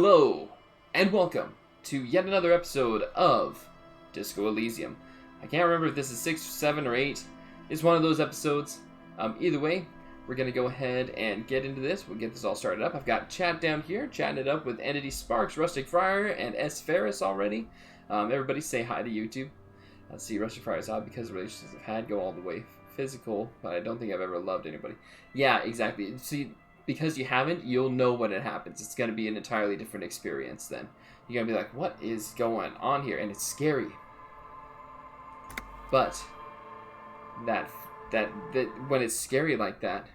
Hello, and welcome to yet another episode of Disco Elysium. I can't remember if this is 6, 7, or 8. It's one of those episodes. Either way, we're going to go ahead and get into this. We'll get this all started up. I've got chat down here, chatting it up with Entity Sparks, Rustic Friar, and S. Ferris already. Everybody say hi to YouTube. Let's see, Rustic Friar is odd because relationships I've had go all the way physical, but I don't think I've ever loved anybody. Yeah, exactly. See, because you haven't, you'll know when it happens. It's going to be an entirely different experience then. You're going to be like, what is going on here? And it's scary. But that when it's scary like that,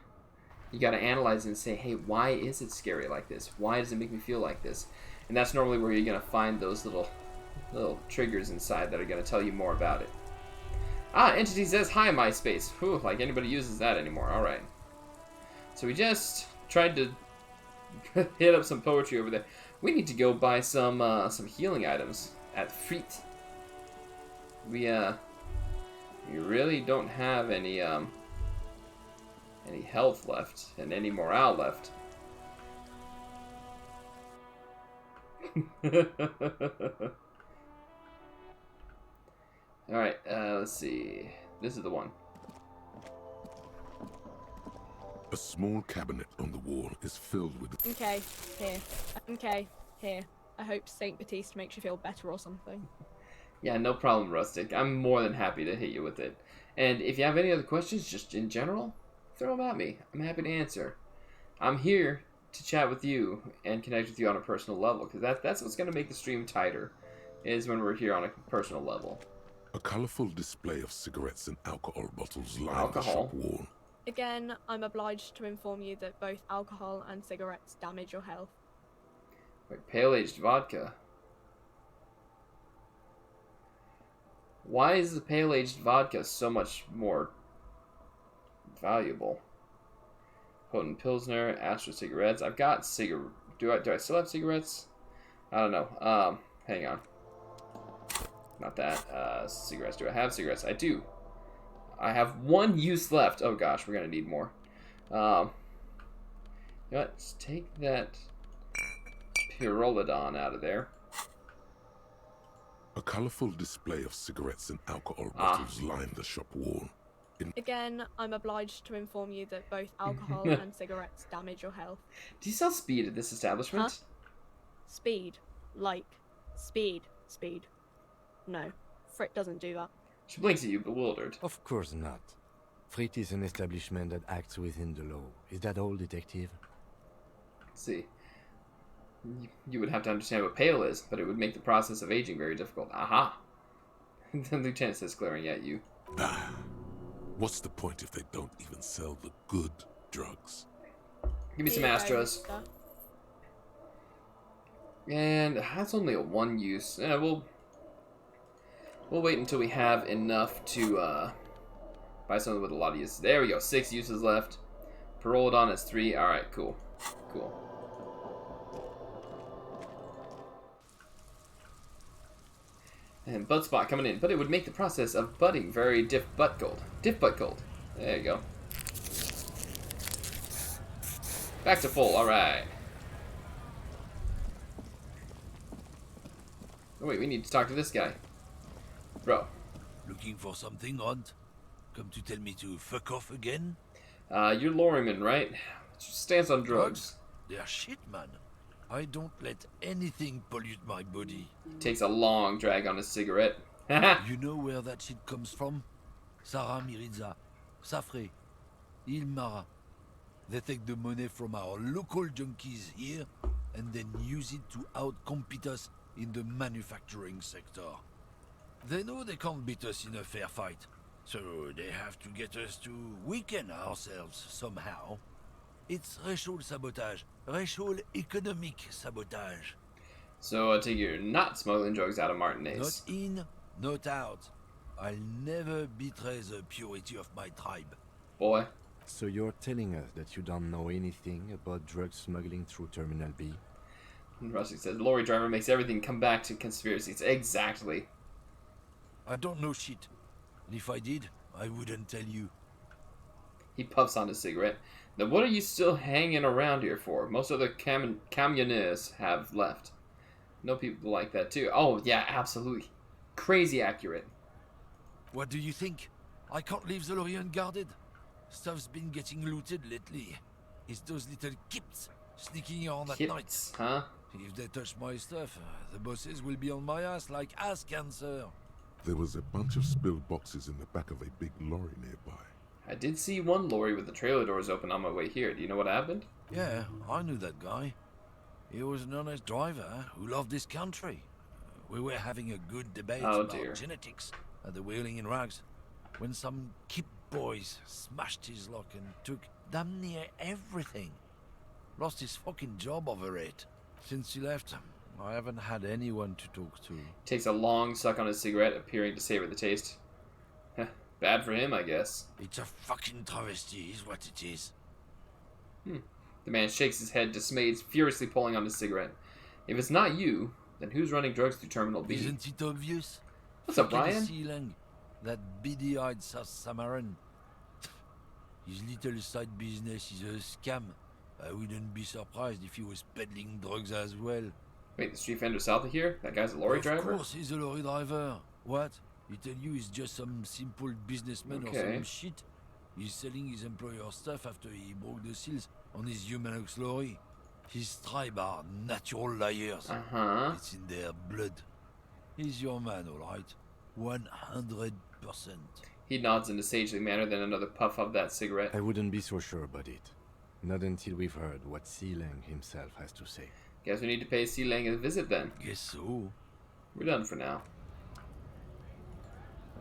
you got to analyze it and say, hey, why is it scary like this? Why does it make me feel like this? And that's normally where you're going to find those little triggers inside that are going to tell you more about it. Entity says, hi, MySpace. Whew, like anybody uses that anymore. All right. So we just tried to hit up some poetry over there. We need to go buy some healing items at Friet. We really don't have any health left and any morale left. All right, let's see. This is the one. A small cabinet on the wall is filled with... Okay, here. Okay, here. I hope Saint Baptiste makes you feel better or something. Yeah, no problem, Rustic. I'm more than happy to hit you with it. And if you have any other questions, just in general, throw them at me. I'm happy to answer. I'm here to chat with you and connect with you on a personal level, because that's what's going to make the stream tighter, is when we're here on a personal level. A colorful display of cigarettes and alcohol bottles line the shop wall. Again, I'm obliged to inform you that both alcohol and cigarettes damage your health. Wait, pale-aged vodka. Why is the pale-aged vodka so much more valuable? Potent Pilsner, Astra cigarettes. I've got Do I still have cigarettes? I don't know. Hang on. Not that. Cigarettes. Do I have cigarettes? I do. I have one use left. Oh gosh, we're gonna need more. You know what? Let's take that Pyrrolidon out of there. A colorful display of cigarettes and alcohol bottles line the shop wall. Again, I'm obliged to inform you that both alcohol and cigarettes damage your health. Do you sell speed at this establishment? Huh? Speed. Like, speed. No, Frit doesn't do that. She blinks at you, bewildered. Of course not. Frit is an establishment that acts within the law. Is that all, detective? Let's see. You would have to understand what pale is, but it would make the process of aging very difficult. Aha! The lieutenant says, glaring at you. Bah. What's the point if they don't even sell the good drugs? Give me some Astros. And that's only a one use. Yeah, We'll wait until we have enough to buy something with a lot of uses. There we go. 6 uses left. Pyrrolidon is 3. Alright, cool. And Bud Spot coming in. But it would make the process of budding very diff butt gold. There you go. Back to full. Alright. Oh wait, we need to talk to this guy. Bro. Looking for something, Hunt? Come to tell me to fuck off again? You're Lorryman, right? Stance on drugs. They're shit, man. I don't let anything pollute my body. Takes a long drag on his cigarette. You know where that shit comes from? Sarah Miriza, Safre, Ilmara. They take the money from our local junkies here and then use it to outcompete us in the manufacturing sector. They know they can't beat us in a fair fight, so they have to get us to weaken ourselves somehow. It's racial sabotage, racial economic sabotage. So I take it you're not smuggling drugs out of Martinez. Not in, not out. I'll never betray the purity of my tribe. Boy. So you're telling us that you don't know anything about drug smuggling through Terminal B? Rustic says, lorry driver makes everything come back to conspiracies. Exactly. I don't know shit. And if I did, I wouldn't tell you. He puffs on his cigarette. Then what are you still hanging around here for? Most other camionneurs have left. No people like that too. Oh, yeah, absolutely. Crazy accurate. What do you think? I can't leave the lorry unguarded. Stuff's been getting looted lately. It's those little kips sneaking around at night. Kips, huh? If they touch my stuff, the bosses will be on my ass like ass cancer. There was a bunch of spilled boxes in the back of a big lorry nearby. I did see one lorry with the trailer doors open on my way here. Do you know what happened? Yeah, I knew that guy. He was an honest driver who loved this country. We were having a good debate about genetics at the Wheeling in Rags when some kip boys smashed his lock and took damn near everything. Lost his fucking job over it. Since he left, I haven't had anyone to talk to. Takes a long suck on his cigarette, appearing to savor the taste. Bad for him, I guess. It's a fucking travesty, is what it is. The man shakes his head, dismayed, furiously pulling on his cigarette. If it's not you, then who's running drugs through Terminal B? Isn't it obvious? What's up, Brian? Sealang, that beady-eyed South Samaran. His little side business is a scam. I wouldn't be surprised if he was peddling drugs as well. Wait, the street vendor south of here? That guy's a lorry driver? Of course he's a lorry driver. What? He tell you he's just some simple businessman or some shit? He's selling his employer stuff after he broke the seals on his Humanox lorry. His tribe are natural liars. Uh-huh. It's in their blood. He's your man, all right. 100%. He nods in a sagely manner, then another puff of that cigarette. I wouldn't be so sure about it. Not until we've heard what Sealang himself has to say. Guess we need to pay Sealang a visit then. Guess so. We're done for now.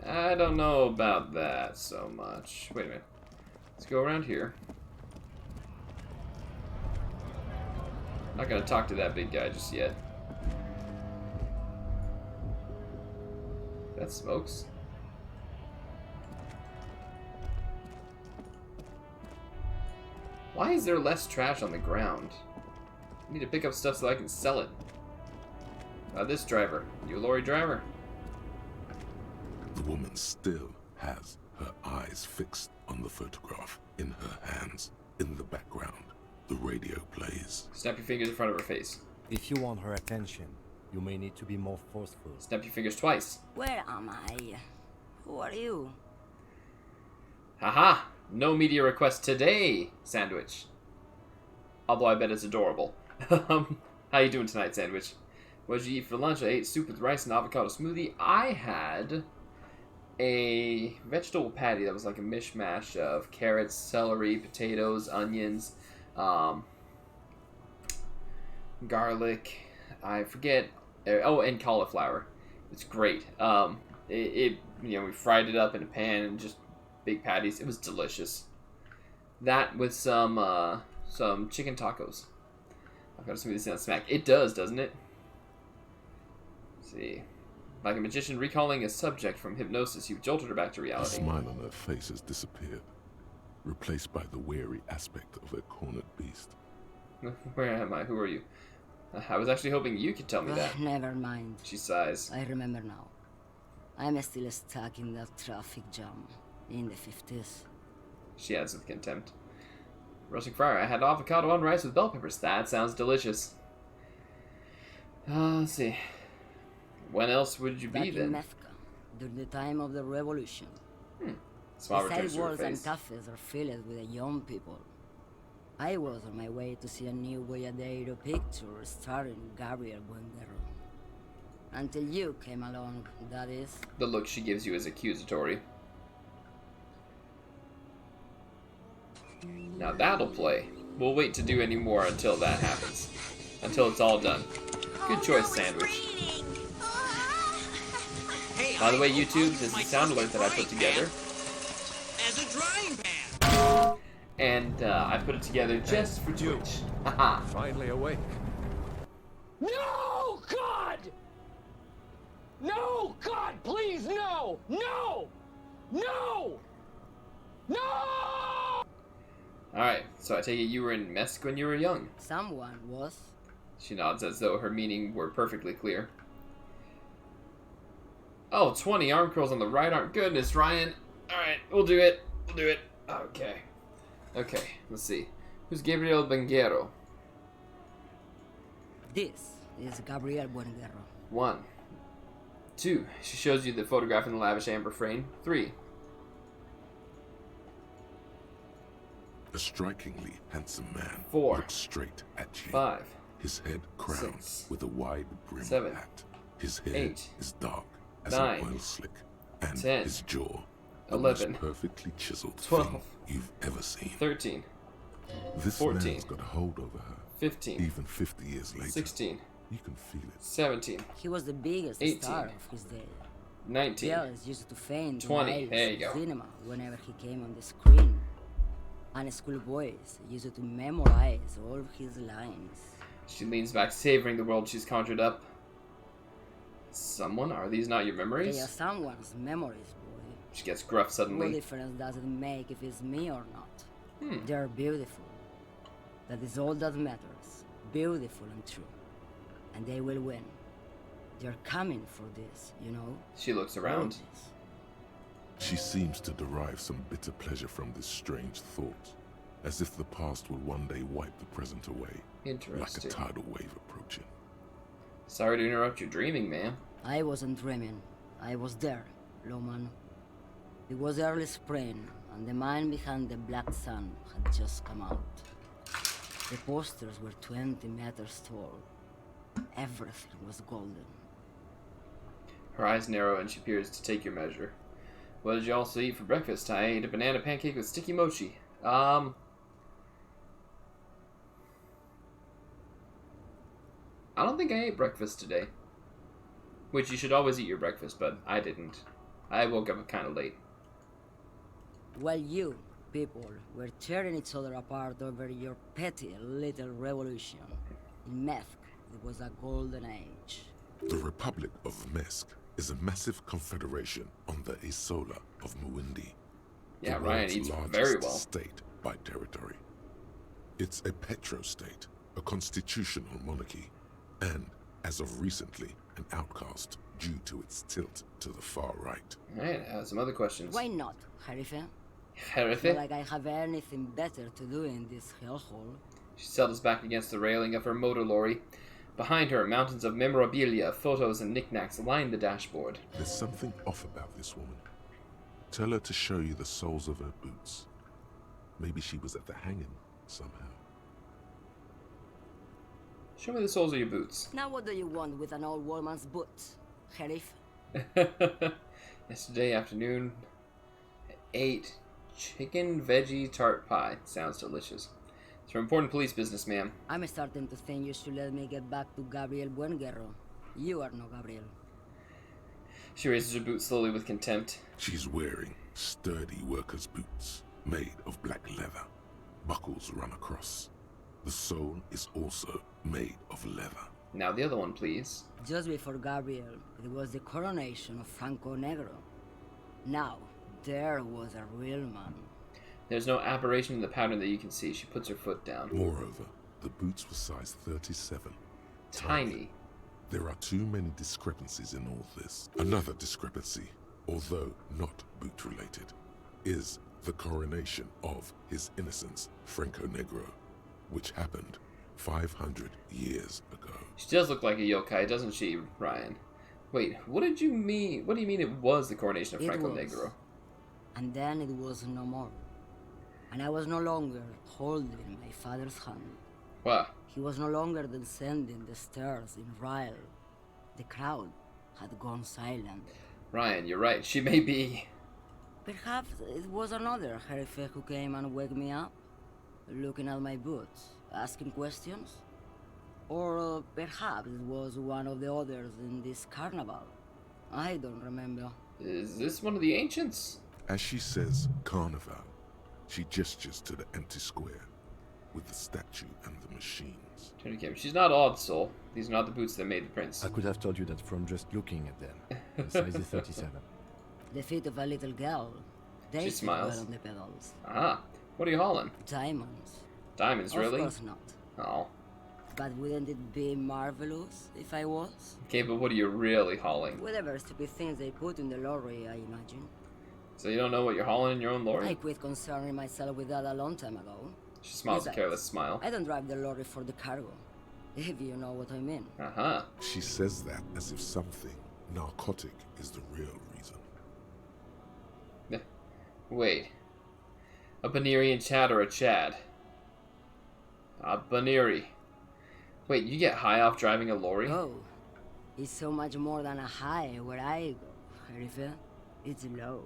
I don't know about that so much. Wait a minute. Let's go around here. Not gonna talk to that big guy just yet. That smokes. Why is there less trash on the ground? I need to pick up stuff so I can sell it. This driver. You a lorry driver? The woman still has her eyes fixed on the photograph in her hands. In the background, the radio plays. Snap your fingers in front of her face. If you want her attention, you may need to be more forceful. Snap your fingers twice. Where am I? Who are you? Haha! No media request today, Sandwich. Although I bet it's adorable. How you doing tonight, Sandwich? What did you eat for lunch? I ate soup with rice and avocado smoothie. I had a vegetable patty that was like a mishmash of carrots, celery, potatoes, onions, garlic. I forget. Oh, and cauliflower. It's great. We fried it up in a pan and just big patties. It was delicious. That with some chicken tacos. I've got to smoothie sound smack. It does, doesn't it? Let's see. Like a magician recalling a subject from hypnosis, you jolted her back to The reality. smile on her face has disappeared, replaced by the wary aspect of a cornered beast. Where am I? Who are you? I was actually hoping you could tell me that. Never mind. She sighs. I remember now. I'm still stuck in that traffic jam in the 50s. She adds with contempt. Roasting fryer. I had avocado on rice with bell peppers. That sounds delicious. Let's see. When else would you Back be in then? Mecca, during the time of the revolution. Smile The returns to her sidewalks and face. cafes are filled with the young people. I was on my way to see a new Boyadero picture starring Gabriel Buendero. Until you came along, that is. The look she gives you is accusatory. Now that'll play. We'll wait to do any more until that happens. Until it's all done. Good choice, Sandwich. By the way, YouTube, this is a sound alert that I put together. As a drying pan. And I put it together just for Twitch. Haha. Finally awake. No, God! No, God, please, no! No! No! No! Alright, so I take it you were in Mesk when you were young. Someone was. She nods as though her meaning were perfectly clear. Oh, 20 arm curls on the right arm. Goodness, Ryan. Alright, we'll do it. We'll do it. Okay. Okay, let's see. Who's Gabriel Benguero? This is Gabriel Buenguerra. 1. 2. She shows you the photograph in the lavish amber frame. 3. A strikingly handsome man 4. looks straight at you. 5. His head crowned 6. with a wide brim 7. hat. His hair 8. is dark as 9. an oil slick, and 10. his jaw the 11. most perfectly chiseled 12. thing you've ever seen. 13. This 14. man's got a hold over her. 15. Even 50 years later, 16. you can feel it. 17. He was the biggest 18. star of his day. 19. Girls used to faint 20. in There you Irish go. cinema whenever he came on the screen. And schoolboys used to memorize all his lines. She leans back, savoring the world she's conjured up. Someone? Are these not your They are memories? someone's memories, boy. She gets gruff What suddenly. difference does it make if it's me or not? Hmm. They're beautiful. That is all that matters. Beautiful and true. And they will win. They're coming for this, you know? She looks All around. this. She seems to derive some bitter pleasure from this strange thought, as if the past will one day wipe the present away, like a Interesting. tidal wave approaching. Sorry to interrupt your dreaming, ma'am. I wasn't dreaming. I was there, Loman. It was early spring, and the mine behind the black sun had just come out. The posters were 20 meters tall. Everything was golden. Her eyes narrow and she appears to take your measure. What did you also eat for breakfast? I ate a banana pancake with sticky mochi. I don't think I ate breakfast today. Which you should always eat your breakfast, but I didn't. I woke up kind of late. While you, people, were tearing each other apart over your petty little revolution, in Methk, it was a golden age. The Republic of Mesk is a massive confederation on the Isola of Muindi. Yeah, the Ryan world's eats largest very well. state by territory. It's a petro-state, a constitutional monarchy, and, as of recently, an outcast due to its tilt to the far right. Alright, some other questions. Why not, Harife? Not Heretic? like I have anything better to do in this hellhole. She settles back against the railing of her motor lorry. Behind her, mountains of memorabilia, photos, and knickknacks line the dashboard. There's something off about this woman. Tell her to show you the soles of her boots. Maybe she was at the hanging somehow. Show me the soles of your boots. Now what do you want with an old woman's boots, Sheriff? Yesterday afternoon, ate chicken veggie tart pie. Sounds delicious. It's for important police business, ma'am. I'm starting to think you should let me get back to Gabriel Buenguerra. You are no Gabriel. She raises her boot slowly with contempt. She's wearing sturdy worker's boots made of black leather. Buckles run across. The sole is also made of leather. Now the other one, please. Just before Gabriel, it was the coronation of Franco Negro. Now, there was a real man. There's no aberration in the pattern that you can see. She puts her foot down. Moreover, the boots were size 37. Tiny. There are too many discrepancies in all this. Another discrepancy, although not boot-related, is the coronation of His Innocence, Franco Negro, which happened 500 years ago. She does look like a yokai, doesn't she, Ryan? Wait, what did you mean? What do you mean it was the coronation of It Franco was. Negro? And then it was no more. And I was no longer holding my father's hand. What? He was no longer descending the stairs in Ryle. The crowd had gone silent. Ryan, you're right. She may be. Perhaps it was another Herife who came and woke me up, looking at my boots, asking questions. Or perhaps it was one of the others in this carnival. I don't remember. Is this one of the ancients? As she says carnival, she gestures to the empty square with the statue and the machines. Turn to Kim. She's not odd, soul. These are not the boots that made the prince. I could have told you that from just looking at them. The size is 37. The feet of a little girl. They She sit smiles. well on the pedals. Ah, what are you hauling? Diamonds. Diamonds, really? Of course not. Oh. But wouldn't it be marvelous if I was? Okay, but what are you really hauling? Whatever stupid things they put in the lorry, I imagine. So you don't know what you're hauling in your own I lorry? quit concerning myself with that a long time ago. She smiles a Besides, careless smile. I don't drive the lorry for the cargo, if you know what I mean. Uh-huh. She says that as if something narcotic is the real reason. Wait. A Banerian Chad or a Chad? A Baneri. Wait, you get high off driving a lorry? Oh, it's so much more than a high where I go, Herife. It's low.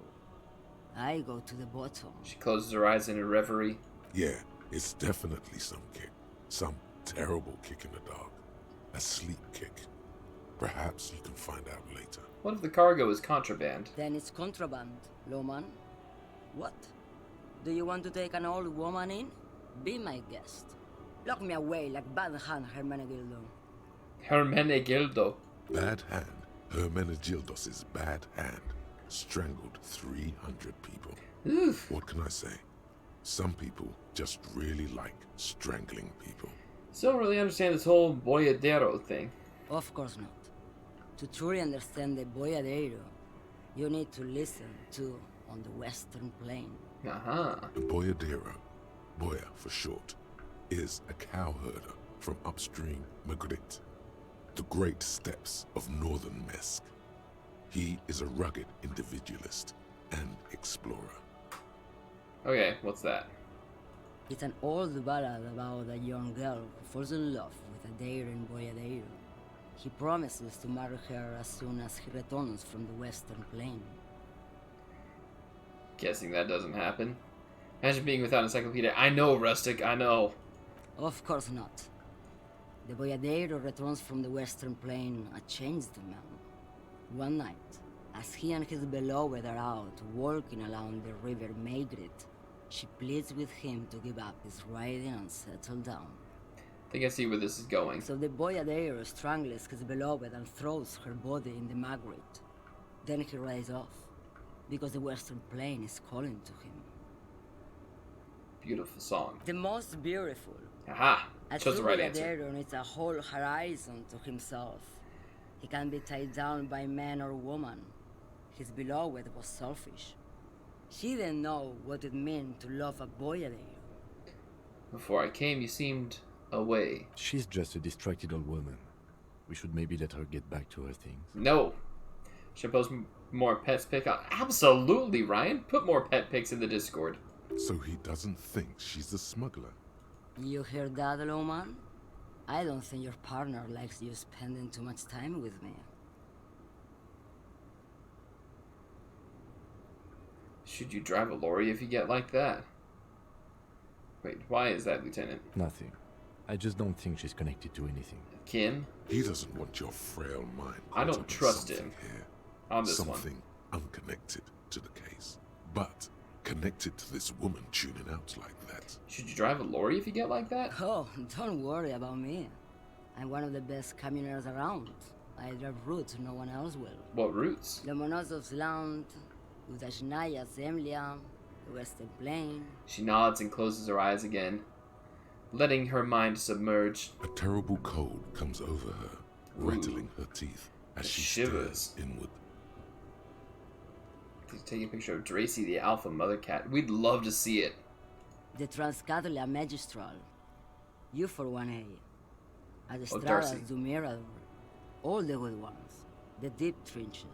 I go to the bottom. She closes her eyes in a reverie. Yeah, it's definitely some kick. Some terrible kick in the dark. A sleep kick. Perhaps you can find out later. What if the cargo is contraband? Then it's contraband, Lowman. What? Do you want to take an old woman in? Be my guest. Lock me away like bad hand Hermenegildo. Hermenegildo. Bad hand. Hermenegildos's bad hand. Strangled 300 people. Oof. What can I say? Some people just really like strangling people. Still don't really understand this whole boyadero thing. Of course not. To truly understand the boyadero, you need to listen to on the Western Plain. Uh-huh. The boyadero, boya for short, is a cowherder from upstream Magritte, the great steppes of northern Mesk. He is a rugged individualist and explorer. Okay, what's that? It's an old ballad about a young girl who falls in love with a daring boyadero. He promises to marry her as soon as he returns from the Western Plain. Guessing that doesn't happen. Imagine being without encyclopedia. I know, Rustic, I know. Of course not. The boyadero returns from the Western Plain a changed man. One night, as he and his beloved are out walking along the river Maigret, she pleads with him to give up his riding and settle down. I think I see where this is going. So the boyadero strangles his beloved and throws her body in the Maigret. Then he rides off, because the Western Plain is calling to him. Beautiful song. The most beautiful. Aha! A Chose the true right answer. boyadero needs a whole horizon to himself. He can be tied down by man or woman. His beloved was selfish. She didn't know what it meant to love a boyadero. Before I came, you seemed away. She's just a distracted old woman. We should maybe let her get back to her things. No. Should I post more pets pic on? Absolutely, Ryan. Put more pet pics in the Discord. So he doesn't think she's the smuggler. You hear that, Lowman? I don't think your partner likes you spending too much time with me. Should you drive a lorry if you get like that? Wait, why is that, Lieutenant? Nothing. I just don't think she's connected to anything. Kin? He doesn't want your frail mind I caught don't up in trust something him here. on this Something unconnected to the case. But connected to this woman tuning out like that. Should you drive a lorry if you get like that? Oh, don't worry about me. I'm one of the best camioners around. I drive routes no one else will. What routes? Lomonosov's Land, Udashnaya Zemlya, the Western Plain. She nods and closes her eyes again, letting her mind submerge. A terrible cold comes over her, rattling her teeth as she Shivers. stares inward. He's taking a picture of Dracy, the alpha mother cat. We'd love to see it. The Transcatolia Magistral. You for 1A. Adestradas, Darcy. Dumirador. All the good ones. The deep trenches.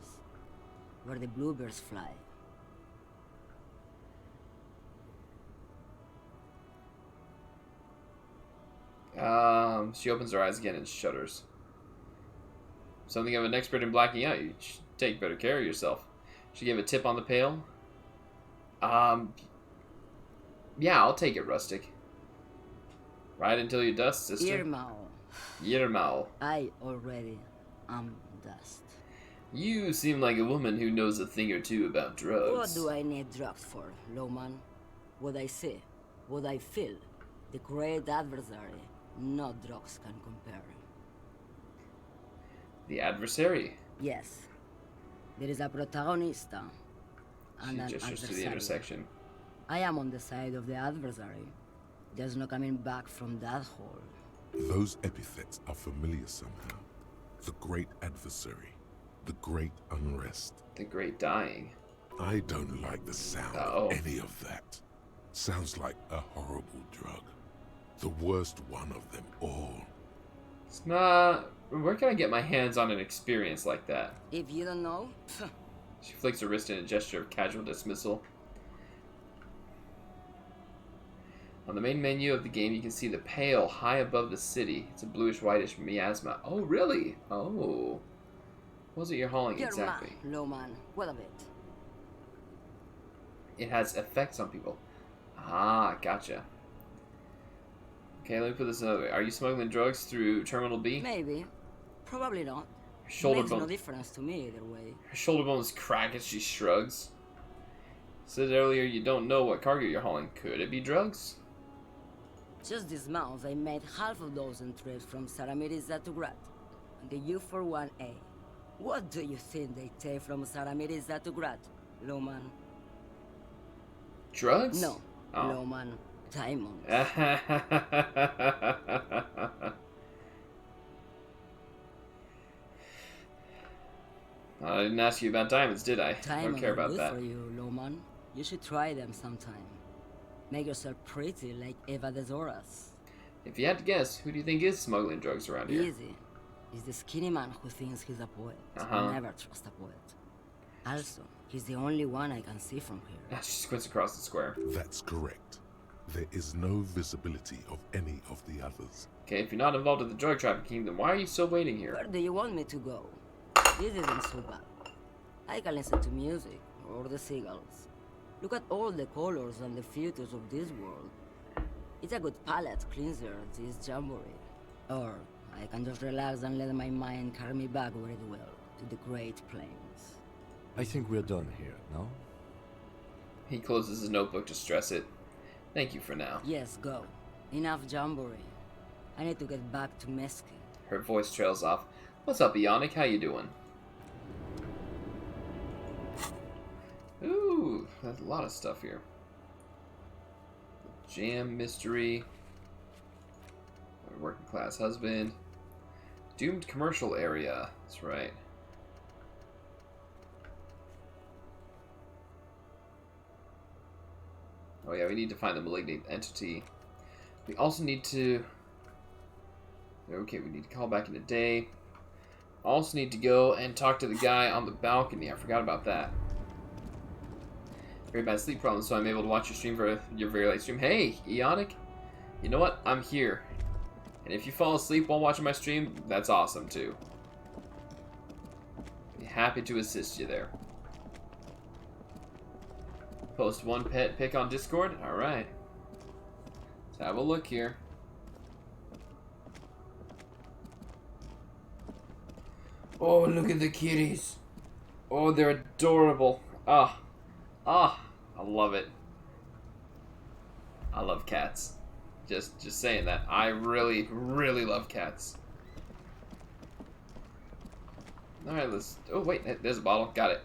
Where the bluebirds fly. She opens her eyes again and shudders. Something of an expert in blacking out. You should take better care of yourself. She gave a tip on the pail. Yeah, I'll take it, Rustic. Ride until you dust, sister. Irmao. Yirmao. I already am dust. You seem like a woman who knows a thing or two about drugs. What do I need drugs for, Lowman? What I see, what I feel, the great adversary, no drugs can compare. The adversary. Yes, there is a protagonista and She an gestures to the adversary. intersection. I am on the side of the adversary. There's no coming back from that hole. Those epithets are familiar somehow. The great adversary, the great unrest. The great dying. I don't like the sound Uh-oh. of any of that. Sounds like a horrible drug. The worst one of them all. It's not... Where can I get my hands on an experience like that? If you don't know, She flicks her wrist in a gesture of casual dismissal. On the main menu of the game, you can see the pale high above the city. It's a bluish-whitish miasma. Oh, really? Oh. What was it you're hauling you're exactly? man, low man. What of it? It has effects on people. Ah, gotcha. Okay, let me put this another way. Are you smuggling drugs through Terminal B? Maybe. Probably not. Her shoulder Makes no bones. difference to me either way. Her shoulder bones crack as she shrugs. Said earlier you don't know what cargo you're hauling. Could it be drugs? Just this month, I made half a dozen trips from Saramiriza to Grat, on the U41A. What do you think they take from Saramiriza to Grat, Lowman? Drugs? No, Oh. Lowman. Diamonds. I didn't ask you about diamonds, did I? I don't Diamonds care are about good that. for you, Lowman. You should try them sometime. Make yourself pretty like Eva de Zoras. If you had to guess, who do you think is smuggling drugs around here? Easy. He's the skinny man who thinks he's a poet. Uh-huh. Never trust a poet. Also, he's the only one I can see from here. She squints across the square. That's correct. There is no visibility of any of the others. Okay, if you're not involved in the drug trafficking, then why are you still waiting here? Where do you want me to go? This isn't so bad. I can listen to music, or the seagulls. Look at all the colors and the futures of this world. It's a good palate cleanser, this jamboree. Or I can just relax and let my mind carry me back where it will, to the Great Plains. I think we're done here, no? He closes his notebook to stress it. Thank you for now. Yes, go. Enough jamboree. I need to get back to Mesky. Her voice trails off. What's up, Ionic? How you doing? Ooh, that's a lot of stuff here. Jam mystery. Working class husband. Doomed commercial area. That's right. Oh yeah, we need to find the malignant entity. We also need to... Okay, we need to call back in a day. Also need to go and talk to the guy on the balcony. I forgot about that. Very bad sleep problem, so I'm able to watch your stream for your very late stream. Hey, Eonic! You know what? I'm here. And if you fall asleep while watching my stream, that's awesome too. Be happy to assist you there. Post one pet pic on Discord? Alright. Let's have a look here. Oh, look at the kitties. Oh, they're adorable. Ah. Ah. I love it. I love cats. Just saying that. I really, really love cats. Alright, let's... Oh, wait. There's a bottle. Got it.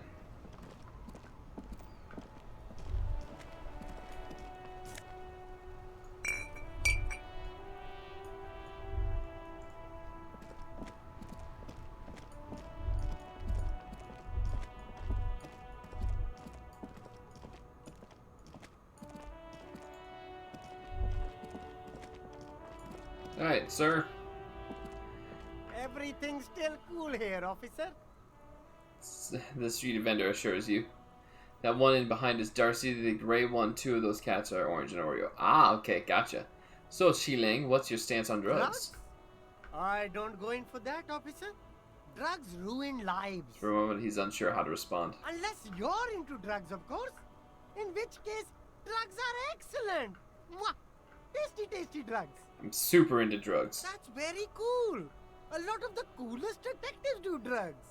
Alright, sir. Everything's still cool here, officer. The street vendor assures you. That one in behind is Darcy, the gray one. Two of those cats are orange and Oreo. Ah, okay, gotcha. So, Shiling, what's your stance on drugs? I don't go in for that, officer. Drugs ruin lives. For a moment, he's unsure how to respond. Unless you're into drugs, of course. In which case, drugs are excellent. Mwah! Tasty, tasty drugs. I'm super into drugs. That's very cool. A lot of the coolest detectives do drugs.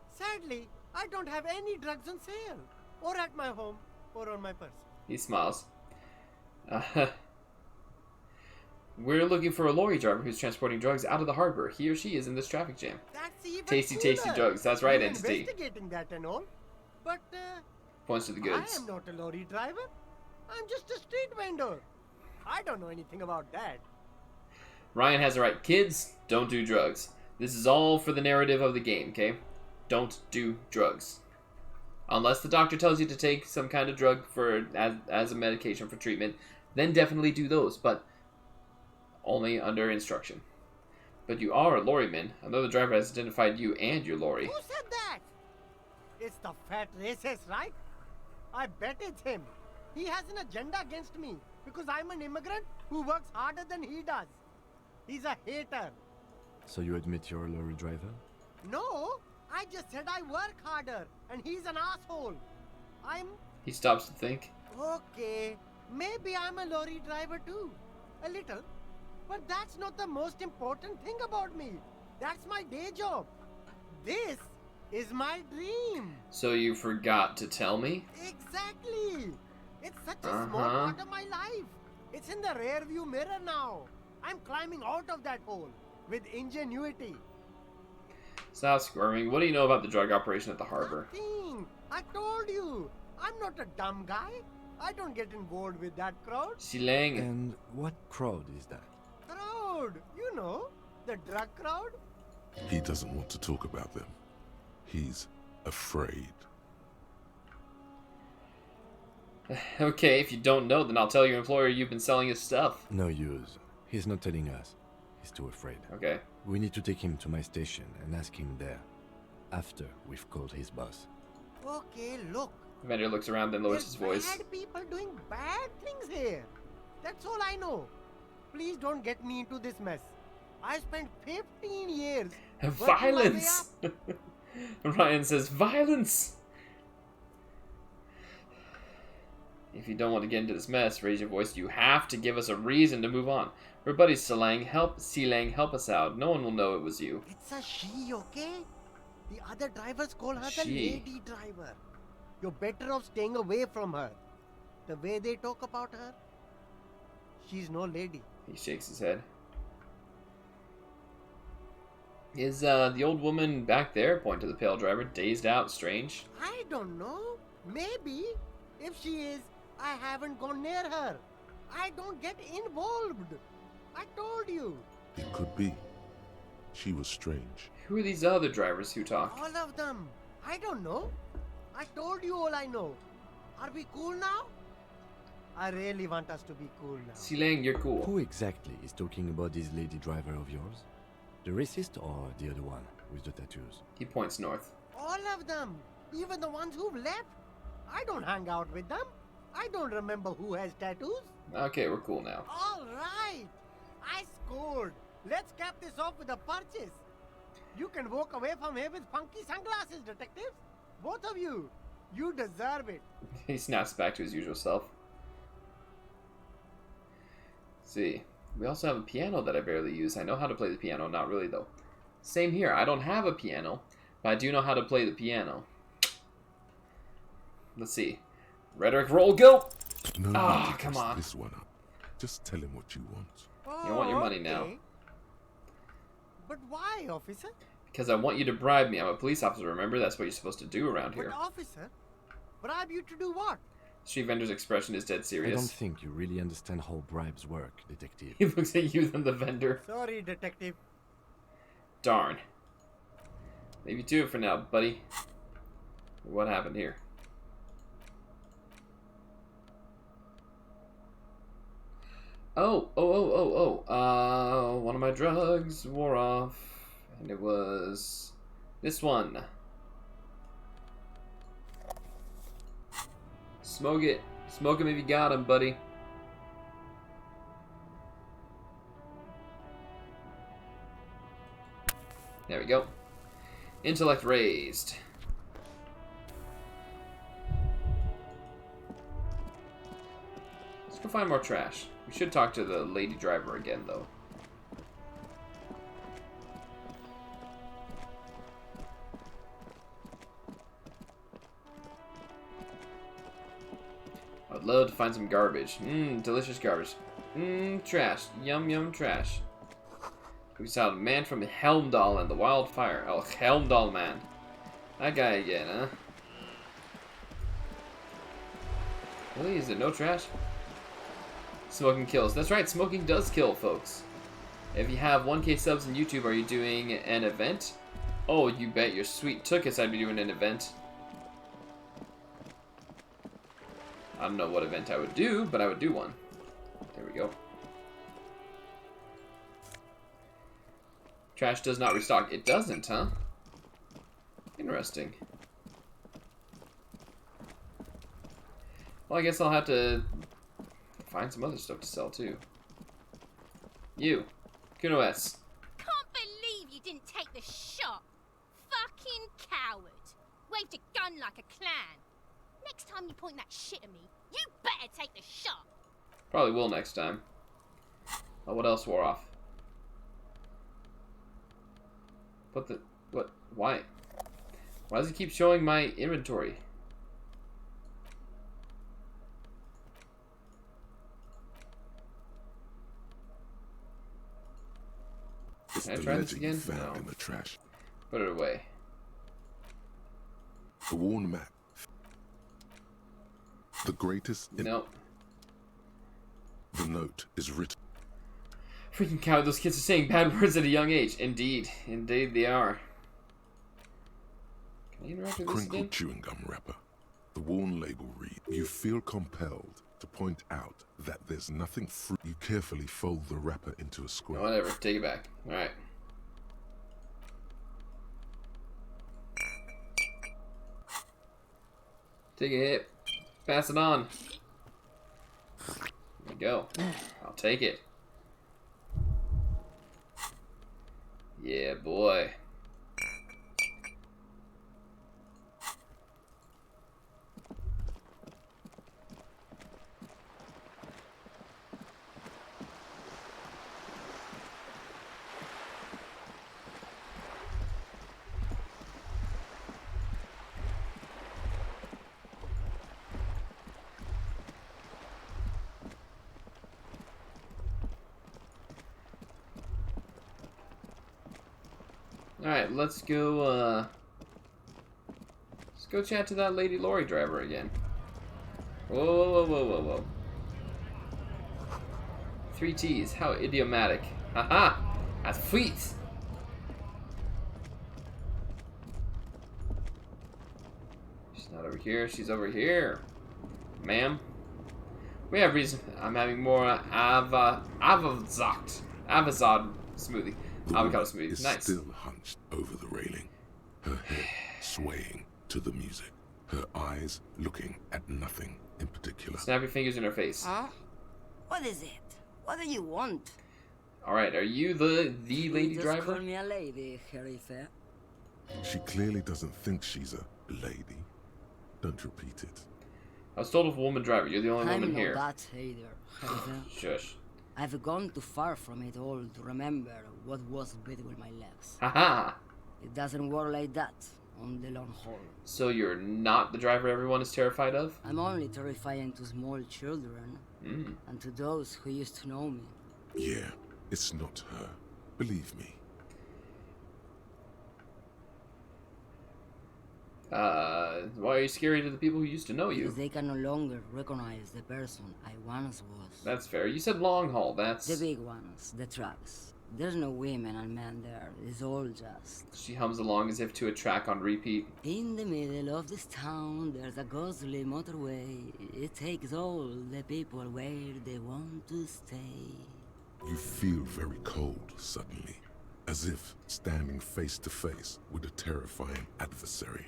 Sadly, I don't have any drugs on sale. Or at my home, or on my person. He smiles. We're looking for a lorry driver who's transporting drugs out of the harbor. He or she is in this traffic jam. That's even Tasty, cooler. tasty drugs. That's right, I'm entity. investigating that and all. But, Points to the I goods. am not a lorry driver. I'm just a street vendor. I don't know anything about that. Ryan has it right. Kids, don't do drugs. This is all for the narrative of the game, okay? Don't do drugs. Unless the doctor tells you to take some kind of drug for as a medication for treatment, then definitely do those, but only under instruction. But you are a lorryman. Another driver has identified you and your lorry. Who said that? It's the fat racist, right? I bet it's him. He has an agenda against me because I'm an immigrant who works harder than he does. He's a hater. So you admit you're a lorry driver? No, I just said I work harder and he's an asshole. He stops to think. Okay, maybe I'm a lorry driver too. A little. But that's not the most important thing about me. That's my day job. This is my dream. So you forgot to tell me? Exactly. It's such a small part of my life. It's in the rear view mirror now. I'm climbing out of that hole with ingenuity. Stop squirming. What do you know about the drug operation at the harbor? Nothing. I told you. I'm not a dumb guy. I don't get involved with that crowd. Silang. And what crowd is that? Crowd. You know, the drug crowd. He doesn't want to talk about them. He's afraid. Okay, if you don't know, then I'll tell your employer you've been selling his stuff. No use. He's not telling us. He's too afraid. Okay. We need to take him to my station and ask him there. After we've called his boss. Okay, look. Vendor looks around, then lowers his There's voice. bad people doing bad things here. That's all I know. Please don't get me into this mess. I spent 15 years. working my way Violence! up. Ryan says, violence! If you don't want to get into this mess, raise your voice. You have to give us a reason to move on. We're buddies, Silang. Help us out. No one will know it was you. It's a she, okay? The other drivers call her the She. lady driver. You're better off staying away from her. The way they talk about her, she's no lady. He shakes his head. Is the old woman back there, point to the pale driver, dazed out, strange? I don't know. Maybe. If she is, I haven't gone near her. I don't get involved. I told you. It could be. She was strange. Who are these other drivers who talk? All of them. I don't know. I told you all I know. Are we cool now? I really want us to be cool now. Silang, you're cool. Who exactly is talking about this lady driver of yours? The racist or the other one with the tattoos? He points north. All of them. Even the ones who've left. I don't hang out with them. I don't remember who has tattoos. Okay, we're cool now. All right. I scored. Let's cap this off with a purchase. You can walk away from here with funky sunglasses, detectives. Both of you. You deserve it. He snaps back to his usual self. Let's see. We also have a piano that I barely use. I know how to play the piano, not really though. Same here. I don't have a piano, but I do know how to play the piano. Let's see. Rhetoric roll, go! No Ah, need to come mess on. this one up. Just tell him what you want. You want your money now. Okay. But why, officer? Because I want you to bribe me. I'm a police officer, remember? That's what you're supposed to do around But here. officer, bribe you to do what? Street vendor's expression is dead I don't serious. think you really understand how bribes work, detective. He looks at you, then the vendor. Sorry, detective. Darn. Leave you to it for now, buddy. What happened here? One of my drugs wore off, and it was this one. Smoke it. Smoke him if you got him, buddy. There we go. Intellect raised. Let's go find more trash. We should talk to the lady driver again, though. I'd love to find some garbage. Delicious garbage. Trash. Yum, yum, trash. We saw a man from Helmdall and the wildfire. Oh, Helmdall man. That guy again, huh? Really? Is there no trash? Smoking kills. That's right, smoking does kill, folks. If you have 1K subs on YouTube, are you doing an event? Oh, you bet your sweet tuchus I'd be doing an event. I don't know what event I would do, but I would do one. There we go. Trash does not restock. It doesn't, huh? Interesting. Well, I guess I'll have to find some other stuff to sell, too. You. Kuno S. Can't believe you didn't take the shot. Fucking coward. Waved a gun like a clown. Next time you point that shit at me, you better take the shot. Probably will next time. Oh, what else wore off? What? Why? Why does it keep showing my inventory? It's Can I the try this legend you again? found No. in the trash. Put it away. The worn map. The greatest. Nope. The note is written. Freaking cow, those kids are saying bad words at a young age. Indeed. Indeed they are. Can I interact with this Crinkled again? chewing gum wrapper. The worn label reads, "You feel compelled to point out that there's nothing free." You carefully fold the wrapper into a square. Whatever, take it back. Alright. Take a hit. Pass it on. There we go. I'll take it. Yeah, boy. Alright, let's go chat to that lady lorry driver again. Whoa, whoa, whoa, whoa, whoa. 3 T's, how idiomatic. Haha! That's sweet! She's not over here, she's over here. Ma'am? We have reason. I'm having more avazad smoothie. The Avocado woman smoothie. is Nice. still hunched over the railing, her head swaying to the music, her eyes looking at nothing in particular. Snap your fingers in her face. Huh? What is it? What do you want? Alright, are you the lady Just driver? call me a lady, Herife. She clearly doesn't think she's a lady. Don't repeat it. I was told of a woman driver. You're the only I'm woman not here. that either, Herife. Shush. I've gone too far from it all to remember what was between my legs. Haha! It doesn't work like that on the long haul. So you're not the driver everyone is terrified of? I'm only terrifying to small children and to those who used to know me. Yeah, it's not her. Believe me. Why are you scary to the people who used to know you? Because they can no longer recognize the person I once was. That's fair. You said long haul. That's... The big ones, the trucks. There's no women and men there. It's all just... She hums along as if to a track on repeat. In the middle of this town, there's a ghostly motorway. It takes all the people where they want to stay. You feel very cold suddenly, as if standing face to face with a terrifying adversary.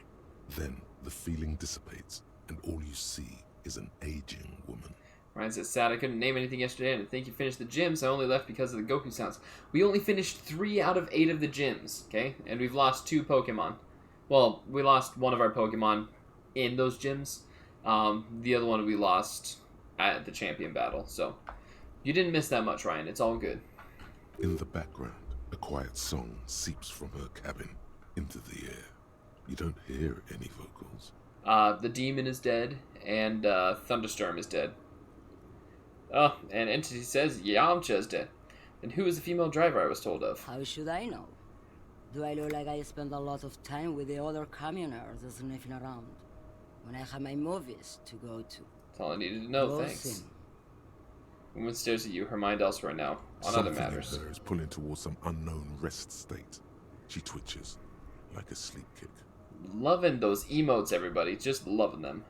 Then the feeling dissipates, and all you see is an aging woman. Ryan says, sad I couldn't name anything yesterday, and I think you finished the gyms. I only left because of the Goku sounds. We only finished 3 out of 8 of the gyms, okay? And we've lost 2 Pokemon. Well, we lost one of our Pokemon in those gyms. The other one we lost at the champion battle. So, you didn't miss that much, Ryan. It's all good. In the background, a quiet song seeps from her cabin into the air. You don't hear any vocals. The Demon is dead, and Thunderstorm is dead. Oh, and Entity says Yamcha is dead. And who is the female driver I was told of? How should I know? Do I look like I spend a lot of time with the other communers sniffing around when I have my movies to go to? That's all I needed to know, Go thanks. sing. Woman stares at you, her mind elsewhere now, on Something other matters. in her is pulling towards some unknown rest state. She twitches, like a sleep kick. Loving those emotes, everybody. Just loving them.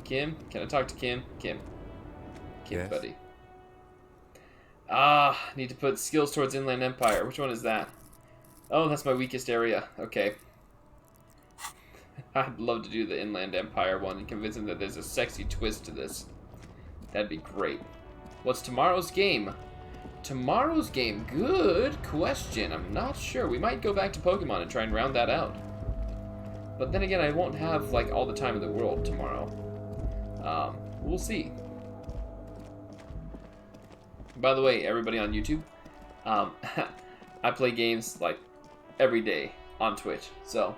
Kim? Can I talk to Kim? Kim, Yes. buddy. Need to put skills towards Inland Empire. Which one is that? Oh, that's my weakest area. Okay. I'd love to do the Inland Empire one and convince him that there's a sexy twist to this. That'd be great. What's tomorrow's game? Tomorrow's game? Good question. I'm not sure. We might go back to Pokemon and try and round that out. But then again, I won't have, like, all the time in the world tomorrow. We'll see. By the way, everybody on YouTube, I play games, like, every day on Twitch. So,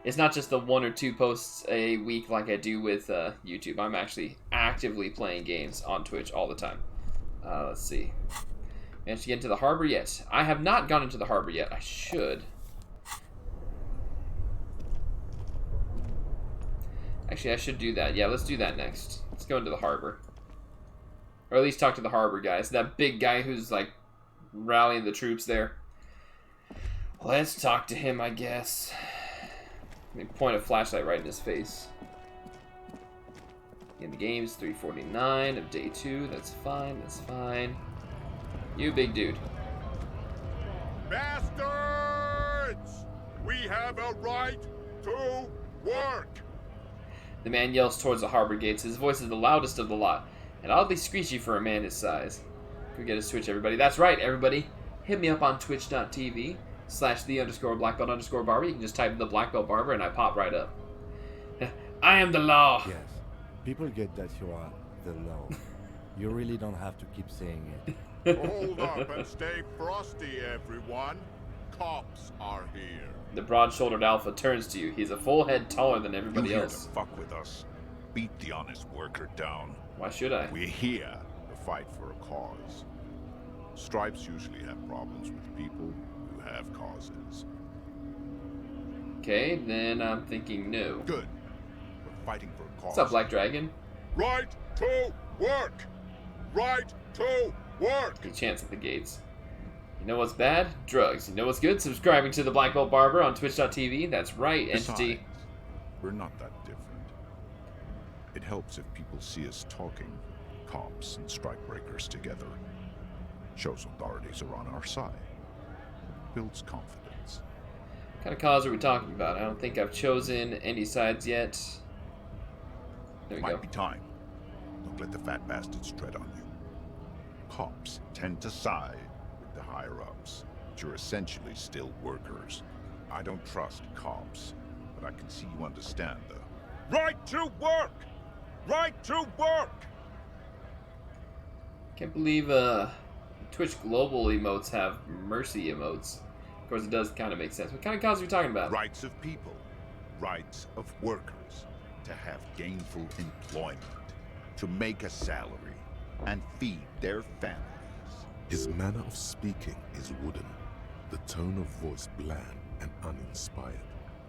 it's not just the 1 or 2 posts a week like I do with YouTube. I'm actually actively playing games on Twitch all the time. Let's see. Managed to get into the harbor yet? I have not gone into the harbor yet. I should. Actually, I should do that. Yeah, let's do that next. Let's go into the harbor. Or at least talk to the harbor guys. That big guy who's, like, rallying the troops there. Let's talk to him, I guess. Let me point a flashlight right in his face. In the game's 3:49 of day 2. That's fine, that's fine. You big dude. Bastards! We have a right to work! The man yells towards the harbor gates. His voice is the loudest of the lot, and oddly screechy for a man his size. Go get his Twitch, everybody. That's right, everybody. Hit me up on twitch.tv/the_blackbelt_barber. You can just type the Blackbelt Barber and I pop right up. I am the law. Yes. People get that you are the law. You really don't have to keep saying it. Hold up and stay frosty, everyone. Cops are here. The broad-shouldered alpha turns to you. He's a full head taller than everybody You're here else. to fuck with us. Beat the honest worker down. Why should I? We're here to fight for a cause. Stripes usually have problems with people who have causes. Okay, then I'm thinking no. Good. We're fighting for a cause. What's up, Black Dragon? Right to work! Right to work! Good chance at the gates. You know what's bad? Drugs. You know what's good? Subscribing to the Black Belt Barber on twitch.tv. That's right, Entity. Besides, we're not that different. It helps if people see us talking, cops and strikebreakers together. Shows authorities are on our side. Builds confidence. What kind of cause are we talking about? I don't think I've chosen any sides yet. There we Might go. be time. Don't let the fat bastards tread on you. Cops tend to side with the higher-ups, but you're essentially still workers. I don't trust cops, but I can see you understand the right to work! Right to work! Can't believe Twitch Global emotes have mercy emotes. Of course, it does kind of make sense. What kind of cause are we talking about? Rights of people, rights of workers, to have gainful employment, to make a salary, and feed their families. His manner of speaking is wooden, the tone of voice bland and uninspired,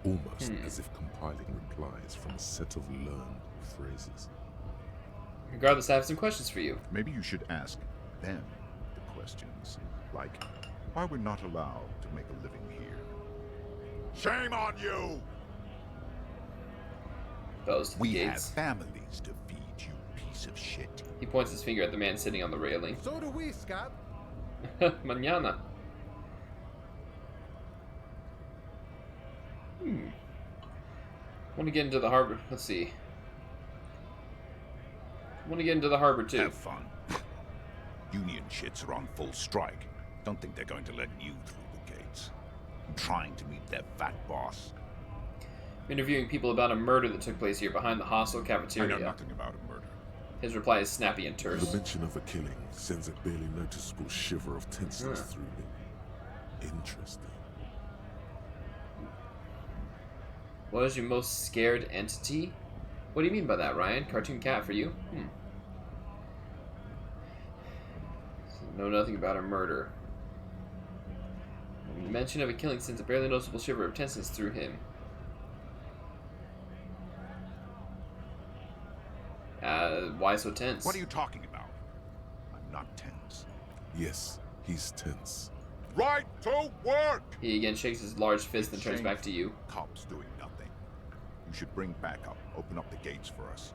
almost as if compiling replies from a set of learned phrases. Regardless, I have some questions for you. Maybe you should ask them the questions, like why we're not allowed to make a living here. Shame on you! Goes to the We have gates. families to feed, you piece of shit. He points his finger at the man sitting on the railing. So do we, Scott. Mañana. Want to get into the harbor. Let's see. Want to get into the harbor too. Have fun. Union shits are on full strike. Don't think they're going to let you through the gates. I'm trying to meet their fat boss. Interviewing people about a murder that took place here behind the hostel I cafeteria. know nothing about a murder. His reply is snappy and The terse. mention of a killing sends a barely noticeable shiver of tenseness through me. Interesting. What is your most scared entity? What do you mean by that, Ryan? Cartoon cat for you? Know nothing about a murder. Mention of a killing sends a barely noticeable shiver of tenseness through him. Why so tense? What are you talking about? I'm not tense. Yes, he's tense. Right to work! He again shakes his large fist and turns Shameful. back to you. Cops doing nothing. You should bring backup. Open up the gates for us.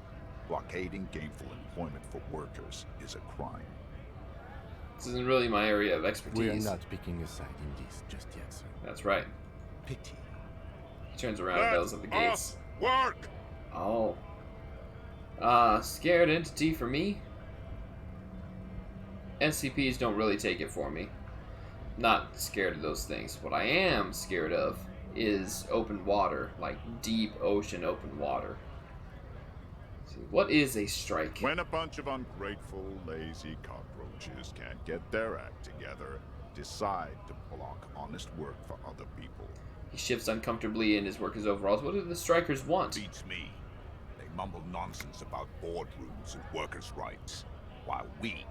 Blockading gainful employment for workers is a crime. This isn't really my area of expertise. We are not picking a side in this just yet, sir. That's right. Pity. He turns around and bells at the gates. Work! Oh. Scared entity for me? SCPs don't really take it for me. Not scared of those things. What I am scared of is open water, like deep ocean open water. Let's see, what is a strike? When a bunch of ungrateful, lazy cockroaches can't get their act together, decide to block honest work for other people. He shifts uncomfortably in his workers' overalls. What do the strikers want? Beats me. They mumble nonsense about boardrooms and workers' rights, while we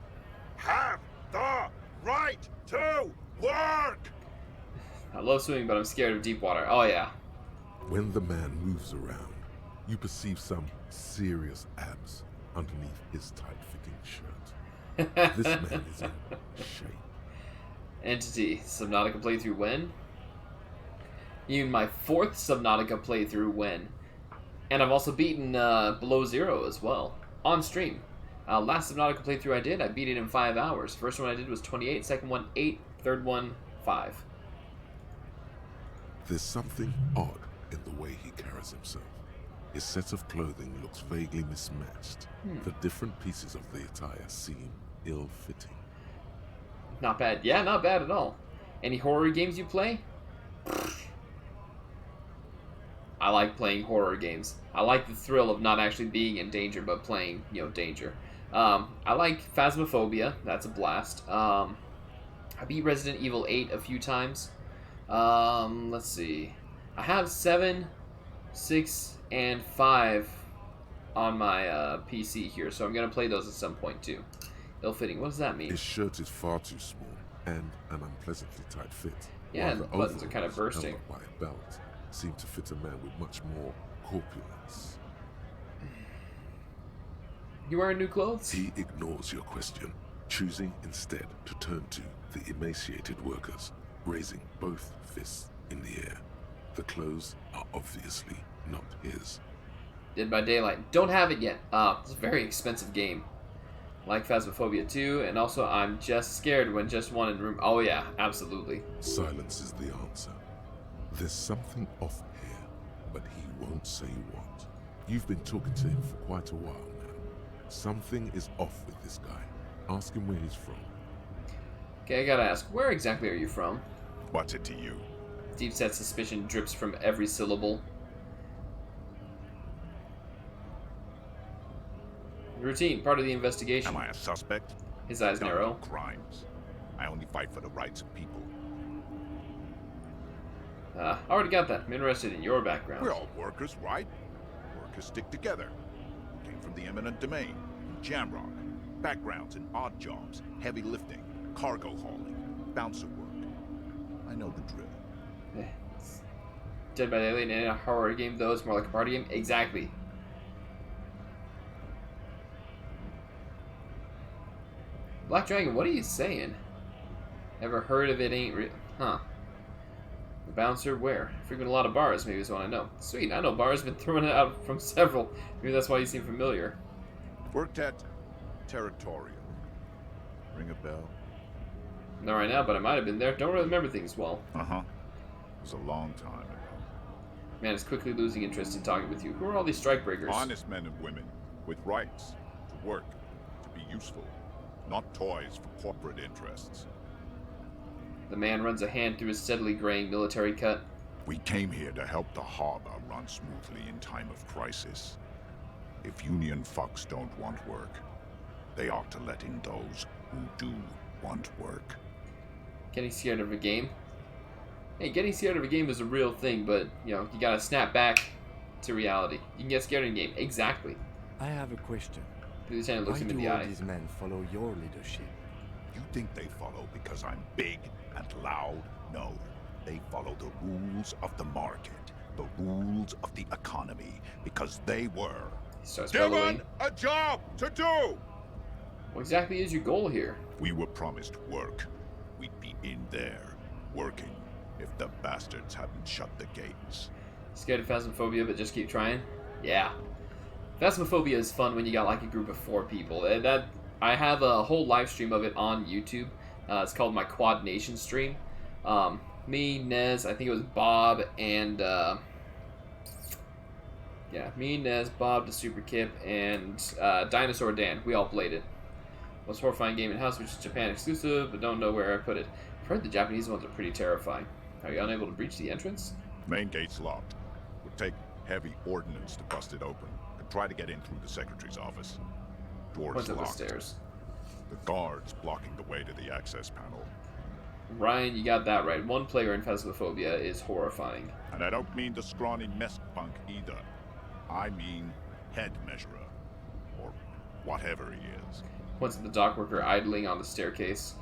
have the right to work! I love swimming, but I'm scared of deep water. Oh, yeah. When the man moves around, you perceive some serious abs underneath his tight-fitting shirt. This man is in shape. Entity. Subnautica playthrough when? Even my 4th Subnautica playthrough when. And I've also beaten Below Zero as well. On stream. Last Subnautica playthrough I beat it in 5 hours. First one I did was 28, second one 8, third one 5. There's something odd in the way he carries himself. His set of clothing looks vaguely mismatched. The different pieces of the attire seem ill-fitting. Not bad. Yeah, not bad at all. Any horror games you play? I like playing horror games. I like the thrill of not actually being in danger, but playing, danger. I like Phasmophobia. That's a blast. I beat Resident Evil 8 a few times. Let's see. I have 7, 6, and 5 on my PC here, so I'm going to play those at some point too. Ill-fitting. What does that mean? His shirt is far too small and an unpleasantly tight fit. Yeah, while the buttons are kind of overalls, bursting. held up by a belt, seem to fit a man with much more corpulence. You wearing new clothes? He ignores your question, choosing instead to turn to the emaciated workers, raising both fists in the air. The clothes are obviously not his. Dead by Daylight. Don't have it yet. It's a very expensive game. Like Phasmophobia 2, and also I'm just scared when just one in room. Oh yeah, absolutely. Silence is the answer. There's something off here, but he won't say what. You've been talking to him for quite a while now. Something is off with this guy. Ask him where he's from. Okay, I gotta ask, where exactly are you from? What's it to you? Deep-set suspicion drips from every syllable. Routine, part of the investigation. Am I a suspect? His eyes No, narrow. crimes. I only fight for the rights of people. Already got that. I'm interested in your background. We're all workers, right? Workers stick together. Came from the eminent domain, Jamrock. Backgrounds in odd jobs, heavy lifting, cargo hauling, bouncer work. I know the drill. Dead by Daylight in a horror game, though, it's more like a party game. Exactly. Black Dragon, what are you saying? Never heard of it, ain't real. Huh. The bouncer, where? Frequent a lot of bars, maybe is what I know. Sweet, I know bars, been throwing it out from several. Maybe that's why you seem familiar. Worked at Territorial. Ring a bell? Not right now, but I might have been there. Don't really remember things well. Uh-huh. It was a long time ago. Man is quickly losing interest in talking with you. Who are all these strikebreakers? Honest men and women with rights to work, to be useful, not toys for corporate interests. The man runs a hand through his steadily graying military cut. We came here to help the harbor run smoothly in time of crisis. If Union fucks don't want work, they ought to let in those who do want work. Getting scared of a game? Hey, getting scared of a game is a real thing, but, you gotta snap back to reality. You can get scared in a game. Exactly. I have a question. The lieutenant looks Why him in do the all eye. these men follow your leadership? You think they follow because I'm big and loud? No. They follow the rules of the market, the rules of the economy, because they were Starts given bellowing. a job to do! What exactly is your goal here? We were promised work. We'd be in there, working, if the bastards hadn't shut the gates. Scared of Phasmophobia, but just keep trying? Yeah. Phasmophobia is fun when you got like a group of 4 people. And that I have a whole live stream of it on YouTube. It's called my Quad Nation stream. Me, Nez, I think it was Bob, and yeah, me, Nez, Bob, the Super Kip, and Dinosaur Dan. We all played it. Most horrifying game in house, which is Japan exclusive, but don't know where I put it. I've heard the Japanese ones are pretty terrifying. Are you unable to breach the entrance? Main gate's locked. Would take heavy ordnance to bust it open. Could try to get in through the secretary's office. Door's Points up the locked. stairs. The guard's blocking the way to the access panel. Ryan, you got that right. One player in Phasmophobia is horrifying. And I don't mean the scrawny mess punk either. I mean head measurer. Or whatever he is. Points at the dock worker idling on the staircase.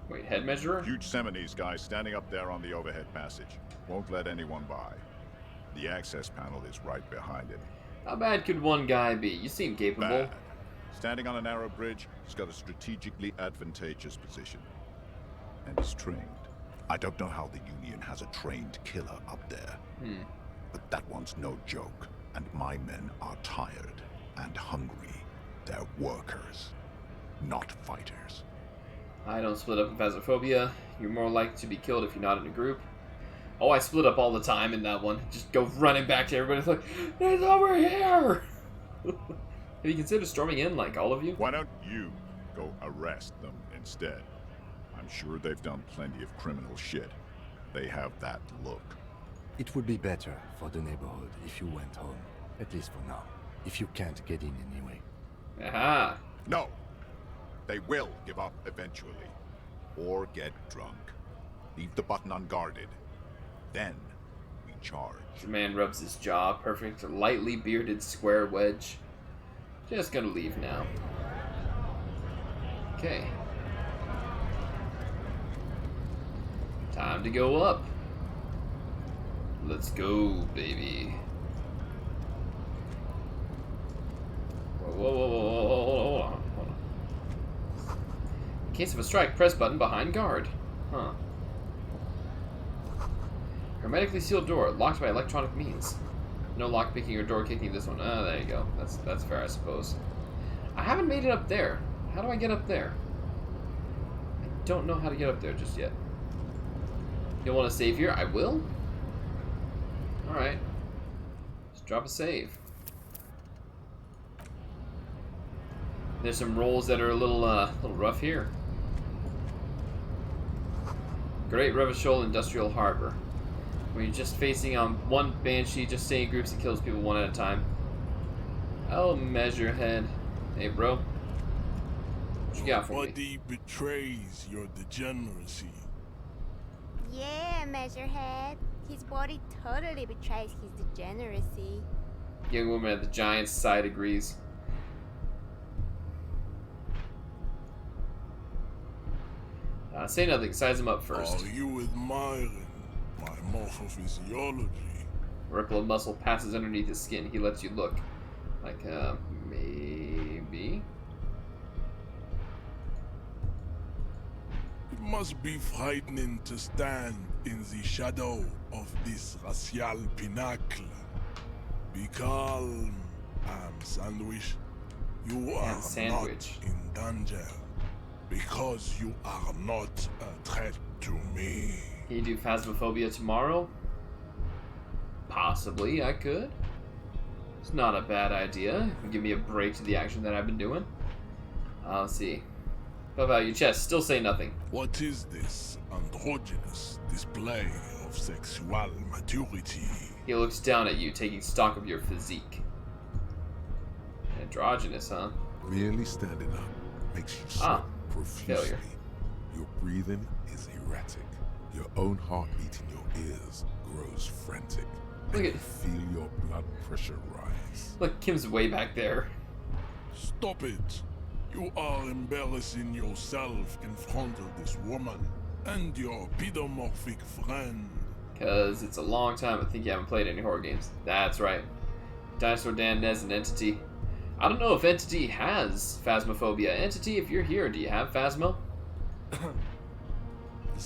Wait, head measurer? Huge Seminese guy standing up there on the overhead passage. Won't let anyone by. The access panel is right behind it. How bad could one guy be? You seem capable. Bad. Standing on a narrow bridge, he's got a strategically advantageous position. And he's trained. I don't know how the Union has a trained killer up there. But that one's no joke. And my men are tired and hungry. They're workers, not fighters. I don't split up in Phasmophobia. You're more likely to be killed if you're not in a group. Oh, I split up all the time in that one. Just go running back to everybody. It's like, it's over here! Have you considered storming in, like all of you? Why don't you go arrest them instead? I'm sure they've done plenty of criminal shit. They have that look. It would be better for the neighborhood if you went home. At least for now. If you can't get in anyway. Aha! No! They will give up eventually. Or get drunk. Leave the button unguarded. Then we charge. The man rubs his jaw. Perfect, lightly bearded square wedge. Just gonna leave now. Okay. Time to go up. Let's go, baby. Whoa, whoa, whoa, whoa, whoa, hold on, hold on. In case of a strike, press button behind guard. Huh. Hermetically sealed door, locked by electronic means. No lock picking or door kicking this one. Oh, there you go. That's fair, I suppose. I haven't made it up there. How do I get up there? I don't know how to get up there just yet. You want to save here? I will. Alright. Just drop a save. There's some rolls that are a little rough here. Great Revachol Industrial Harbor. Where you're just facing one Banshee, just staying in groups and kills people one at a time. Oh, Measurehead. Hey, bro. What you got for me? Body betrays your degeneracy. Yeah, Measurehead. His body totally betrays his degeneracy. Young woman at the Giant's side agrees. Say nothing. Size him up first. Are you admiring my morphophysiology? A ripple of muscle passes underneath his skin. He lets you look. Like, maybe? It must be frightening to stand in the shadow of this racial pinnacle. Be calm, Sandwich. You are not in danger. Because you are not a threat to me. Can you do Phasmophobia tomorrow? Possibly, I could. It's not a bad idea. Give me a break to the action that I've been doing. Let's see. What about your chest? Still say nothing. What is this androgynous display of sexual maturity? He looks down at you, taking stock of your physique. Androgynous, huh? Merely standing up makes you sweat profusely. Failure. Your breathing is erratic. Your own heartbeat in your ears grows frantic. Look at you feel your blood pressure rise. Look, Kim's way back there. Stop it. You are embarrassing yourself in front of this woman and your pedomorphic friend. Because it's a long time I think you haven't played any horror games. That's right. Dinosaur Dan, Nez, and Entity. I don't know if Entity has Phasmophobia. Entity, if you're here, do you have Phasmo?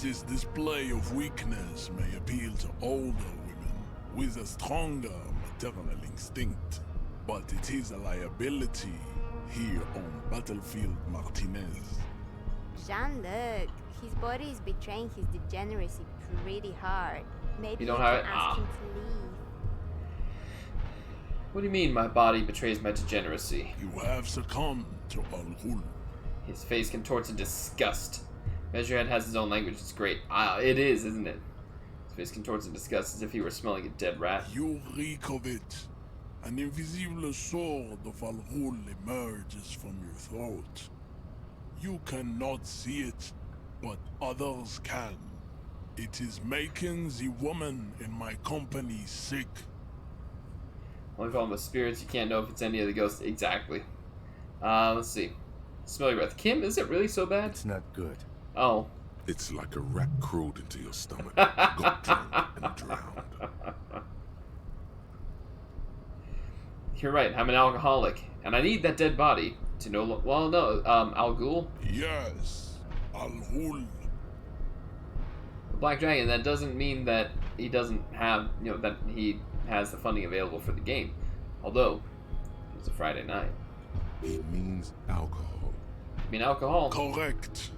This display of weakness may appeal to older women with a stronger maternal instinct, but it is a liability here on Battlefield Martinez. Jean-Luc, his body is betraying his degeneracy pretty hard. Maybe You don't you have can it? ask him to leave. What do you mean my body betrays my degeneracy? You have succumbed to Al Ghul. His face contorts in disgust. Measurehead has his own language. It's great. It is, isn't it? His face contorts in disgust as if he were smelling a dead rat. You reek of it. An invisible sword of Al Ghul emerges from your throat. You cannot see it, but others can. It is making the woman in my company sick. Only problem with spirits, you can't know if it's any of the ghosts. Exactly. Let's see. Smell your breath. Kim, is it really so bad? It's not good. Oh. It's like a rat crawled into your stomach, got drunk, and drowned. You're right, I'm an alcoholic, and I need that dead body to know. Well, no, Al Ghul? Yes, Al Ghul. The Black Dragon, that doesn't mean that he doesn't have, that he has the funding available for the game. Although, it's a Friday night. He means alcohol. You mean alcohol? Correct.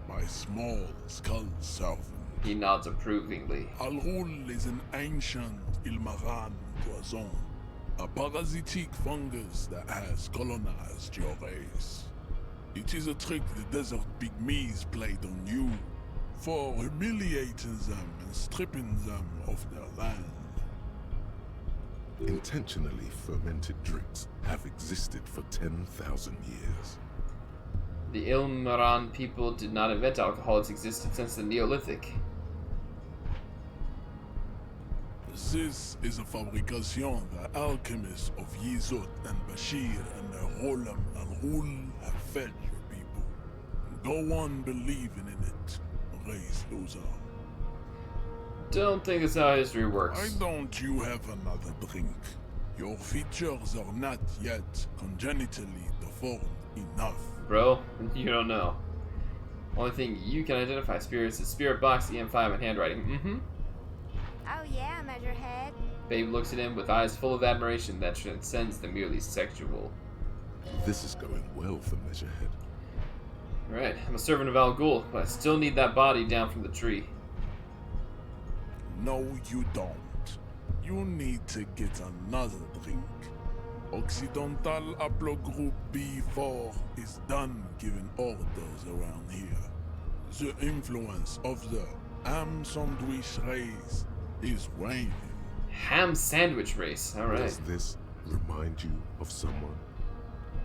My small skull servant. He nods approvingly. Al Ghul is an ancient Ilmaran poison. A parasitic fungus that has colonized your race. It is a trick the desert pygmies played on you for humiliating them and stripping them of their land. Intentionally fermented drinks have existed for 10,000 years. The Ilmaran people did not invent alcohol. It's existed since the Neolithic. This is a fabrication the alchemists of Yizot and Bashir and the Rolam Al Ghul have fed your people. Go on believing in it, race loser. Don't think that's how history works. Why don't you have another drink? Your features are not yet congenitally deformed enough. Bro, you don't know. Only thing you can identify spirits is Spirit Box, EM5, and handwriting. Mm-hmm. Oh yeah, Measurehead. Babe looks at him with eyes full of admiration that transcends the merely sexual. This is going well for Measurehead. Alright, I'm a servant of Al Ghul, but I still need that body down from the tree. No, you don't. You need to get another drink. Occidental Haplogroup B4 is done giving orders around here. The influence of the ham sandwich race is waning. Ham sandwich race, alright. Does this remind you of someone?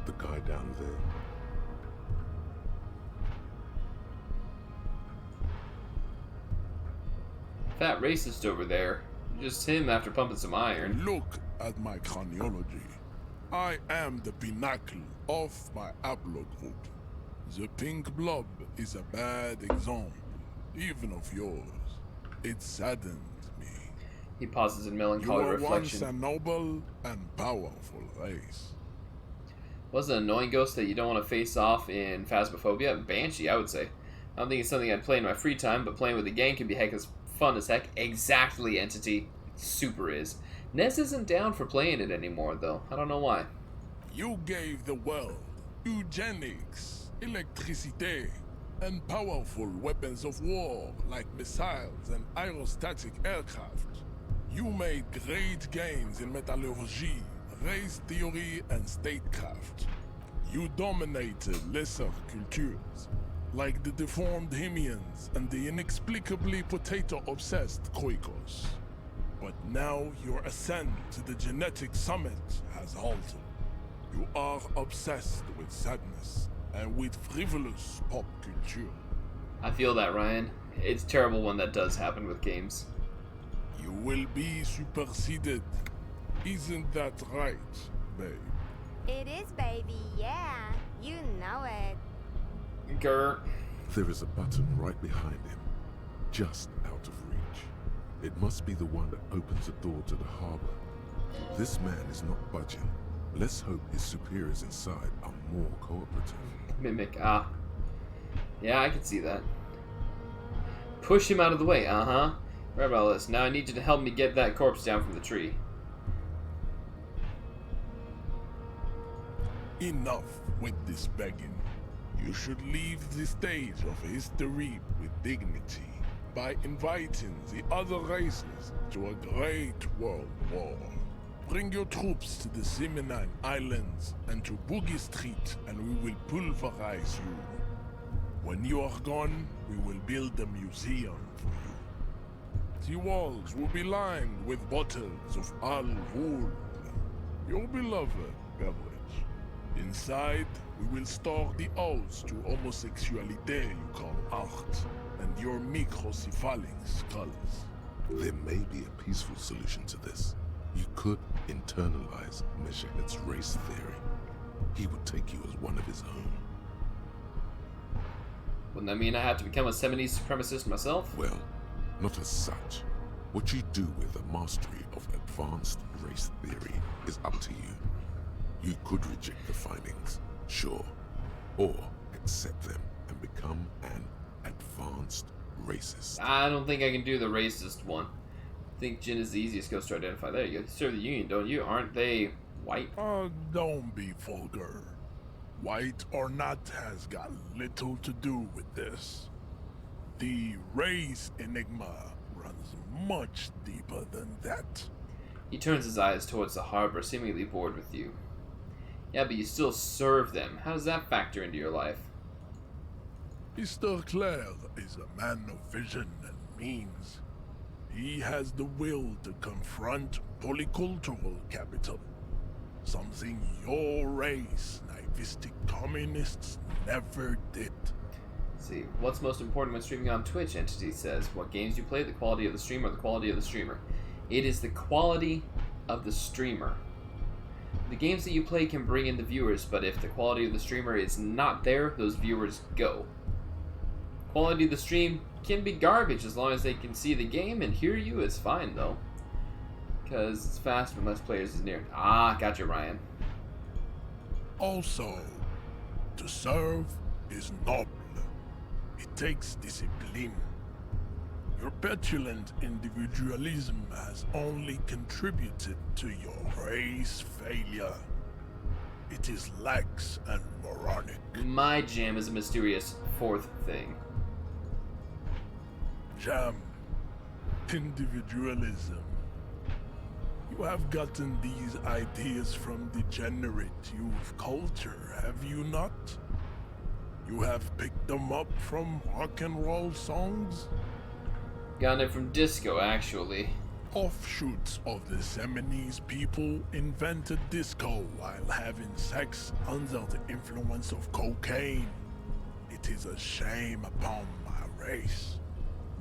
The guy down there? Fat racist over there. Just him after pumping some iron. Look at my craniology. I am the pinnacle of my haplogroup. The pink blob is a bad example, even of yours. It saddens me. He pauses in You melancholy were once reflection. a noble and powerful race. Was an annoying ghost that you don't want to face off in Phasmophobia? Banshee, I would say. I don't think it's something I'd play in my free time, but playing with the gang can be fun as heck. Exactly, Entity. It super is. Ness isn't down for playing it anymore, though. I don't know why. You gave the world eugenics, electricity, and powerful weapons of war like missiles and aerostatic aircraft. You made great gains in metallurgy, race theory, and statecraft. You dominated lesser cultures, like the deformed Hemians and the inexplicably potato-obsessed Khoikos. But now your ascent to the genetic summit has halted. You are obsessed with sadness and with frivolous pop culture. I feel that, Ryan. It's terrible when that does happen with games. You will be superseded. Isn't that right, babe? It is, baby, yeah. You know it. Grr. There is a button right behind him, just out of reach. It must be the one that opens the door to the harbor. This man is not budging. Let's hope his superiors inside are more cooperative. Mimic, yeah, I can see that. Push him out of the way, Right about this. Now I need you to help me get that corpse down from the tree. Enough with this begging. You should leave the stage of history with dignity by inviting the other races to a great world war. Bring your troops to the Simonine Islands and to Boogie Street, and we will pulverize you. When you are gone, we will build a museum for you. The walls will be lined with bottles of Al Ghul, your beloved beverage. Inside, we will store the odes to homosexuality you call art, and your microcephalic skulls. There may be a peaceful solution to this. You could internalize Meshached's race theory. He would take you as one of his own. Wouldn't that mean I have to become a Seminese supremacist myself? Well, not as such. What you do with a mastery of advanced race theory is up to you. You could reject the findings, sure, or accept them and become an advanced racist. I don't think I can do the racist one. I think Jin is the easiest ghost to identify. There you go. You serve the Union, don't you? Aren't they white? Don't be vulgar. White or not has got little to do with this. The race enigma runs much deeper than that. He turns his eyes towards the harbor, seemingly bored with you. Yeah, but you still serve them. How does that factor into your life? Mr. Clare is a man of vision and means. He has the will to confront polycultural capital. Something your race, naivistic communists, never did. Let's see, what's most important when streaming on Twitch? Entity says, what games you play, the quality of the stream, or the quality of the streamer? It is the quality of the streamer. The games that you play can bring in the viewers, but if the quality of the streamer is not there, those viewers go. Quality of the stream can be garbage as long as they can see the game and hear you. It's fine though, because it's fast when less players is near. Ah, gotcha, Ryan. Also, to serve is noble. It takes discipline. Your petulant individualism has only contributed to your race failure. It is lax and moronic. My jam is a mysterious fourth thing. Jam. Individualism. You have gotten these ideas from degenerate youth culture, have you not? You have picked them up from rock and roll songs? Got it from disco, actually. Offshoots of the Seminese people invented disco while having sex under the influence of cocaine. It is a shame upon my race.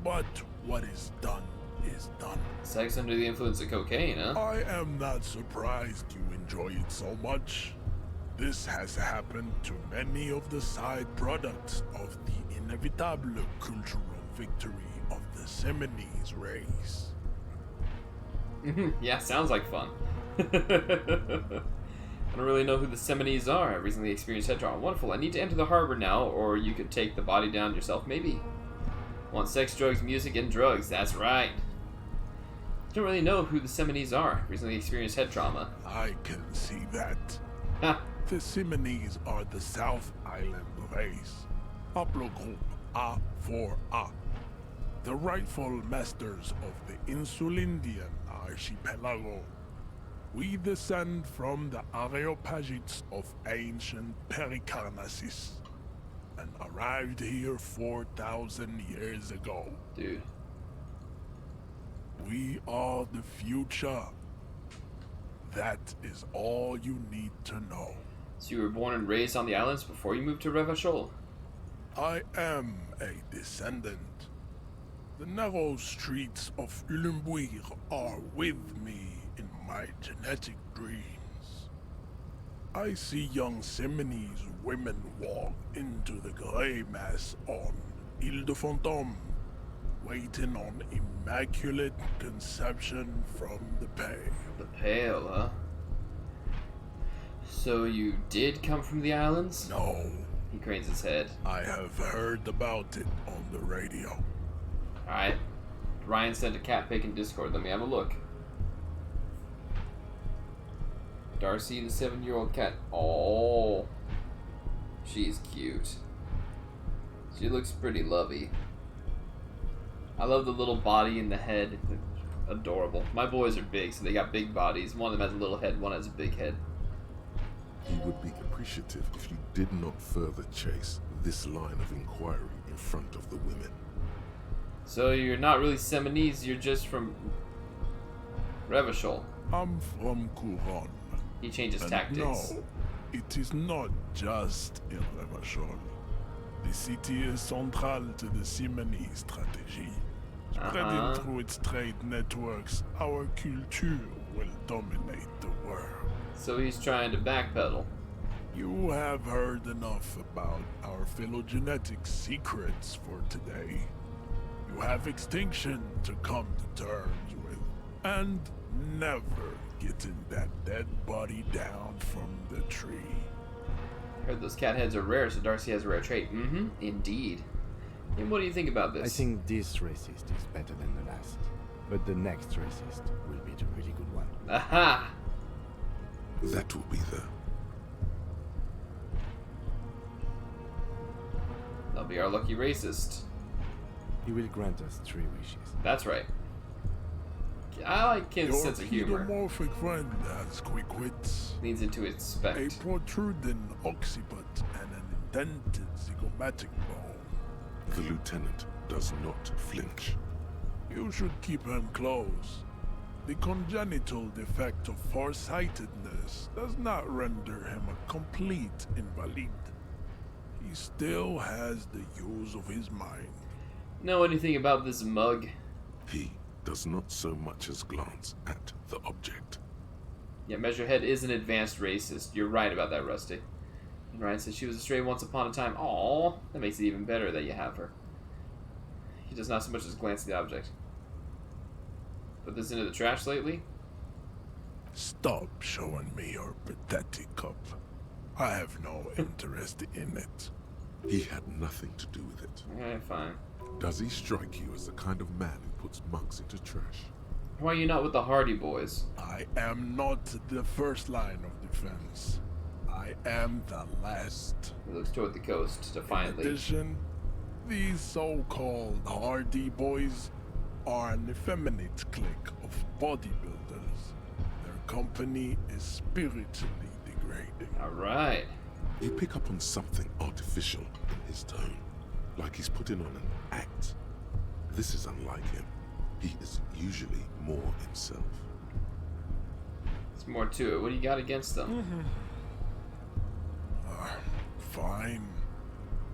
But what is done is done. Sex under the influence of cocaine, huh? I am not surprised you enjoy it so much. This has happened to many of the side products of the inevitable cultural victory of the Seminese race. Yeah, sounds like fun. I don't really know who the Seminese are. I recently experienced head trauma. Wonderful. I need to enter the harbor now, or you could take the body down yourself, maybe. Want sex, drugs, music, and drugs. That's right. Don't really know who the Seminese are. Recently experienced head trauma. I can see that. Ha! The Simonese are the South Island race. Haplogroup A4A. The rightful masters of the Insulindian archipelago. We descend from the Areopagites of ancient Pericarnassus and arrived here 4,000 years ago. Dude. We are the future. That is all you need to know. So you were born and raised on the islands before you moved to Revachol? I am a descendant. The narrow streets of Ulimbuir are with me in my genetic dreams. I see young Simonese women walk into the grey mass on Ile de Fantôme, waiting on immaculate conception from the Pale. The Pale, huh? So you did come from the islands? No. He cranes his head. I have heard about it on the radio. Alright. Ryan sent a cat pic in Discord. Let me have a look. Darcy, the 7-year-old cat. Oh, she's cute. She looks pretty lovey. I love the little body and the head. Adorable. My boys are big, so they got big bodies. One of them has a little head, one has a big head. He would be appreciative if you did not further chase this line of inquiry in front of the women. So you're not really Seminese, you're just from Revachol. I'm from Couronne. He changes And tactics. no, it is not just in Revachol. The city is central to the Simony strategy. Spreading through its trade networks, our culture will dominate the world. So he's trying to backpedal. You have heard enough about our phylogenetic secrets for today. You have extinction to come to terms with, and never getting that dead body down from the tree. Heard those cat heads are rare, so Darcy has a rare trait. Mm-hmm, indeed. And what do you think about this? I think this racist is better than the last. But the next racist will be the really good one. Aha! That will be the... That'll be our lucky racist. He will grant us 3 wishes. That's right. I like Ken's Your sense of humor. pedomorphic friend has quick wits, Leans into a expect. protruding occiput, and an indented zygomatic bone. The lieutenant does not flinch. You should keep him close. The congenital defect of farsightedness does not render him a complete invalid. He still has the use of his mind. Know anything about this mug? He does not so much as glance at the object. Yeah, Measurehead is an advanced racist. You're right about that, Rusty. And Ryan says she was a stray once upon a time. Aww, that makes it even better that you have her. He does not so much as glance at the object. Put this into the trash lately? Stop showing me your pathetic cup. I have no interest in it. He had nothing to do with it. Alright, fine. Does he strike you as the kind of man who puts mugs into trash? Why are you not with the Hardy Boys? I am not the first line of defense. I am the last. He looks toward the coast, defiantly. In addition, these so-called Hardy Boys are an effeminate clique of bodybuilders. Their company is spiritually degrading. Alright. You pick up on something artificial in his tone, like he's putting on an act. This is unlike him. He is usually more himself. There's more to it. What do you got against them? Fine.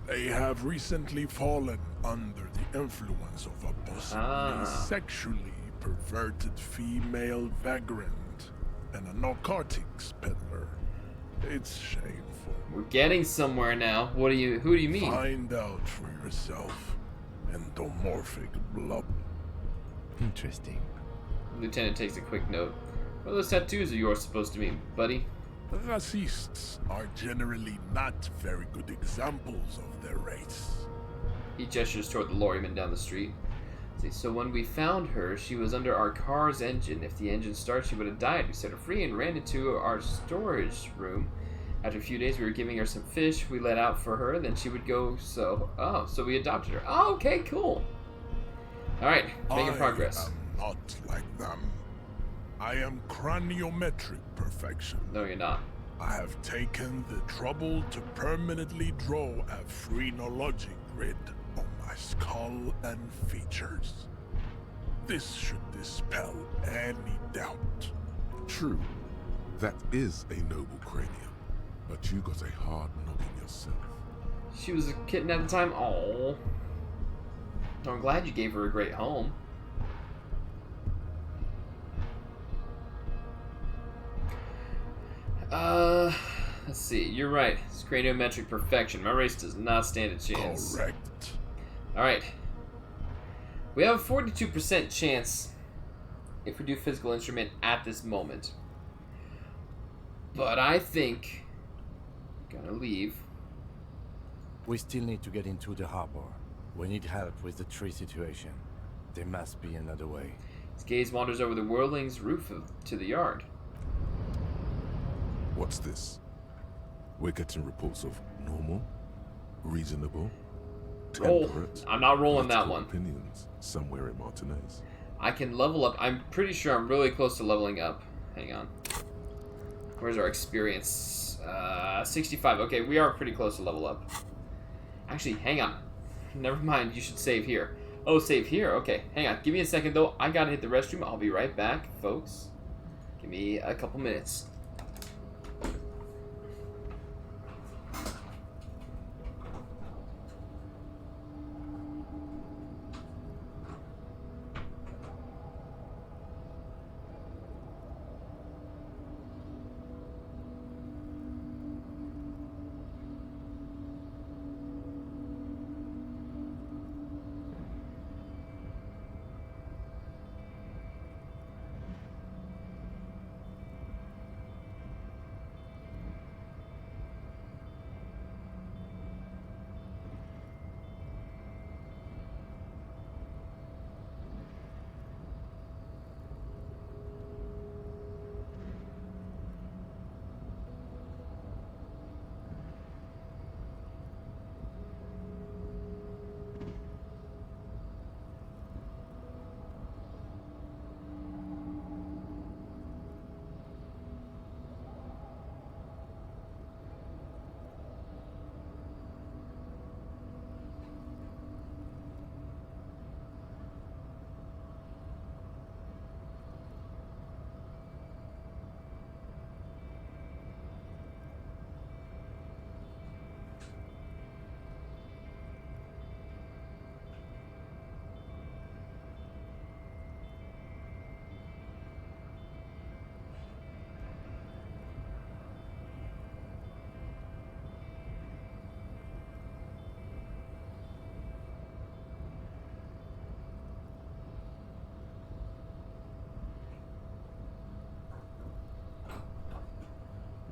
They have recently fallen under the influence of a possibly sexually perverted female vagrant and a narcotics peddler. It's shameful. We're getting somewhere now. Who do you mean? Find out for yourself. Endomorphic blub. Interesting. The lieutenant takes a quick note. What are those tattoos of yours supposed to mean, buddy? Racists are generally not very good examples of their race. He gestures toward the lorryman down the street. See, so when we found her, she was under our car's engine. If the engine started, she would have died. We set her free and ran into our storage room. After a few days, we were giving her some fish we let out for her. Then she would go, so we adopted her. Oh, okay, cool. Alright, making progress. I am not like them. I am craniometric perfection. No, you're not. I have taken the trouble to permanently draw a phrenologic grid on my skull and features. This should dispel any doubt. True, that is a noble cranium, but you got a hard noggin yourself. She was a kitten at the time. Oh, I'm glad you gave her a great home. Let's see. You're right. It's craniometric perfection. My race does not stand a chance. Correct. Alright. We have a 42% chance if we do physical instrument at this moment. But I think I'm gonna leave. We still need to get into the harbor. We need help with the tree situation. There must be another way. His gaze wanders over the whirling's roof to the yard. What's this? We're getting reports of normal, reasonable, temperate. I'm not rolling that one. Opinions somewhere in Martinez. I can level up. I'm pretty sure I'm really close to leveling up. Hang on. Where's our experience? 65. Okay, we are pretty close to level up. Actually, hang on. Never mind. You should save here. Oh, save here. Okay, hang on. Give me a second, though. I gotta hit the restroom. I'll be right back, folks. Give me a couple minutes.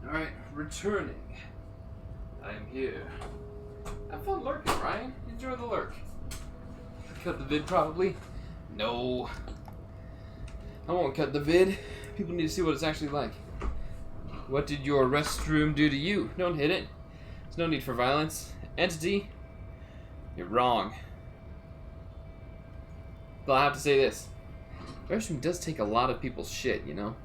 Alright, returning. I'm here. Have fun lurking, Ryan. Enjoy the lurk. Cut the vid, probably? No. I won't cut the vid. People need to see what it's actually like. What did your restroom do to you? Don't hit it. There's no need for violence. Entity? You're wrong. But I have to say this. The restroom does take a lot of people's shit, you know?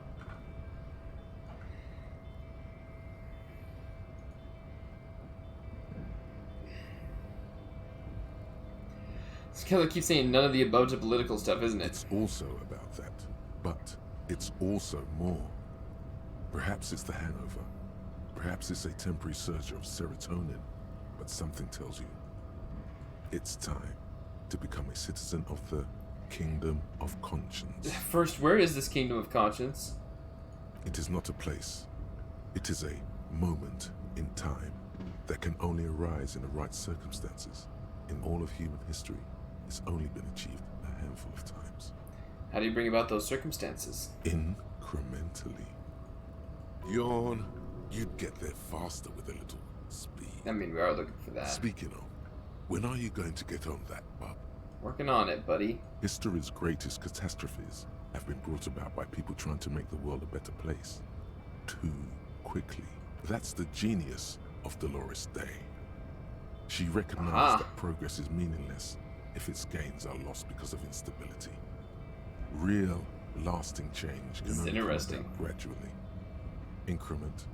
Keller keeps saying none of the above to political stuff, isn't it? It's also about that, but it's also more. Perhaps it's the hangover. Perhaps it's a temporary surge of serotonin, but something tells you it's time to become a citizen of the Kingdom of Conscience. First, where is this Kingdom of Conscience? It is not a place. It is a moment in time that can only arise in the right circumstances. In all of human history, it's only been achieved a handful of times. How do you bring about those circumstances? Incrementally. Yawn. You'd get there faster with a little speed. I mean, we are looking for that. Speaking of, when are you going to get on that, bub? Working on it, buddy. History's greatest catastrophes have been brought about by people trying to make the world a better place. Too quickly. That's the genius of Dolores Day. She recognized that progress is meaningless if its gains are lost because of instability. Real, lasting change can only come about gradually, increment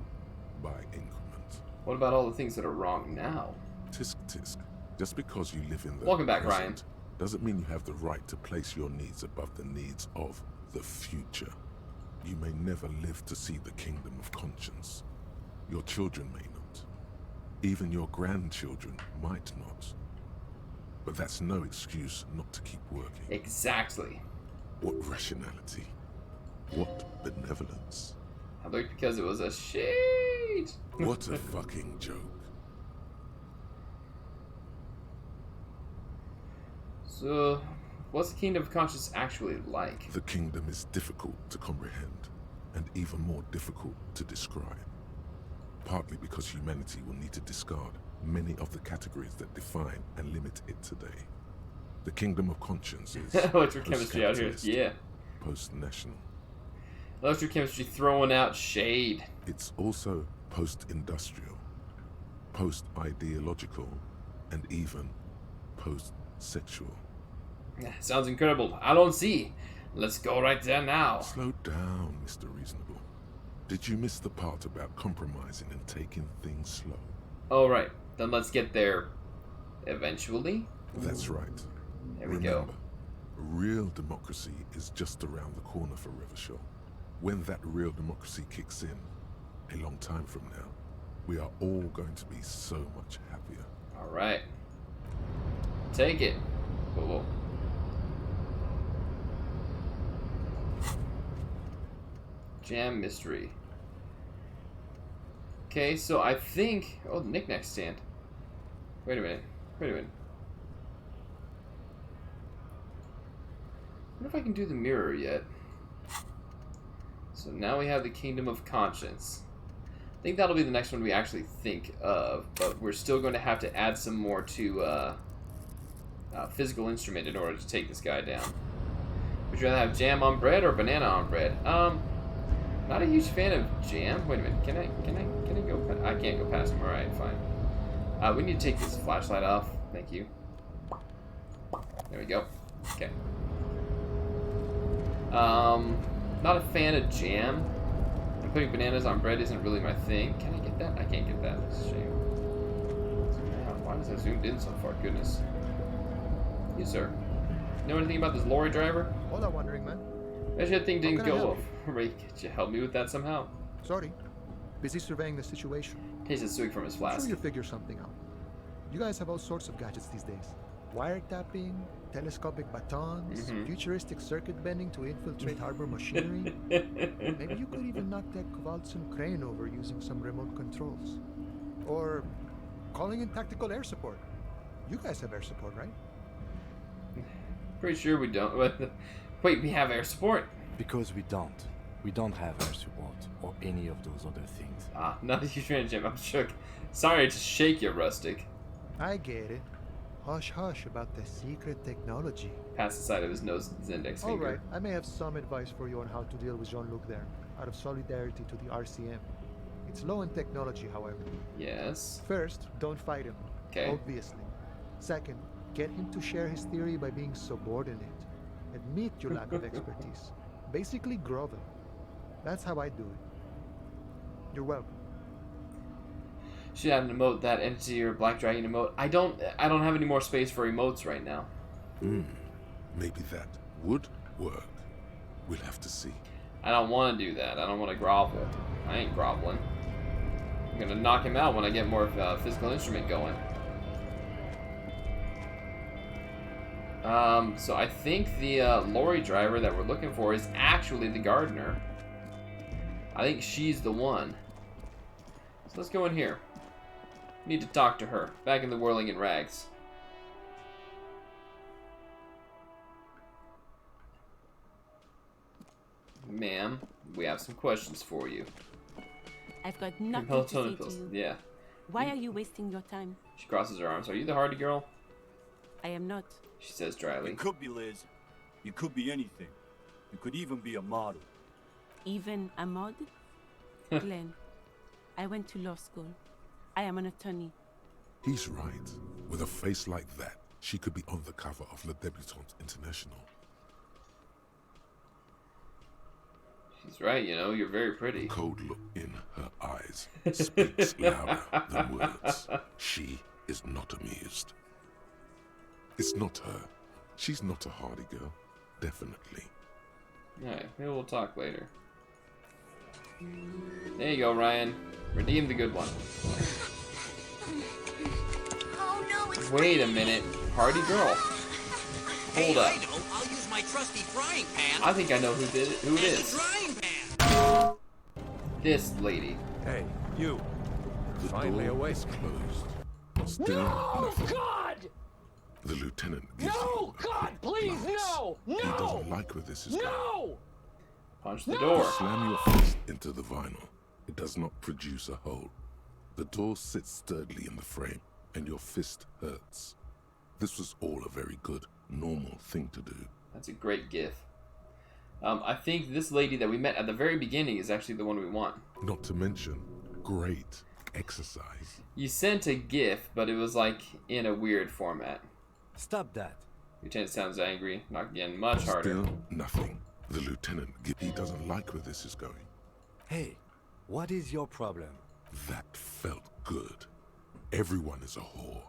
by increment. What about all the things that are wrong now? Tisk tisk. Just because you live in the Welcome back, present Ryan. doesn't mean you have the right to place your needs above the needs of the future. You may never live to see the Kingdom of Conscience. Your children may not. Even your grandchildren might not. But that's no excuse not to keep working. Exactly. What rationality? What benevolence? I looked because it was a shade. What a fucking joke. So, what's the Kingdom of Conscience actually like? The kingdom is difficult to comprehend, and even more difficult to describe. Partly because humanity will need to discard many of the categories that define and limit it today. The Kingdom of Conscience is electrochemistry out here, yeah. Post-national. Electrochemistry throwing out shade. It's also post-industrial, post-ideological, and even post-sexual. Sounds incredible. I don't see. Let's go right there now. Slow down, Mr. Reasonable. Did you miss the part about compromising and taking things slow? Alright, then let's get there eventually. That's right. There we Remember, go. real democracy is just around the corner for Rivershaw. When that real democracy kicks in, a long time from now, we are all going to be so much happier. Alright. Take it. Whoa. Jam mystery. Okay, so I think... Oh, the knick-knack stand. Wait a minute. I wonder if I can do the mirror yet. So now we have the Kingdom of Conscience. I think that'll be the next one we actually think of, but we're still going to have to add some more to physical instrument in order to take this guy down. Would you rather have jam on bread or banana on bread? Not a huge fan of jam. Wait a minute. Can I go? I can't go past him. All right, fine. We need to take this flashlight off. Thank you. There we go. Okay. Not a fan of jam. And putting bananas on bread isn't really my thing. Can I get that? I can't get that. That's a shame. Why was I zoomed in so far? Goodness. You, sir. Know anything about this lorry driver? Hola, wandering man. I that thing didn't go off. Ray, could you help me with that somehow? Sorry. Busy surveying the situation. He's a swig from his flask. I'm sure you'll figure something out. You guys have all sorts of gadgets these days. Wiretapping, telescopic batons, futuristic circuit bending to infiltrate harbor machinery. Maybe you could even knock that Kowalson crane over using some remote controls. Or calling in tactical air support. You guys have air support, right? Pretty sure we don't. Wait, we have air support? Because we don't. We don't have air support or any of those other things. Ah, not a huge fan, Jim. I'm shook. Sorry to shake you, Rustic. I get it. Hush hush about the secret technology. Past the side of his nose with his index finger. Alright, I may have some advice for you on how to deal with Jean-Luc there, out of solidarity to the RCM. It's low in technology, however. Yes. First, don't fight him. Okay. Obviously. Second, get him to share his theory by being subordinate. Admit your lack of expertise. Basically grovel. That's how I do it. You're welcome. Should add an emote, that entity or Black Dragon emote. I don't have any more space for emotes right now. Maybe that would work. We'll have to see. I don't want to do that. I don't want to grovel. I ain't groveling. I'm gonna knock him out when I get more physical instrument going. So I think the lorry driver that we're looking for is actually the gardener. I think she's the one. So let's go in here. Need to talk to her. Back in the whirling in rags. Ma'am, we have some questions for you. I've got nothing to say to you. Yeah. Why are you wasting your time? She crosses her arms. Are you the hardy girl? I am not. She says dryly. You could be Liz. You could be anything. You could even be a model. Even a mod? Glenn, I went to law school. I am an attorney. He's right. With a face like that, she could be on the cover of Le Debutante International. She's right, you know, you're very pretty. The cold look in her eyes speaks louder than words. She is not amused. It's not her. She's not a hardy girl. Definitely. Alright, maybe we'll talk later. There you go, Ryan. Redeem the good one. Oh no, it's Wait a minute. Hardy girl. Hold up. I know. I'll use my trusty frying pan. I think I know who it is. Frying pan. This lady. Hey, you. The Finally door awake. is closed. Still nothing. God! The lieutenant gives No! you a God, quick please, glance. no! He No! doesn't like where this is going. No! Punch the You door. slam your fist into the vinyl. It does not produce a hole. The door sits sturdily in the frame, and your fist hurts. This was all a very good, normal thing to do. That's a great gif. I think this lady that we met at the very beginning is actually the one we want. Not to mention, great exercise. You sent a GIF, but it was like in a weird format. Stop that. Lieutenant sounds angry. Not again, much harder. Still nothing. The lieutenant, he doesn't like where this is going. Hey, what is your problem? That felt good. Everyone is a whore.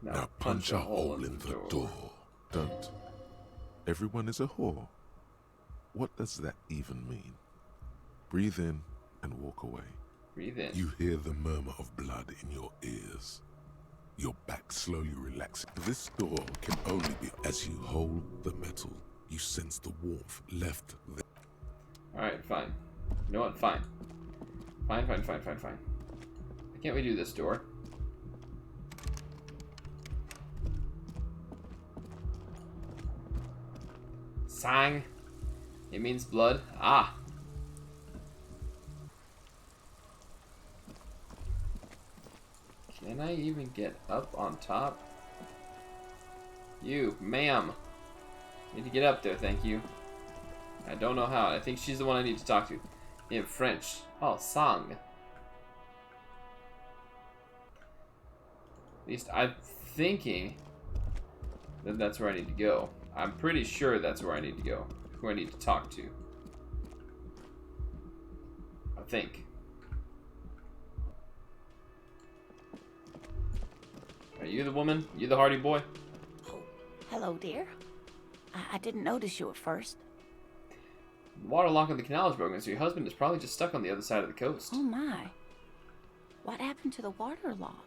Now punch a hole in the door. Don't. Everyone is a whore. What does that even mean? Breathe in and walk away. Breathe in. You hear the murmur of blood in your ears. Your back slowly relaxing. This door can only be as you hold the metal. You sense the warmth left there. Alright, fine. You know what? Fine. Fine. Why can't we do this door? Sang. It means blood. Ah. Can I even get up on top? You, ma'am. Need to get up there, thank you. I don't know how. I think she's the one I need to talk to. In French. Oh, sang. At least I'm thinking that that's where I need to go. I'm pretty sure that's where I need to go. Who I need to talk to. I think. Are you the woman? You the hardy boy? Oh, hello, dear. I didn't notice you at first. The water lock on the canal is broken, so your husband is probably just stuck on the other side of the coast. Oh my. What happened to the water lock?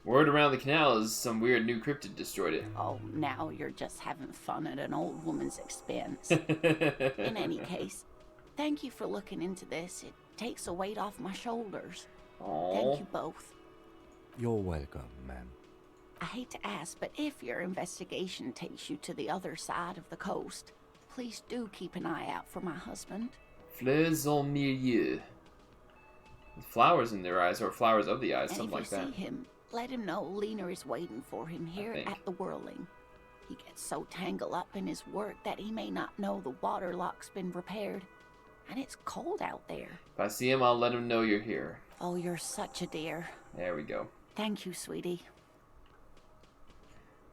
Word around the canal is some weird new cryptid destroyed it. Oh, now you're just having fun at an old woman's expense. In any case, thank you for looking into this. It takes a weight off my shoulders. Aww. Thank you both. You're welcome, ma'am. I hate to ask, but if your investigation takes you to the other side of the coast, please do keep an eye out for my husband. Fleurs au milieu. With flowers in their eyes, or flowers of the eyes, And something like if that. you see him, let him know Lena is waiting for him here at the Whirling. He gets so tangled up in his work that he may not know the water lock's been repaired. And it's cold out there. If I see him, I'll let him know you're here. Oh, you're such a dear. There we go. Thank you, sweetie.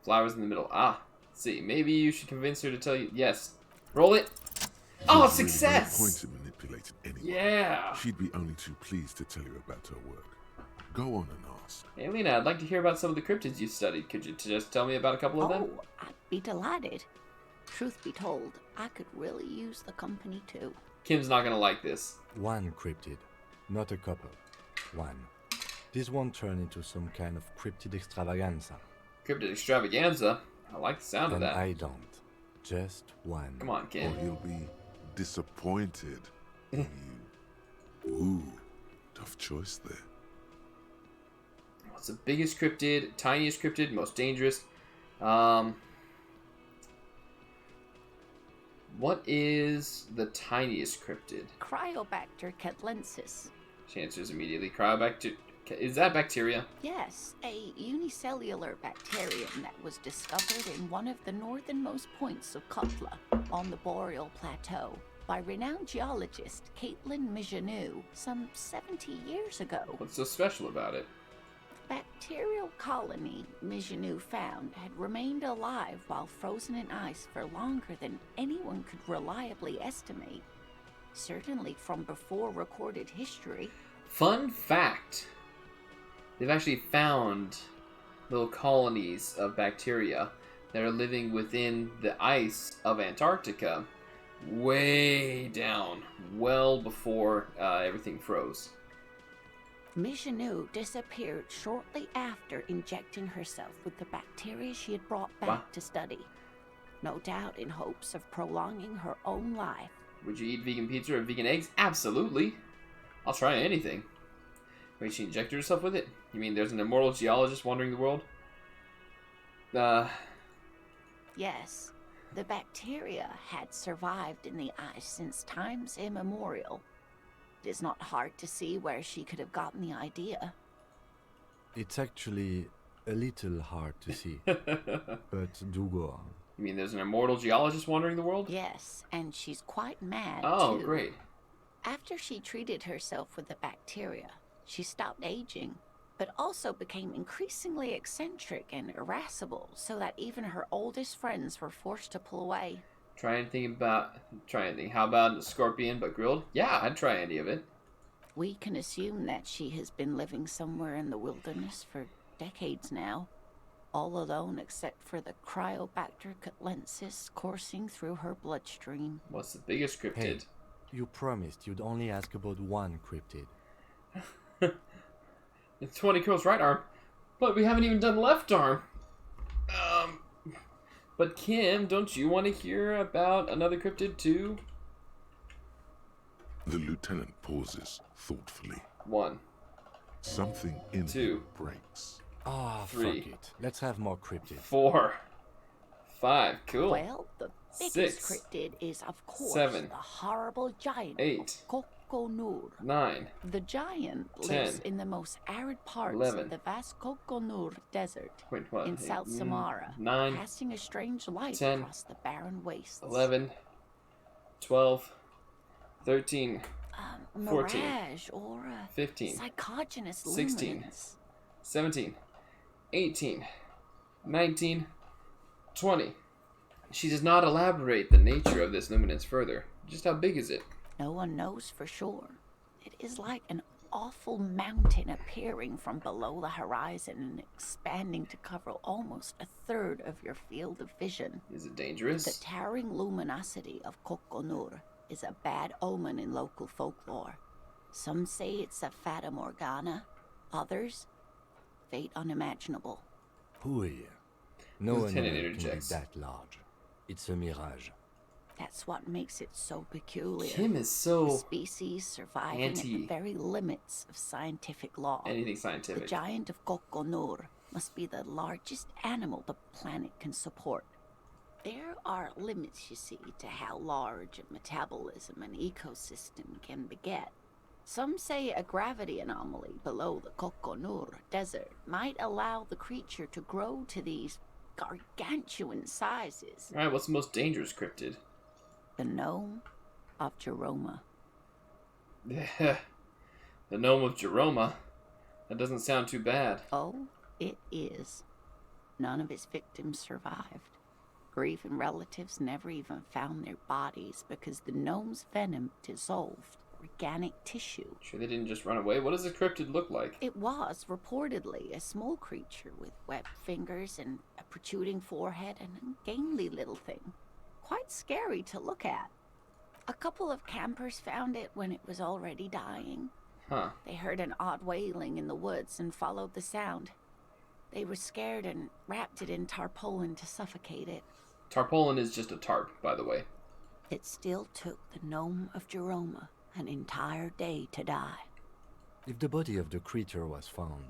Flowers in the middle. Ah, let's see. Maybe you should convince her to tell you. Yes. Roll it. Oh, There's really success! no point in manipulating anyone. Yeah. She'd be only too pleased to tell you about her work. Go on and ask. Hey, Lena, I'd like to hear about some of the cryptids you studied. Could you just tell me about a couple of them? Oh, I'd be delighted. Truth be told, I could really use the company too. Kim's not gonna like this. One cryptid, not a couple. One. This won't turn into some kind of cryptid extravaganza. Cryptid extravaganza? I like the sound of And that. I don't. Just one. Come on, Kim. Or he'll be disappointed in you. Ooh, tough choice there. What's the biggest cryptid, tiniest cryptid, most dangerous? What is the tiniest cryptid? Cryobacter catlensis. She answers immediately. Cryobacter. Is that bacteria? Yes, a unicellular bacterium that was discovered in one of the northernmost points of Kotla on the Boreal Plateau by renowned geologist Caitlin Mijanou some 70 years ago. What's so special about it? The bacterial colony Mijanou found had remained alive while frozen in ice for longer than anyone could reliably estimate. Certainly from before recorded history. Fun fact. They've actually found little colonies of bacteria that are living within the ice of Antarctica way down, well before everything froze. Mijanou disappeared shortly after injecting herself with the bacteria she had brought back to study. No doubt in hopes of prolonging her own life. Would you eat vegan pizza or vegan eggs? Absolutely. I'll try anything. Wait, she injected herself with it? You mean there's an immortal geologist wandering the world? Yes, the bacteria had survived in the ice since times immemorial. It is not hard to see where she could have gotten the idea. It's actually a little hard to see. But do go on. You mean there's an immortal geologist wandering the world? Yes, and she's quite mad, Oh, too. great. After she treated herself with the bacteria, she stopped aging, but also became increasingly eccentric and irascible, so that even her oldest friends were forced to pull away. How about a scorpion but grilled? Yeah, I'd try any of it. We can assume that she has been living somewhere in the wilderness for decades now, all alone except for the Cryobacter catlensis coursing through her bloodstream. What's the biggest cryptid? Hey, you promised you'd only ask about one cryptid. It's 20 curls right arm, but we haven't even done left arm. But Kim, don't you want to hear about another cryptid too? The lieutenant pauses thoughtfully. 1. Something in 2. him breaks. Ah, 3. fuck it. Let's have more cryptids. 4. 5. Cool. Well, the biggest 6. cryptid is, of course, 7. the horrible giant 8. of Kokonur. 9. The giant 10. lives in the most arid parts 11. of the vast Kokonur Desert Wait, what? in South Samara, 9. casting a strange light 10. across the barren wastes. 11. 12. 13. 14. Mirage or a 15. psychogenous 16. luminance. 17. 18. 19. 20. She does not elaborate the nature of this luminance further. Just how big is it? No one knows for sure. It is like an awful mountain appearing from below the horizon and expanding to cover almost a third of your field of vision. Is it dangerous? The towering luminosity of Kokonur is a bad omen in local folklore. Some say it's a fata morgana, others, fate unimaginable. Who here? No one Lieutenant can be interjects. that large. It's a mirage. That's what makes it so peculiar. Kim is so A species surviving at the very limits of scientific law. anything scientific. The giant of Kokonur must be the largest animal the planet can support. There are limits, you see, to how large a metabolism an ecosystem can beget. Some say a gravity anomaly below the Kokonur Desert might allow the creature to grow to these gargantuan sizes. Alright, what's the most dangerous cryptid? The gnome of Jeroma. The gnome of Jeroma? That doesn't sound too bad. Oh, it is. None of its victims survived. Grieving relatives never even found their bodies because the gnome's venom dissolved organic tissue. Sure they didn't just run away? What does a cryptid look like? It was reportedly a small creature with webbed fingers and a protruding forehead and a gangly little thing. Quite scary to look at. A couple of campers found it when it was already dying. Huh. They heard an odd wailing in the woods and followed the sound. They were scared and wrapped it in tarpaulin to suffocate it. Tarpaulin is just a tarp, by the way. It still took the gnome of Jeroma an entire day to die. If the body of the creature was found,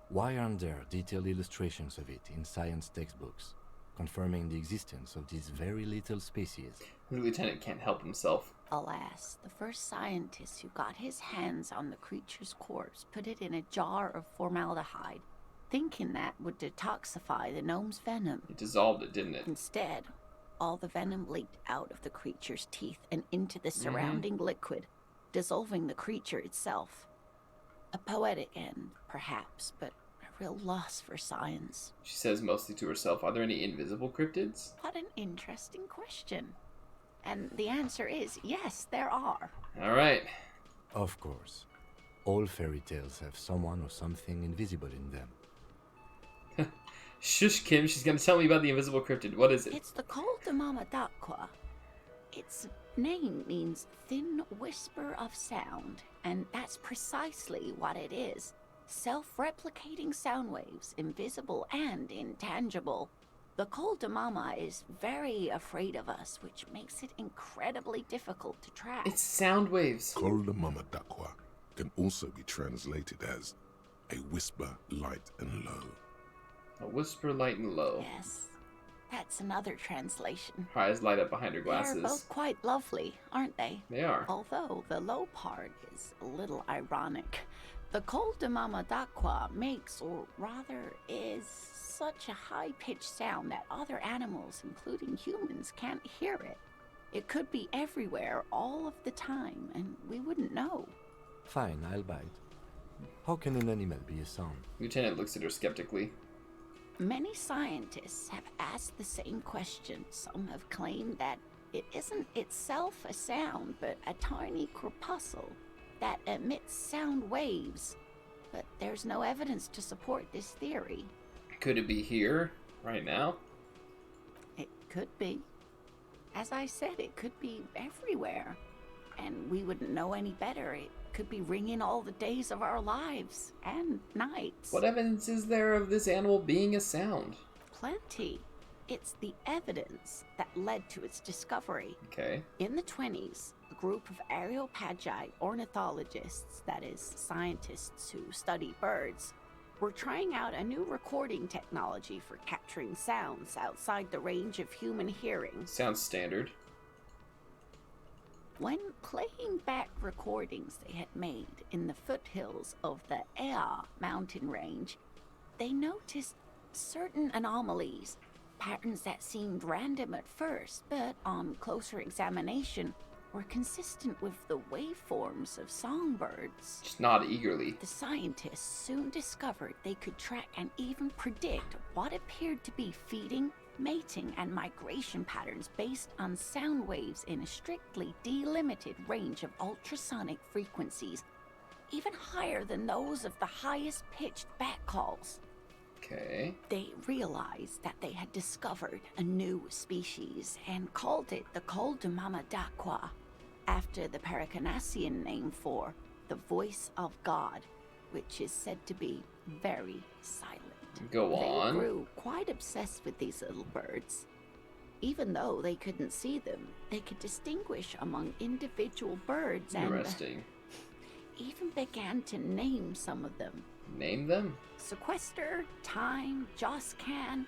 why aren't there detailed illustrations of it in science textbooks, confirming the existence of these very little species? The lieutenant can't help himself. Alas, the first scientist who got his hands on the creature's corpse put it in a jar of formaldehyde, thinking that would detoxify the gnome's venom. It dissolved it, didn't it? Instead, all the venom leaked out of the creature's teeth and into the surrounding liquid, dissolving the creature itself. A poetic end, perhaps, but a real loss for science. She says mostly to herself, are there any invisible cryptids? What an interesting question. And the answer is yes, there are. Alright. Of course. All fairy tales have someone or something invisible in them. Shush, Kim, she's gonna tell me about the invisible cryptid. What is it? It's the Col de Mama d'Aqua. Its name means thin whisper of sound, and that's precisely what it is. Self-replicating sound waves, invisible and intangible. The Col de Mama is very afraid of us, which makes it incredibly difficult to track. It's sound waves. Col de Mama d'Aqua can also be translated as a whisper light and low. A whisper light and low. Yes, that's another translation. Her eyes light up behind her glasses. They're both quite lovely, aren't they? They are. Although the low part is a little ironic. The Col de Mama d'Aqua makes, or rather is, such a high-pitched sound that other animals, including humans, can't hear it. It could be everywhere all of the time, and we wouldn't know. Fine, I'll bite. How can an animal be a sound? Lieutenant looks at her skeptically. Many scientists have asked the same question. Some have claimed that it isn't itself a sound, but a tiny corpuscle that emits sound waves. But there's no evidence to support this theory. Could it be here, right now? It could be. As I said, it could be everywhere. And we wouldn't know any better. It could be ringing all the days of our lives and nights. What evidence is there of this animal being a sound? Plenty. It's the evidence that led to its discovery. Okay. In the 20s, a group of Areopagi ornithologists, that is, scientists who study birds, were trying out a new recording technology for capturing sounds outside the range of human hearing. Sounds standard. When playing back recordings they had made in the foothills of the Ea mountain range, they noticed certain anomalies, patterns that seemed random at first, but on closer examination were consistent with the waveforms of songbirds. Just nod eagerly. The scientists soon discovered they could track and even predict what appeared to be feeding, mating, and migration patterns based on sound waves in a strictly delimited range of ultrasonic frequencies, even higher than those of the highest pitched bat calls. Okay. They realized that they had discovered a new species and called it the Koldumamadakwa, after the Paracanassian name for the voice of God, which is said to be very silent. Go on. They grew quite obsessed with these little birds. Even though they couldn't see them, they could distinguish among individual birds Interesting. and even began to name some of them. Name them? Sequester, Time, Joscan.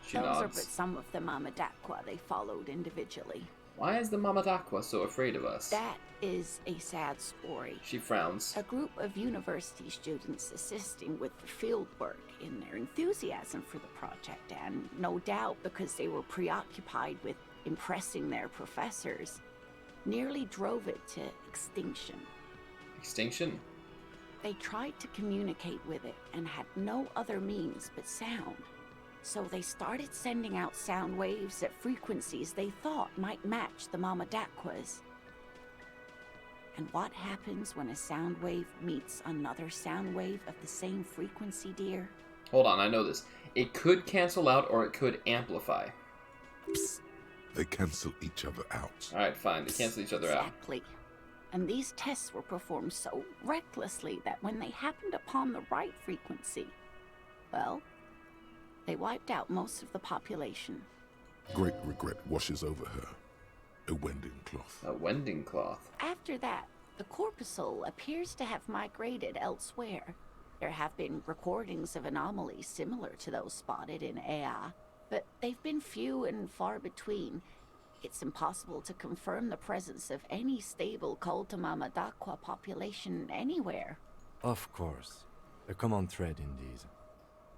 She Those are nods. but some of the Mamadakwa they followed individually. Why is the Mamadakwa so afraid of us? That is a sad story. She frowns. A group of university students assisting with the field work in their enthusiasm for the project, and no doubt because they were preoccupied with impressing their professors, nearly drove it to extinction. Extinction? They tried to communicate with it and had no other means but sound. So they started sending out sound waves at frequencies they thought might match the Mamadakwas. And what happens when a sound wave meets another sound wave of the same frequency, dear? Hold on, I know this. It could cancel out or it could amplify. Psst. They cancel each other out. Alright, fine. They cancel each other out. Exactly. And these tests were performed so recklessly that when they happened upon the right frequency, well, they wiped out most of the population. Great regret washes over her. A wending cloth. A wending cloth. After that, the corpuscle appears to have migrated elsewhere. There have been recordings of anomalies similar to those spotted in Ea, but they've been few and far between. It's impossible to confirm the presence of any stable Koltumamadakwa population anywhere. Of course. A common thread in these.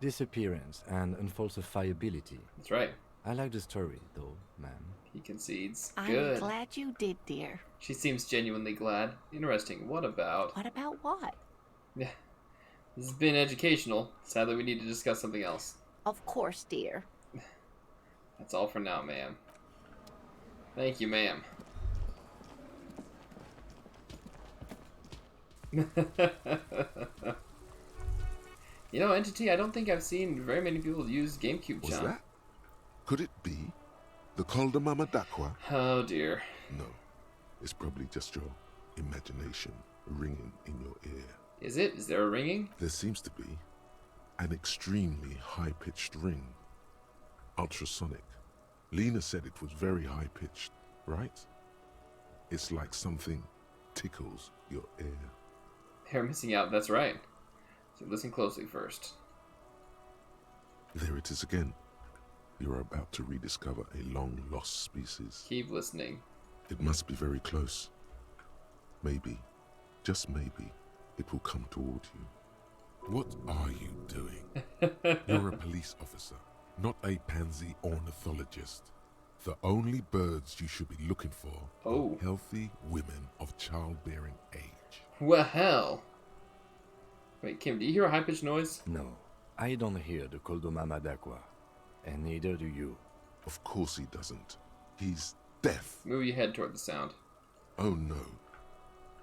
Disappearance and unfalsifiability. That's right. I like the story, though, ma'am. He concedes. I'm Good. glad you did, dear. She seems genuinely glad. Interesting. What about... What about what? Yeah. This has been educational. Sadly, we need to discuss something else. Of course, dear. That's all for now, ma'am. Thank you, ma'am. You know, Entity, I don't think I've seen very many people use GameCube, Was John. that? Could it be the Koldumamadakwa? Oh, dear. No. It's probably just your imagination ringing in your ear. Is it? Is there a ringing? There seems to be an extremely high-pitched ring. Ultrasonic. Lena said it was very high-pitched, right? It's like something tickles your ear. They're missing out, that's right. So listen closely first. There it is again. You're about to rediscover a long-lost species. Keep listening. It must be very close. Maybe, just maybe, it will come toward you. What are you doing? You're a police officer, not a pansy ornithologist. The only birds you should be looking for are healthy women of childbearing age. Well, hell. Wait, Kim, do you hear a high-pitched noise? No, I don't hear the Koldomama d'Aqua, and neither do you. Of course he doesn't. He's deaf. Move your head toward the sound. Oh no.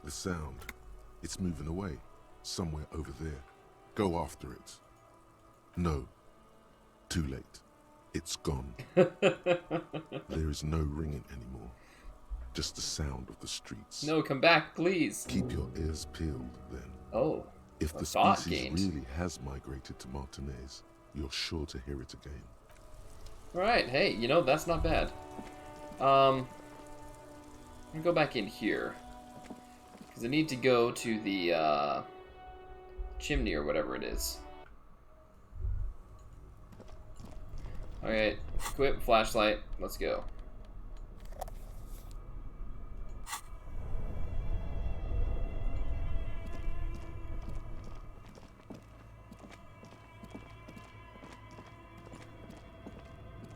The sound. It's moving away. Somewhere over there. Go after it. No. Too late. It's gone. There is no ringing anymore. Just the sound of the streets. No, come back, please. Keep your ears peeled, then. Oh. If the species really has migrated to Martinez, you're sure to hear it again. Alright, hey, you know, that's not bad. I'm gonna go back in here. Because I need to go to the, chimney or whatever it is. Alright, equip, flashlight, let's go.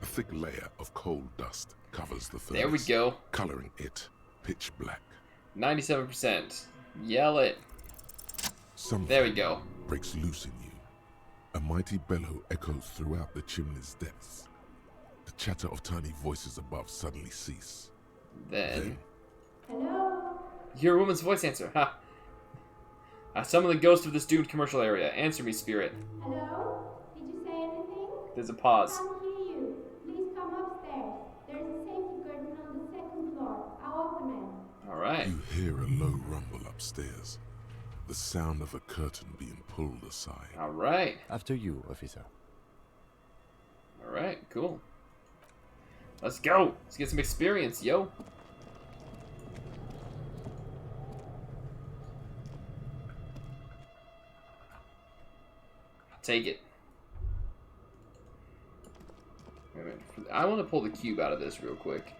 A thick layer of coal dust covers the furnace. There we go. Coloring it pitch black. 97%. Yell it. Something there we go. Breaks loose in you. A mighty bellow echoes throughout the chimney's depths. The chatter of tiny voices above suddenly cease. Then Hello? hear a woman's voice answer. Ha! I summon the ghost of this doomed commercial area. Answer me, spirit. Hello? Did you say anything? There's a pause. I can't hear you. Please come upstairs. There's a safety curtain on the second floor. I'll open it. Alright. You hear a low rumble upstairs. The sound of a curtain being pulled aside. Alright. After you, officer. Alright, cool. Let's go. Let's get some experience, yo. Take it. Wait a minute. I want to pull the cube out of this real quick.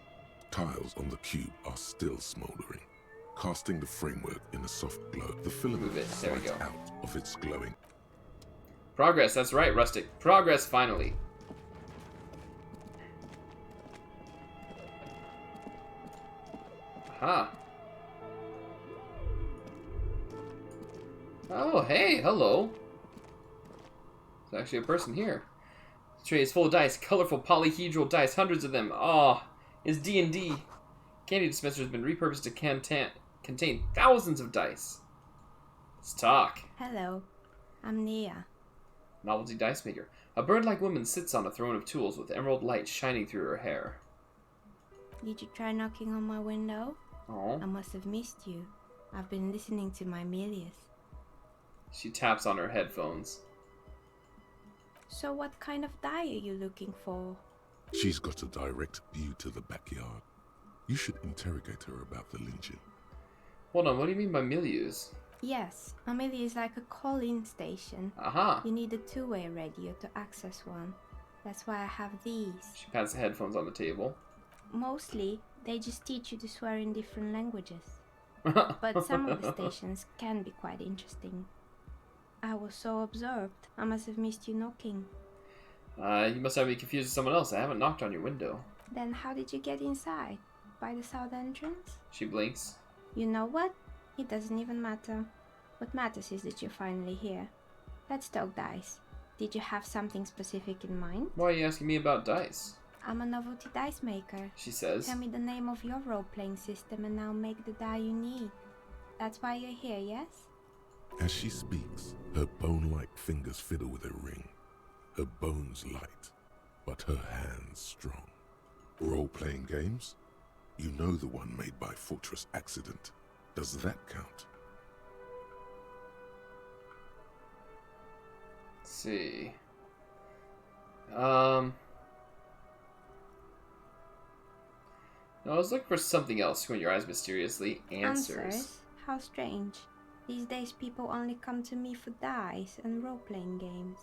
Tiles on the cube are still smoldering, casting the framework in a soft glow. The filament slides out of its glowing. Progress, that's right, Rustic. Progress, finally. Aha. Oh, hey, hello. There's actually a person here. The tray is full of dice, colorful polyhedral dice, hundreds of them. Oh, it's D&D. Candy dispenser has been repurposed to contain thousands of dice. Let's talk. Hello, I'm Nia. Novelty dice maker. A bird-like woman sits on a throne of tools with emerald light shining through her hair. Did you try knocking on my window? Oh. I must have missed you. I've been listening to my Melius. She taps on her headphones. So what kind of die are you looking for? She's got a direct view to the backyard. You should interrogate her about the lynching. Hold on, what do you mean by milieux? Yes, a Milieu is like a call-in station. Aha! You need a two-way radio to access one. That's why I have these. She pats the headphones on the table. Mostly, they just teach you to swear in different languages. But some of the stations can be quite interesting. I was so absorbed, I must have missed you knocking. You must have me confused with someone else. I haven't knocked on your window. Then how did you get inside? By the south entrance? She blinks. You know what? It doesn't even matter. What matters is that you're finally here. Let's talk dice. Did you have something specific in mind? Why are you asking me about dice? I'm a novelty dice maker. She says. Tell me the name of your role-playing system and I'll make the die you need. That's why you're here, yes? As she speaks, her bone-like fingers fiddle with a ring. Her bones light, but her hands strong. Role-playing games? You know the one made by Fortress Accident. Does that count? Let's see. No, I was looking for something else. Squint your eyes mysteriously. Answers. How strange. These days people only come to me for dice and role-playing games.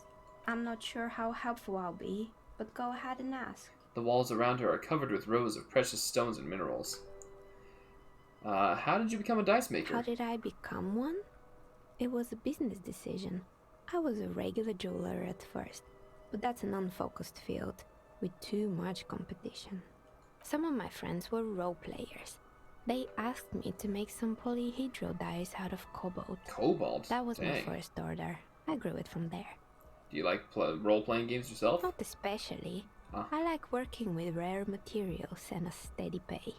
I'm not sure how helpful I'll be, but go ahead and ask. The walls around her are covered with rows of precious stones and minerals. How did you become a dice maker? How did I become one? It was a business decision. I was a regular jeweler at first, but that's an unfocused field with too much competition. Some of my friends were role players. They asked me to make some polyhedral dyes out of cobalt. Cobalt? That was my Dang. first order. I grew it from there. Do you like role-playing games yourself? Not especially. Huh. I like working with rare materials and a steady pay.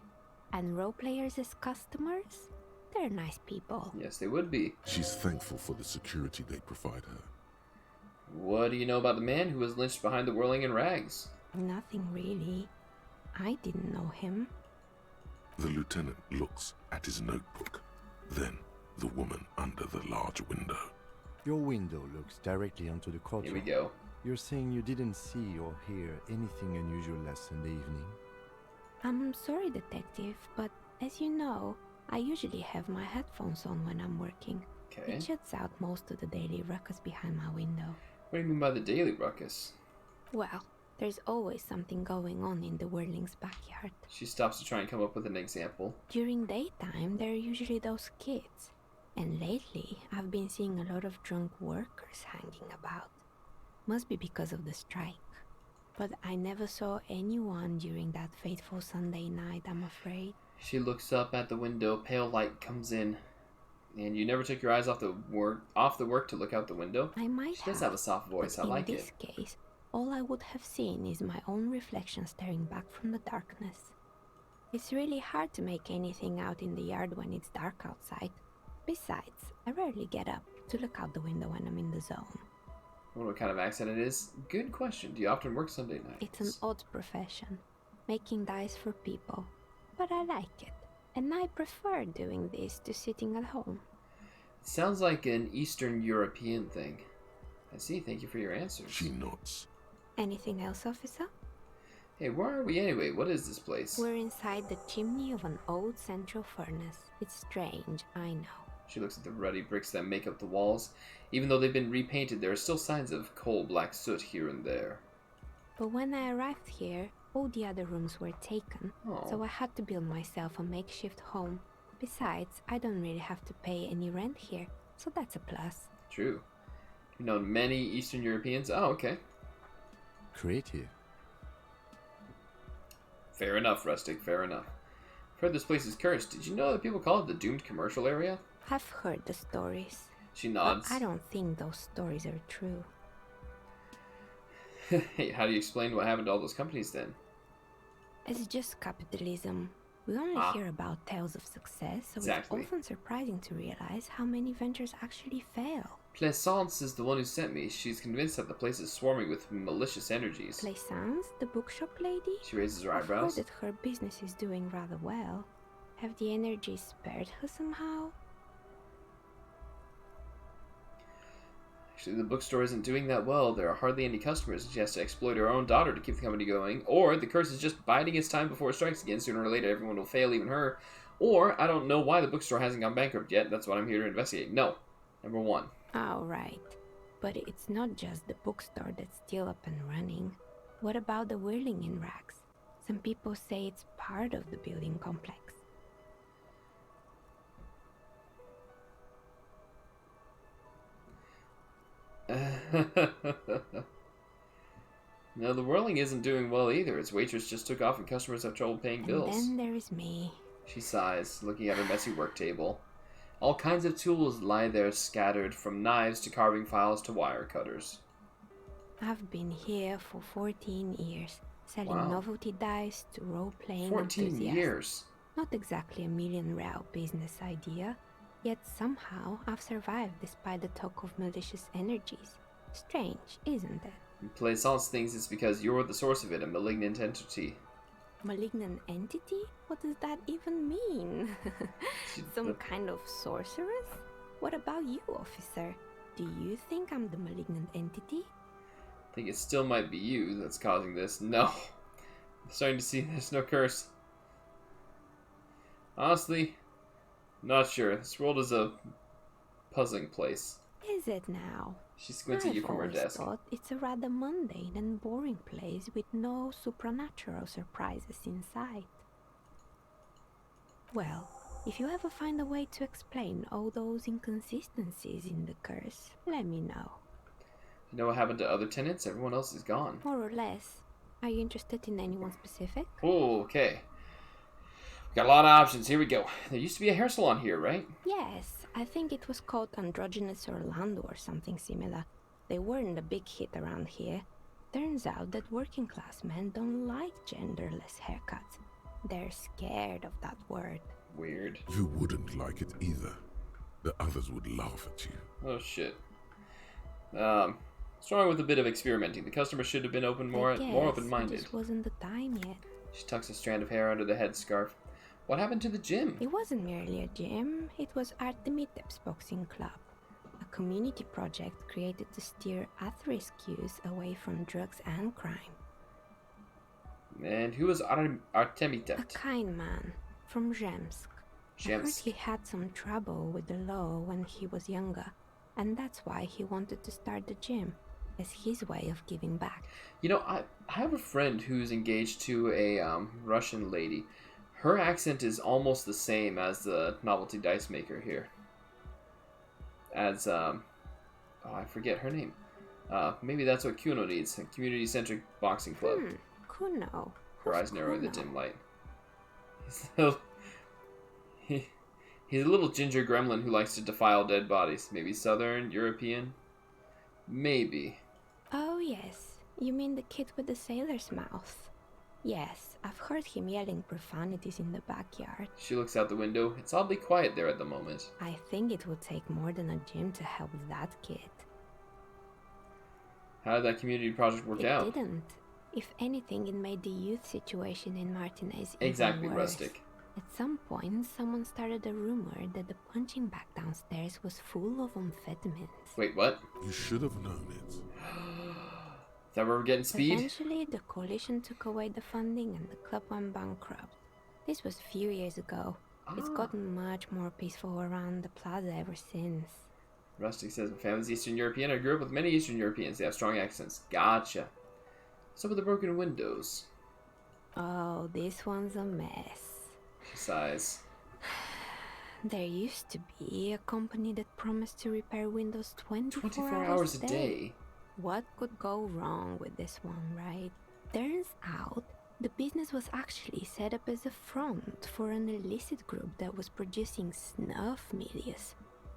And role players as customers? They're nice people. Yes, they would be. She's thankful for the security they provide her. What do you know about the man who was lynched behind the whirling in rags? Nothing really. I didn't know him. The lieutenant looks at his notebook, then the woman under the large window. Your window looks directly onto the courtyard. Here we go. You're saying you didn't see or hear anything unusual last Sunday evening? I'm sorry, detective, but as you know, I usually have my headphones on when I'm working. Okay. It shuts out most of the daily ruckus behind my window. What do you mean by the daily ruckus? Well, there's always something going on in the whirling's backyard. She stops to try and come up with an example. During daytime, there are usually those kids. And lately, I've been seeing a lot of drunk workers hanging about. Must be because of the strike. But I never saw anyone during that fateful Sunday night, I'm afraid. She looks up at the window, pale light comes in. And you never took your eyes off the work to look out the window? I might She does have a soft voice, I like it. In this case, all I would have seen is my own reflection staring back from the darkness. It's really hard to make anything out in the yard when it's dark outside. Besides, I rarely get up to look out the window when I'm in the zone. I wonder what kind of accent it is. Good question. Do you often work Sunday nights? It's an odd profession, making dyes for people. But I like it, and I prefer doing this to sitting at home. It sounds like an Eastern European thing. I see. Thank you for your answers. She nods. Anything else, officer? Hey, where are we anyway? What is this place? We're inside the chimney of an old central furnace. It's strange, I know. She looks at the ruddy bricks that make up the walls. Even though they've been repainted, there are still signs of coal-black soot here and there. But when I arrived here, all the other rooms were taken, Oh. so I had to build myself a makeshift home. Besides, I don't really have to pay any rent here, so that's a plus. True. You've known many Eastern Europeans? Oh, okay. Creative. Fair enough, Rustic, fair enough. I've heard this place is cursed. Did you know that people call it the doomed commercial area? I've heard the stories. She nods. But I don't think those stories are true. Hey, how do you explain what happened to all those companies then? It's just capitalism. We only hear about tales of success, so Exactly. it's often surprising to realize how many ventures actually fail. Plaisance is the one who sent me. She's convinced that the place is swarming with malicious energies. Plaisance, the bookshop lady? She raises her I've eyebrows. heard that her business is doing rather well. Have the energies spared her somehow? Actually, the bookstore isn't doing that well. There are hardly any customers, and she has to exploit her own daughter to keep the company going. Or the curse is just biding its time before it strikes again. Sooner or later, everyone will fail, even her. Or, I don't know why the bookstore hasn't gone bankrupt yet. That's what I'm here to investigate. No. Number one. Oh, right. But it's not just the bookstore that's still up and running. What about the whirling in rags? Some people say it's part of the building complex. No, the whirling isn't doing well either. Its waitress just took off and customers have trouble paying bills. And then there is me. She sighs, looking at her messy work table. All kinds of tools lie there scattered, from knives to carving files to wire cutters. I've been here for 14 years, selling Wow. novelty dice to role-playing 14 enthusiasts. years. Not exactly a million-real business idea, yet somehow I've survived despite the talk of malicious energies. Strange, isn't it? Plaisance thinks it's because you're the source of it, a malignant entity. Malignant entity? What does that even mean? Some kind of sorceress? What about you, officer? Do you think I'm the malignant entity? I think it still might be you that's causing this. No. I'm starting to see there's no curse. Honestly, not sure. This world is a puzzling place. Is it now? She squints at you from her I've desk. always thought it's a rather mundane and boring place with no supernatural surprises in sight. Well, if you ever find a way to explain all those inconsistencies in the curse, let me know. You know what happened to other tenants? Everyone else is gone. More or less. Are you interested in anyone specific? Oh, okay. Got a lot of options. Here we go. There used to be a hair salon here, right? Yes, I think it was called Androgynous Orlando or something similar. They weren't a big hit around here. Turns out that working class men don't like genderless haircuts. They're scared of that word. Weird. You wouldn't like it either. The others would laugh at you. Oh shit. Starting with a bit of experimenting. The customer should have been more open-minded. It just wasn't the time yet. She tucks a strand of hair under the headscarf. What happened to the gym? It wasn't merely a gym. It was Artemitep's boxing club. A community project created to steer at-risk youth away from drugs and crime. And who was Artemitep? A kind man from Zemsk. I heard he had some trouble with the law when he was younger, and that's why he wanted to start the gym, as his way of giving back. You know, I have a friend who's engaged to a Russian lady. Her accent is almost the same as the novelty dice maker here. As, oh, I forget her name. Maybe that's what Kuno needs, a community-centric boxing club. Kuno? Her eyes narrow in the dim light. He's a little ginger gremlin who likes to defile dead bodies. Maybe Southern, European? Maybe. Oh, yes. You mean the kid with the sailor's mouth? Yes, I've heard him yelling profanities in the backyard. She looks out the window. It's oddly quiet there at the moment. I think it would take more than a gym to help that kid. How did that community project work out? It didn't. If anything, it made the youth situation in Martinez exactly even worse. Rustic. At some point, someone started a rumor that the punching bag downstairs was full of amphetamines. Wait, what? You should have known it. That we were getting speed? Eventually, the coalition took away the funding and the club went bankrupt. This was a few years ago. It's gotten much more peaceful around the plaza ever since. Rustic says, my family's Eastern European. I grew up with many Eastern Europeans. They have strong accents. Gotcha. Some of the broken windows. Oh, this one's a mess. She sighs. There used to be a company that promised to repair windows 24 hours a day. What could go wrong with this one, right? Turns out, the business was actually set up as a front for an illicit group that was producing snuff milias.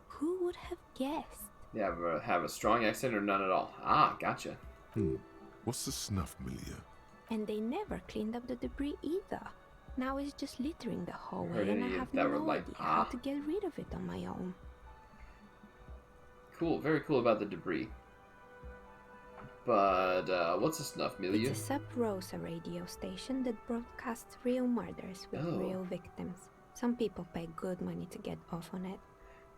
Who would have guessed? They have a strong accent or none at all. Ah, gotcha. What's the snuff milieu? And they never cleaned up the debris either. Now it's just littering the hallway and I have no idea how to get rid of it on my own. Cool, very cool about the debris. But, what's a snuff milieu? It's a sub-Rosa radio station that broadcasts real murders with real victims. Some people pay good money to get off on it.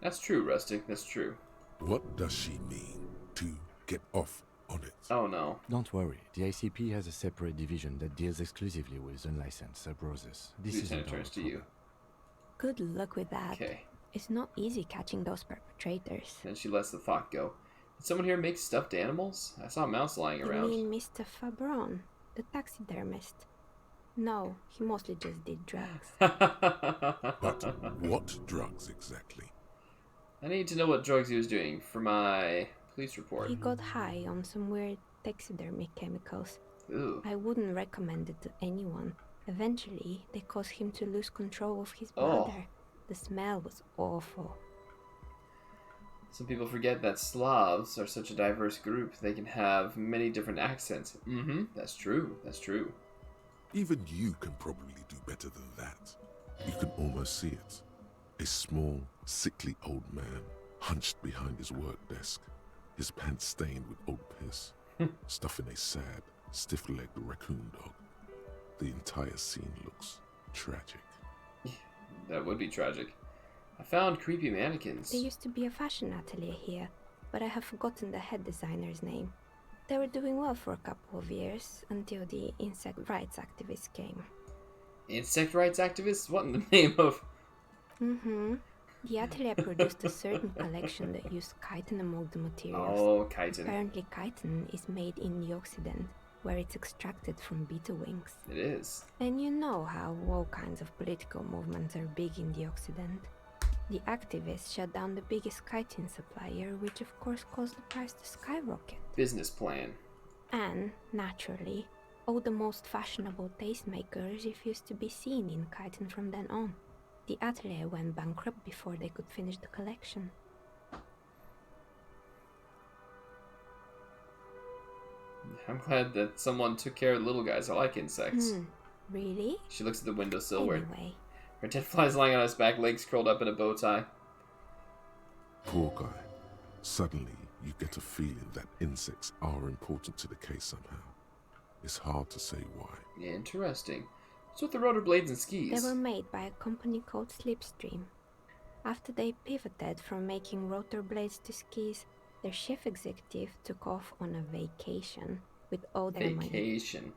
That's true, Rustic, that's true. What does she mean, to get off on it? Oh no. Don't worry, the ICP has a separate division that deals exclusively with unlicensed sub-Roses. This Lieutenant turns to you. Good luck with that. Okay. It's not easy catching those perpetrators. Then she lets the thought go. Did someone here make stuffed animals? I saw a mouse lying around. You mean Mr. Fabron, the taxidermist? No, he mostly just did drugs. But what drugs exactly? I need to know what drugs he was doing for my police report. He got high on some weird taxidermy chemicals. Ooh. I wouldn't recommend it to anyone. Eventually, they caused him to lose control of his bladder. The smell was awful. Some people forget that Slavs are such a diverse group. They can have many different accents. That's true. That's true. Even you can probably do better than that. You can almost see it. A small, sickly old man, hunched behind his work desk, his pants stained with old piss, stuffing a sad, stiff-legged raccoon dog. The entire scene looks tragic. That would be tragic. I found creepy mannequins. There used to be a fashion atelier here, but I have forgotten the head designer's name. They were doing well for a couple of years, until the insect rights activists came. Insect rights activists? What in the name of... The atelier produced a certain collection that used chitin among the materials. Oh, chitin. Apparently chitin is made in the Occident, where it's extracted from beetle wings. It is. And you know how all kinds of political movements are big in the Occident. The activists shut down the biggest chitin supplier, which of course caused the price to skyrocket. business plan. And, naturally, all the most fashionable tastemakers refused to be seen in Kyton from then on. The atelier went bankrupt before they could finish the collection. I'm glad that someone took care of the little guys. I like insects. Really? She looks at the windowsill where Anyway. her dead fly's lying on his back, legs curled up in a bow tie. Poor guy. Suddenly, you get a feeling that insects are important to the case somehow. It's hard to say why. Interesting. What's with the rotor blades and skis? They were made by a company called Slipstream. After they pivoted from making rotor blades to skis, their chief executive took off on a vacation with all their money. Vacation.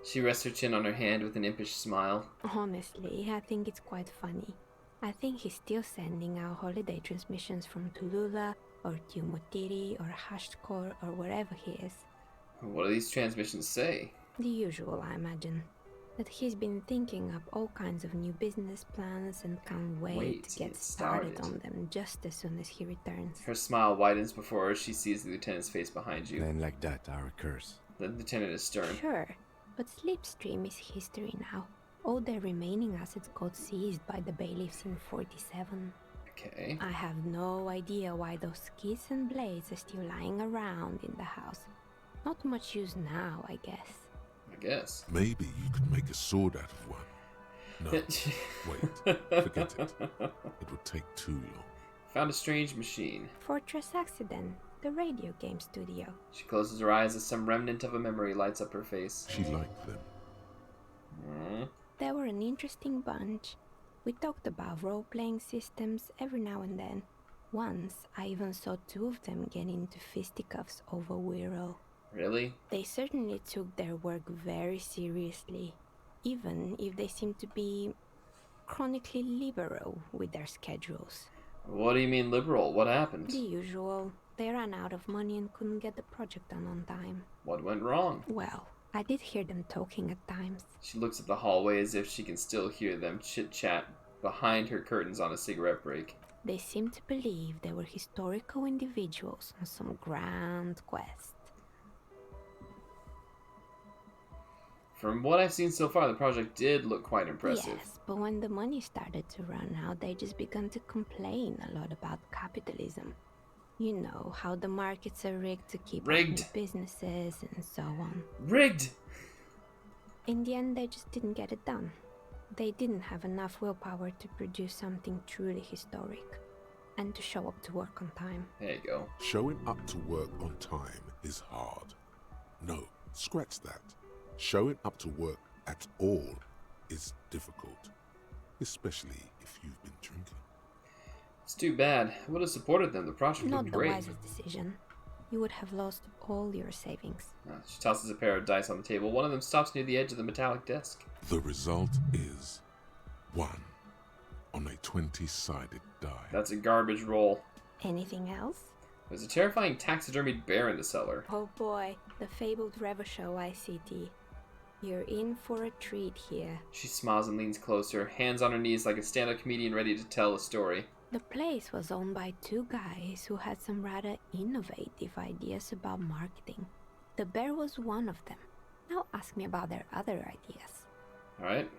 She rests her chin on her hand with an impish smile. Honestly, I think it's quite funny. I think he's still sending out holiday transmissions from Tulula or Tiumotiri or Hashtkor or wherever he is. What do these transmissions say? The usual, I imagine. That he's been thinking up all kinds of new business plans and can't wait to get started on them just as soon as he returns. Her smile widens before she sees the lieutenant's face behind you. Men like that are a curse. The lieutenant is stern. Sure, but Slipstream is history now. All their remaining assets got seized by the bailiffs in 47. Okay. I have no idea why those skis and blades are still lying around in the house. Not much use now, I guess. Maybe you could make a sword out of one. No, wait, forget it. It would take too long. Found a strange machine. Fortress Accident, the radio game studio. She closes her eyes as some remnant of a memory lights up her face. She liked them. They were an interesting bunch. We talked about role-playing systems every now and then. Once, I even saw two of them get into fisticuffs over Wirral. Really? They certainly took their work very seriously, even if they seemed to be chronically liberal with their schedules. What do you mean liberal? What happened? The usual. They ran out of money and couldn't get the project done on time. What went wrong? Well, I did hear them talking at times. She looks at the hallway as if she can still hear them chit-chat behind her curtains on a cigarette break. They seemed to believe they were historical individuals on some grand quest. From what I've seen so far, the project did look quite impressive. Yes, but when the money started to run out, they just began to complain a lot about capitalism. You know, how the markets are rigged to keep Rigged. up with businesses and so on. Rigged! In the end, they just didn't get it done. They didn't have enough willpower to produce something truly historic and to show up to work on time. There you go. Showing up to work on time is hard. No, scratch that. Showing up to work at all is difficult, especially if you've been drinking. It's too bad. I would have supported them. The project would Not be the great. wisest decision. You would have lost all your savings. She tosses a pair of dice on the table. One of them stops near the edge of the metallic desk. The result is 1 on a 20-sided die. That's a garbage roll. Anything else? There's a terrifying taxidermied bear in the cellar. Oh boy, the fabled Revachol ICT. You're in for a treat here. She smiles and leans closer, hands on her knees like a stand-up comedian ready to tell a story. The place was owned by two guys who had some rather innovative ideas about marketing. The bear was one of them. Now ask me about their other ideas. Alright.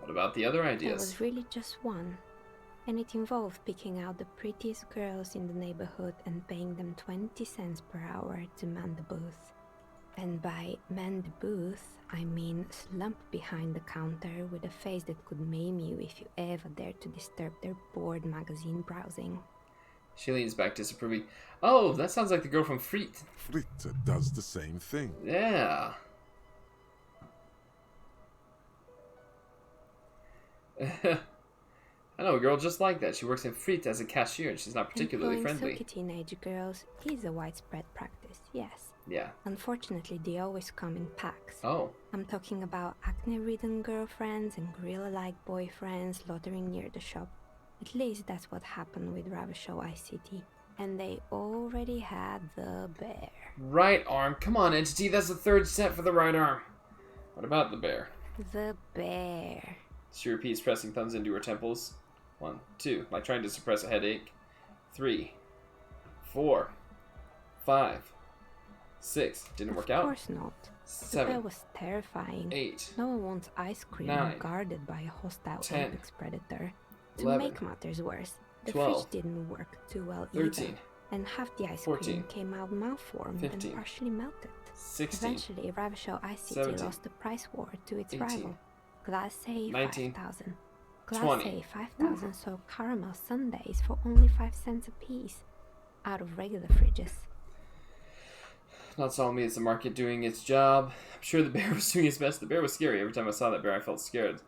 What about the other There ideas? was really just one. And it involved picking out the prettiest girls in the neighborhood and paying them 20 cents per hour to man the booth. And by man the booth, I mean slump behind the counter with a face that could maim you if you ever dared to disturb their bored magazine browsing. She leans back disapproving. Oh, that sounds like the girl from Freet. Fritte does the same thing. Yeah. I know a girl just like that. She works in Freet as a cashier and she's not particularly Employing friendly. silky teenage girls is a widespread practice, yes. Yeah. Unfortunately, they always come in packs. Oh. I'm talking about acne-ridden girlfriends and gorilla-like boyfriends loitering near the shop. At least that's what happened with Ravachol ICT. And they already had the bear. Right arm. Come on, Entity. That's the third set for the right arm. What about the bear? The bear. She repeats, pressing thumbs into her temples. 1, 2, like trying to suppress a headache. 3, 4, 5, 6. Didn't work out. Of course not. The 7. bear was terrifying. 8. No one wants ice cream 9, guarded by a hostile 10, apex predator. To 11, make matters worse, the 12, fridge didn't work too well 13, either, and half the ice 14, cream came out malformed 15, and partially melted. 16, Eventually, Ravishell ICT 17, lost the price war to its 18, rival. Glass say 19, 5,000. Glass 20. say 5,000 sold caramel sundaes for only 5 cents a piece, out of regular fridges. Not telling me it's the market doing its job. I'm sure the bear was doing its best. The bear was scary. Every time I saw that bear, I felt scared.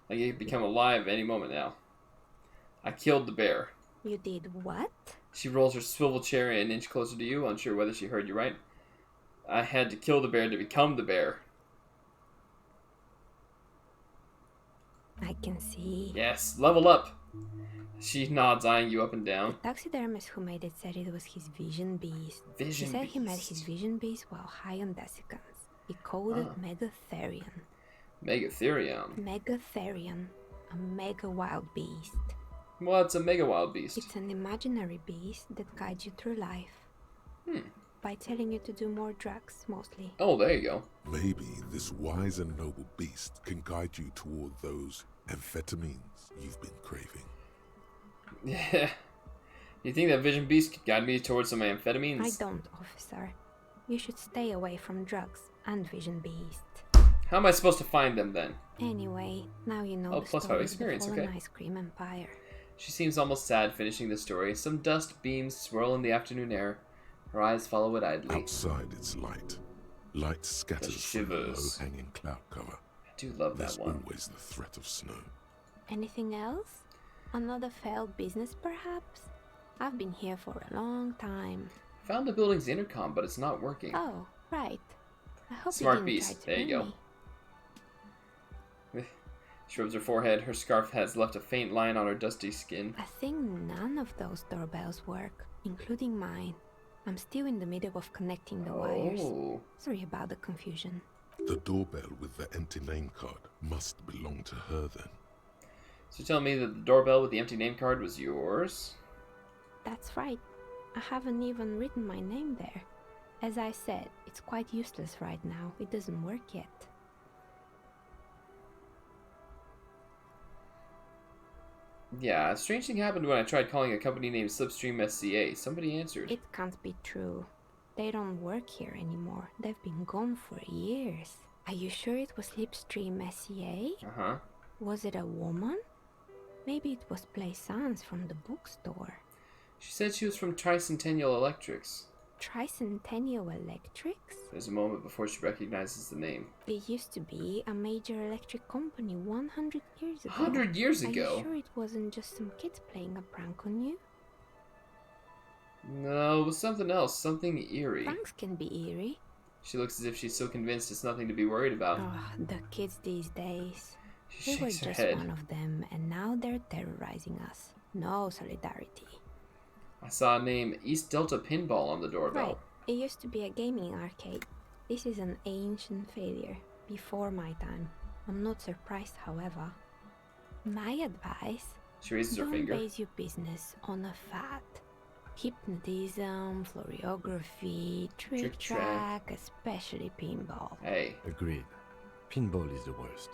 Like it could become alive any moment now. I killed the bear. You did what? She rolls her swivel chair an inch closer to you, unsure whether she heard you right. I had to kill the bear to become the bear. I can see. Yes, level up. She nods, eyeing you up and down. The taxidermist who made it said it was his vision beast. Vision he said he met beast. his vision beast while high on desiccants. He called it Megatherion. Megatherium. Megatherion. A mega wild beast. What's a mega wild beast? It's an imaginary beast that guides you through life. Hmm. By telling you to do more drugs, mostly. Oh, there you go. Maybe this wise and noble beast can guide you toward those amphetamines you've been craving. Yeah. You think that vision beast could guide me towards some amphetamines? I don't, officer. You should stay away from drugs and vision beast. How am I supposed to find them then? Anyway, now you know Oh, the plus 5 story experience, of the fallen okay. ice cream empire. She seems almost sad finishing the story. Some dust beams swirl in the afternoon air. Her eyes follow it idly. Outside it's light. Light scatters from the shivers. low-hanging cloud cover. I do love There's that one. always the threat of snow. Anything else? Another failed business, perhaps? I've been here for a long time. Found the building's intercom, but it's not working. Oh, right. I hope Smart you didn't beast. try to There you ring go. me. She rubs her forehead. Her scarf has left a faint line on her dusty skin. I think none of those doorbells work, including mine. I'm still in the middle of connecting the wires. Oh. Sorry about the confusion. The doorbell with the empty name card must belong to her then. So tell me that the doorbell with the empty name card was yours? That's right. I haven't even written my name there. As I said, it's quite useless right now. It doesn't work yet. Yeah, a strange thing happened when I tried calling a company named Slipstream SCA. Somebody answered. It can't be true. They don't work here anymore. They've been gone for years. Are you sure it was Slipstream SCA? Uh-huh. Was it a woman? Maybe it was Plaisance from the bookstore. She said she was from Tricentennial Electrics. Tricentennial Electrics? There's a moment before she recognizes the name. It used to be a major electric company 100 years ago. 100 years Are ago? you sure it wasn't just some kids playing a prank on you? No, it was something else. Something eerie. Pranks can be eerie. She looks as if she's so convinced it's nothing to be worried about. Oh, the kids these days. She They were shakes her just head. one of them, and now they're terrorizing us. No solidarity. I saw a name, East Delta Pinball, on the doorbell. Right. It used to be a gaming arcade. This is an ancient failure, before my time. I'm not surprised, however. My advice, She raises her don't finger. base your business on a fad. Hypnotism, floriography, trick track, especially pinball. Hey. Agreed. Pinball is the worst.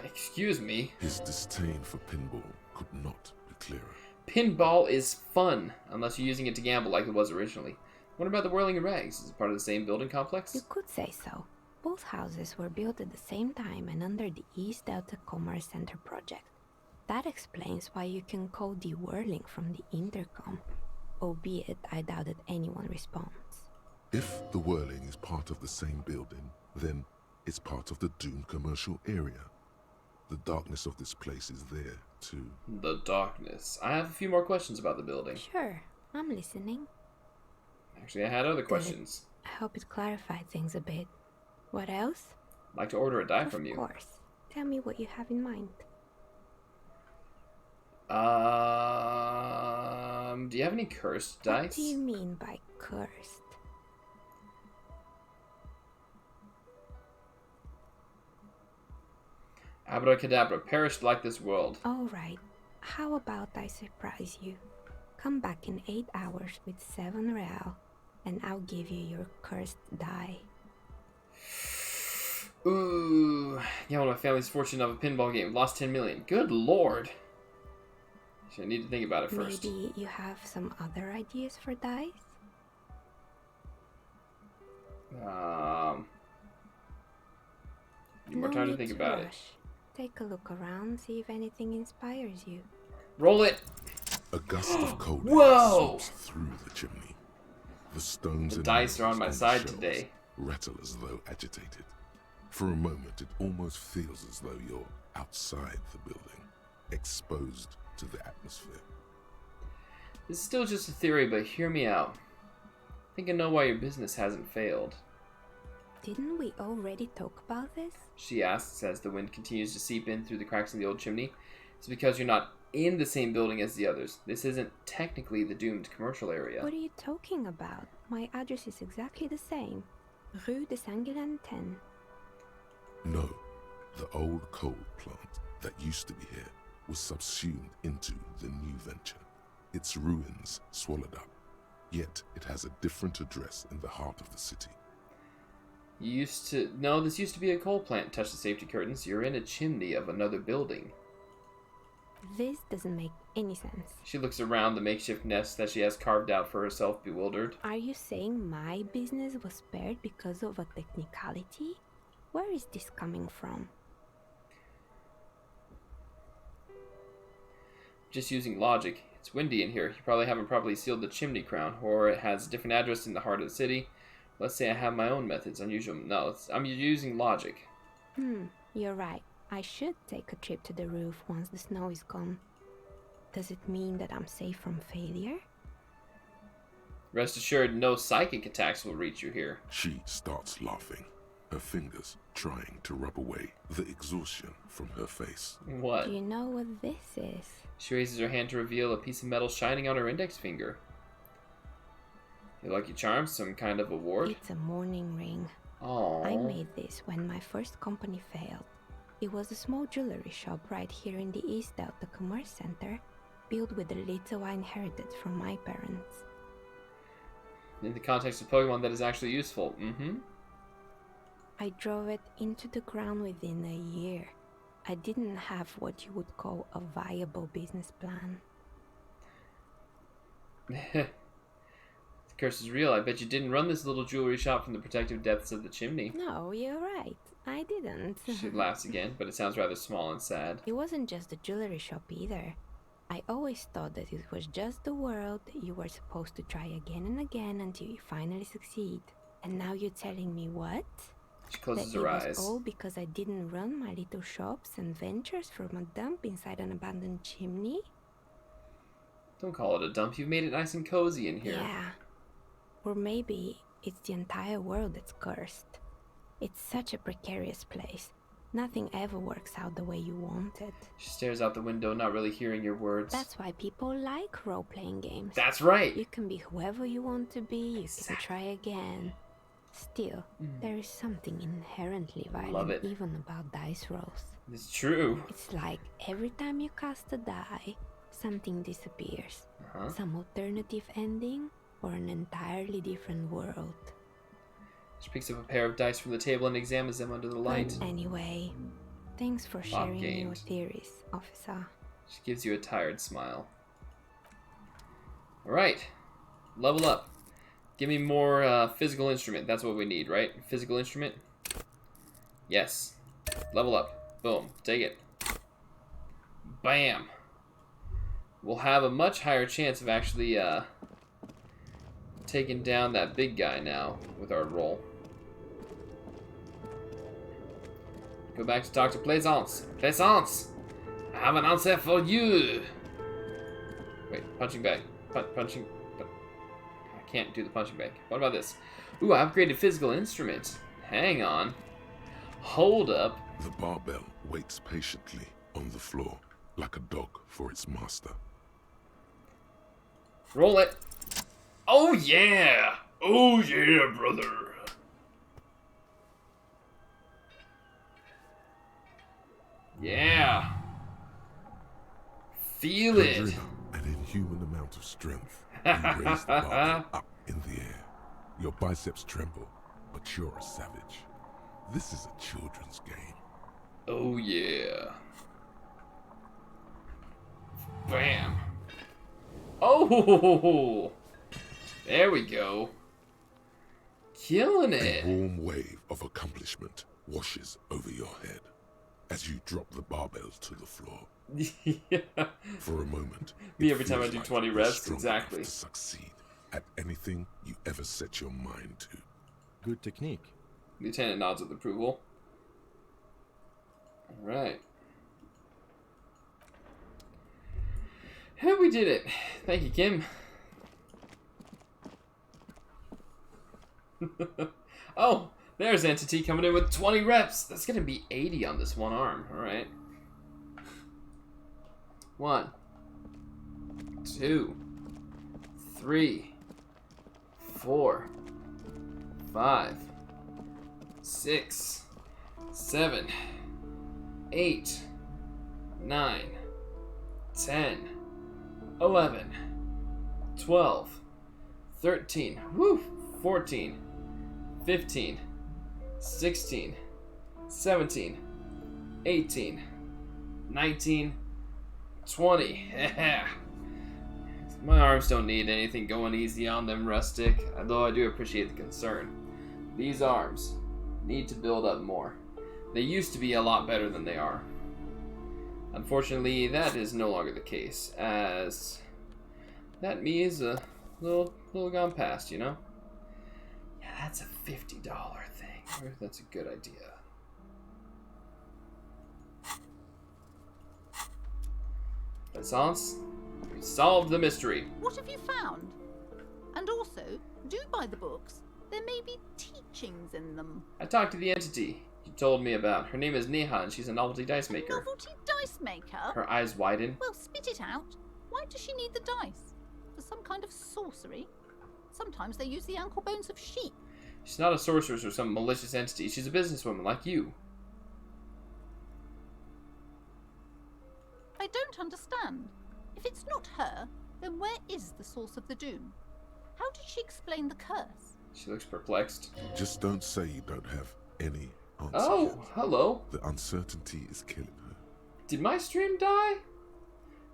Excuse me. His disdain for pinball could not be clearer. Pinball is fun, unless you're using it to gamble like it was originally. What about the Whirling Rags? Is it part of the same building complex? You could say so. Both houses were built at the same time and under the East Delta Commerce Center project. That explains why you can call the whirling from the intercom, albeit I doubt that anyone responds. If the whirling is part of the same building, then it's part of the Dune commercial area. The darkness of this place is there, too. The darkness. I have a few more questions about the building. Sure, I'm listening. Actually, I had other questions. I hope it clarified things a bit. What else? I'd like to order a die from you. Of course. Tell me what you have in mind. Do you have any cursed dice? What do you mean by cursed? Abracadabra, perished like this world. Alright, how about I surprise you? Come back in 8 hours with 7 real. and I'll give you your cursed die. Ooh. Yeah, one of my family's fortune of a pinball game. Lost 10 million. Good lord. I need to think about it first. Maybe you have some other ideas for dice? Need more time to think about it. Take a look around, see if anything inspires you. Roll it. A gust of cold Whoa! sweeps through the chimney. The stones The and dice are on my nails side shelves today. rattle as though agitated. For a moment, it almost feels as though you're outside the building, exposed to the atmosphere. This is still just a theory, but hear me out. I think I know why your business hasn't failed. Didn't we already talk about this? She asks as the wind continues to seep in through the cracks in the old chimney. It's because you're not in the same building as the others. This isn't technically the doomed commercial area. What are you talking about? My address is exactly the same. Rue de Saint-Guilain 10. No, the old coal plant that used to be here was subsumed into the new venture. Its ruins swallowed up. Yet it has a different address in the heart of the city. No, this used to be a coal plant. Touch the safety curtains. You're in a chimney of another building. This doesn't make any sense. She looks around the makeshift nest that she has carved out for herself, bewildered. Are you saying my business was spared because of a technicality? Where is this coming from? Just using logic. It's windy in here. You probably haven't properly sealed the chimney crown, or it has a different address in the heart of the city. Let's say I have my own methods. Unusual. No, I'm using logic. You're right. I should take a trip to the roof once the snow is gone. Does it mean that I'm safe from failure? Rest assured, no psychic attacks will reach you here. She starts laughing, her fingers trying to rub away the exhaustion from her face. What? Do you know what this is? She raises her hand to reveal a piece of metal shining on her index finger. Your lucky charm? Some kind of award? It's a mourning ring. Aww. I made this when my first company failed. It was a small jewelry shop right here in the East Delta Commerce Center, built with the little I inherited from my parents. In the context of Pokemon, that is actually useful. I drove it into the ground within a year. I didn't have what you would call a viable business plan. The curse is real. I bet you didn't run this little jewelry shop from the protective depths of the chimney. No, you're right. I didn't. She laughs again, but it sounds rather small and sad. It wasn't just a jewelry shop either. I always thought that it was just the world that you were supposed to try again and again until you finally succeed. And now you're telling me what? She closes that her it eyes. was all because I didn't run my little shops and ventures from a dump inside an abandoned chimney? Don't call it a dump. You've made it nice and cozy in here. Yeah. Or maybe it's the entire world that's cursed. It's such a precarious place. Nothing ever works out the way you want it. She stares out the window, not really hearing your words. That's why people like role-playing games. That's right! You can be whoever you want to be, you can try again. Still, there is something inherently violent even about dice rolls. It's true. It's like every time you cast a die, something disappears. Some alternative ending, or an entirely different world. She picks up a pair of dice from the table and examines them under the light. Anyway, thanks for sharing your theories, officer. She gives you a tired smile. Alright. Level up. Give me more physical instrument. That's what we need, right? Physical instrument? Yes. Level up. Boom. Take it. Bam. We'll have a much higher chance of actually taking down that big guy now with our roll. Go back to talk to Plaisance. Plaisance! I have an answer for you! Wait, punching bag. Punching... I can't do the punching bag. What about this? Ooh, I upgraded physical instrument. Hang on. Hold up. The barbell waits patiently on the floor, like a dog for its master. Roll it. Oh yeah! Oh yeah, brother! Yeah! Feel it! An inhuman amount of strength. You raise the barbell up in the air. Your biceps tremble, but you're a savage. This is a children's game. Oh yeah. Bam. Oh! There we go. Killing it. A warm wave of accomplishment washes over your head as you drop the barbell to the floor. Yeah. For a moment, Me every time I feels do like 20 you're reps, strong exactly. enough to succeed at anything you ever set your mind to. Good technique. Lieutenant nods with approval. Alright. We did it. Thank you, Kim. Oh, there's Entity coming in with 20 reps. That's going to be 80 on this one arm. Alright. 1, 2, 3, 4, 5, 6, 7, 8, 9, 10, 11, 12, 13, 14, 15, 16, 17, 18, 19, 20. My arms don't need anything going easy on them, Rustic, although I do appreciate the concern. These arms need to build up more. They used to be a lot better than they are. Unfortunately, that is no longer the case, as that me is a little gone past, you know? Yeah, that's a $50 thing. That's a good idea. Renaissance, we solved the mystery. What have you found? And also, do buy the books. There may be teachings in them. I talked to the entity you told me about. Her name is Neha, and she's a novelty dice maker. Novelty dice maker? Her eyes widen. Well, spit it out. Why does she need the dice? For some kind of sorcery? Sometimes they use the ankle bones of sheep. She's not a sorceress or some malicious entity. She's a businesswoman like you. I don't understand. If it's not her, then where is the source of the doom? How did she explain the curse? She looks perplexed. Just don't say you don't have any answer. Oh, yet. hello. The uncertainty is killing her. Did my stream die?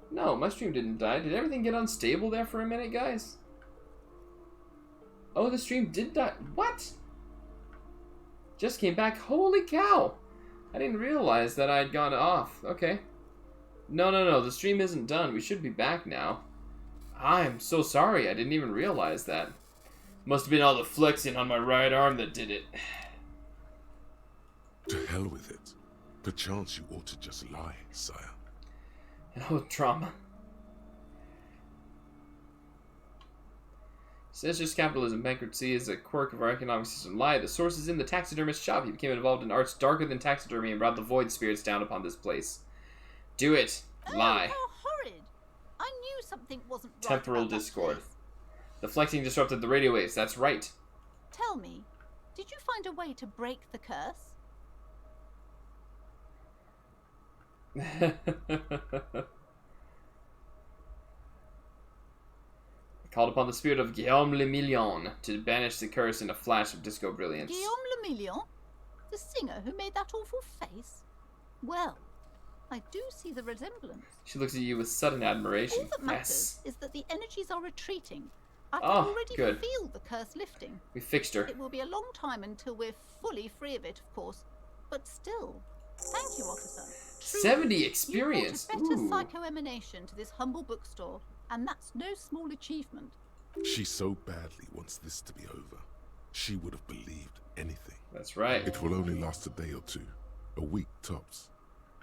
No, my stream didn't die. Did everything get unstable there for a minute, guys? Oh, the stream did die. What? Just came back. Holy cow. I didn't realize that I had gone off. Okay. No. The stream isn't done. We should be back now. I'm so sorry. I didn't even realize that. Must have been all the flexing on my right arm that did it. To hell with it. Perchance you ought to just lie, sire. Oh, trauma. Says just capitalism. Bankruptcy is a quirk of our economic system. Lie. The source is in the taxidermist's shop. He became involved in arts darker than taxidermy and brought the void spirits down upon this place. Do it. Lie. Oh, how horrid. I knew something wasn't right. Temporal about that discord. place. The flexing disrupted the radio waves. That's right. Tell me, did you find a way to break the curse? Called upon the spirit of Guillaume le Million to banish the curse in a flash of disco brilliance. Guillaume le Million? The singer who made that awful face? Well, I do see the resemblance. She looks at you with sudden admiration. All that matters Yes. is that the energies are retreating. I can Oh, already good. feel the curse lifting. We fixed her. It will be a long time until we're fully free of it, of course. But still, thank you, officer. Truly, 70 experience. You brought a better Ooh. psycho-emanation to this humble bookstore, and that's no small achievement. She so badly wants this to be over. She would have believed anything. That's right. It will only last a day or two. A week tops.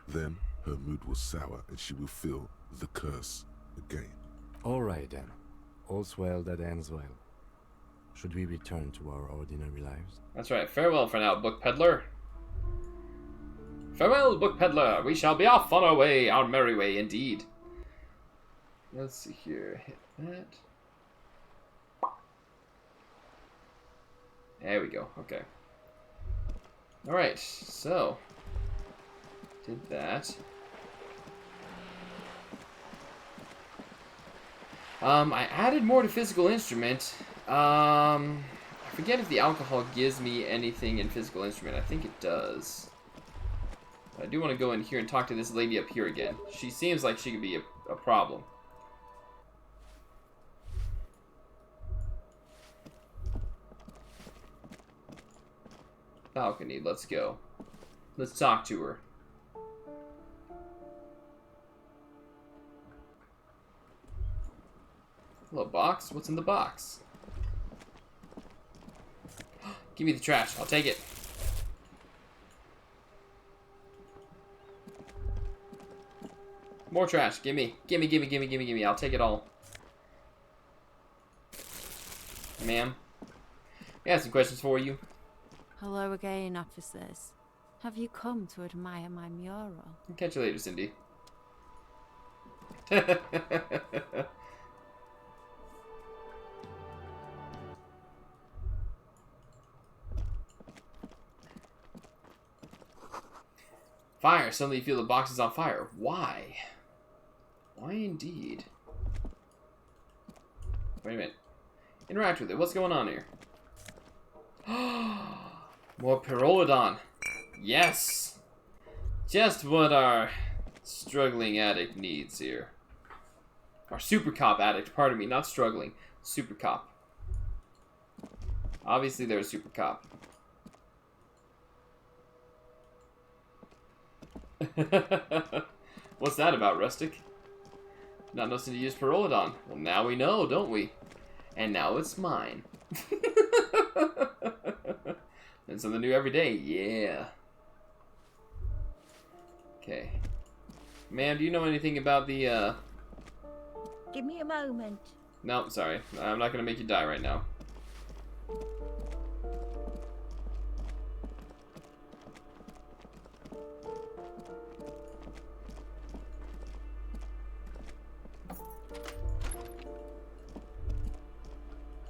Then her mood will sour and she will feel the curse again. All right then. All's well that ends well. Should we return to our ordinary lives? That's right. Farewell for now, book peddler. Farewell, book peddler. We shall be off on our way, our merry way indeed. Let's see here. Hit that. There we go. Okay. Alright, so. Did that. I added more to physical instrument. I forget if the alcohol gives me anything in physical instrument. I think it does. I do want to go in here and talk to this lady up here again. She seems like she could be a problem. Balcony, let's go. Let's talk to her. Hello, box. What's in the box? Give me the trash. I'll take it. More trash. Gimme. Gimme, gimme, gimme, gimme, gimme. I'll take it all. Ma'am. I have some questions for you. Hello again, officers. Have you come to admire my mural? I'll catch you later, Cindy. Fire. Suddenly you feel the box is on fire. Why? Why indeed? Wait a minute. Interact with it. What's going on here? More Pyrrolidon. Yes! Just what our struggling addict needs here. Our super cop addict, pardon me, not struggling. Super cop. Obviously they're a super cop. What's that about, Rustic? Not nothing to use Pyrrolidon. Well, now we know, don't we? And now it's mine. And something new every day, yeah. Okay. Ma'am, do you know anything about the, Give me a moment. No, sorry. I'm not gonna make you die right now.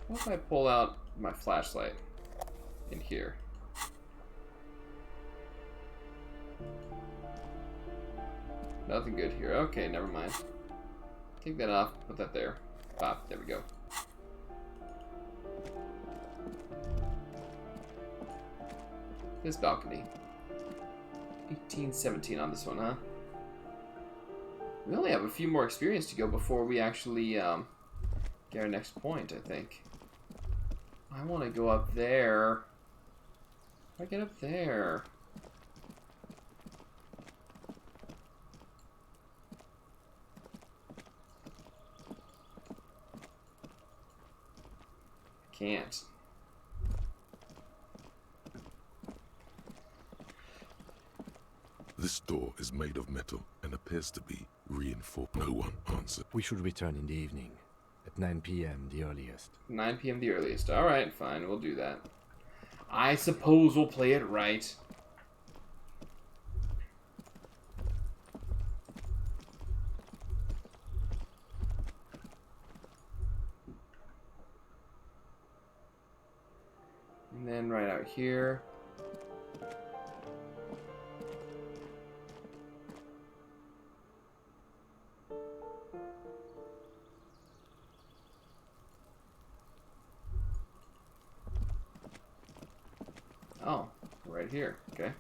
What if I pull out my flashlight in here? Nothing good here. Okay, never mind. Take that off, put that there. Pop, there we go. This balcony. 1817 on this one, huh? We only have a few more experience to go before we actually get our next point, I think. I want to go up there. How do I get up there? I can't. This door is made of metal and appears to be reinforced. No one answered. We should return in the evening. At 9 p.m. the earliest. 9 p.m. the earliest. Alright, fine, we'll do that. I suppose we'll play it right. And then right out here. Oh, right here. Okay.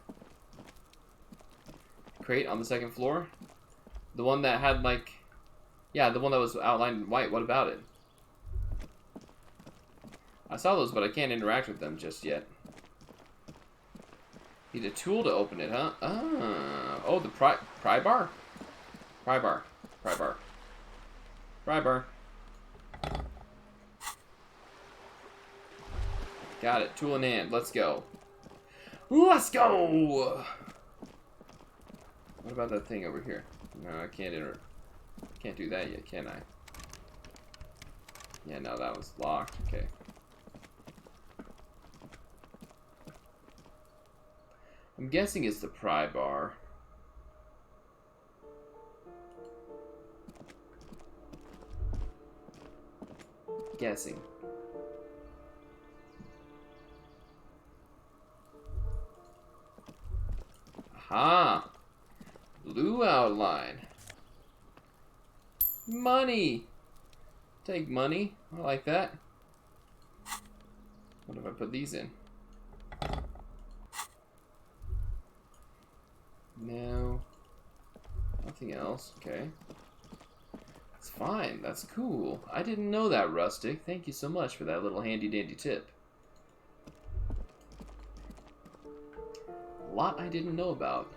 Crate on the second floor. The one that had like... Yeah, the one that was outlined in white. What about it? I saw those, but I can't interact with them just yet. Need a tool to open it, huh? Ah. Oh, the pry bar? Pry bar. Pry bar. Pry bar. Got it. Tool in hand. Let's go. Let's go! What about that thing over here? No, I can't do that yet, can I? Yeah, no, that was locked. Okay. I'm guessing it's the pry bar. Guessing. Aha! Blue outline. Money! Take money. I like that. What if I put these in? No. Nothing else. Okay. That's fine. That's cool. I didn't know that, Rustic. Thank you so much for that little handy-dandy tip. A lot I didn't know about.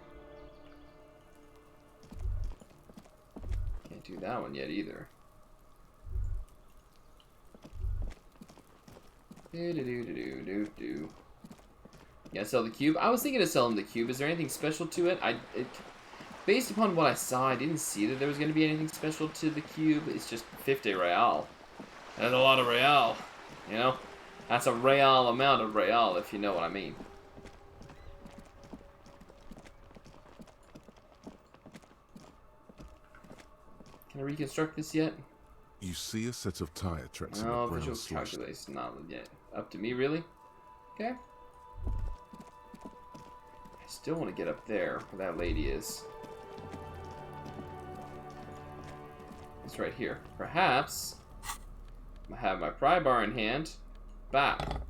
Can't do that one yet either. Do. Yeah, sell the cube. I was thinking of selling the cube. Is there anything special to it? Based upon what I saw, I didn't see that there was going to be anything special to the cube. It's just 50 real. That's a lot of real. You know? That's a real amount of real, if you know what I mean. Can I reconstruct this yet? You see a set of tire tracks in No, the brown visual slush. calculation, not yet. Up to me, really? Okay. I still want to get up there where that lady is. It's right here. Perhaps I have my pry bar in hand. Bap.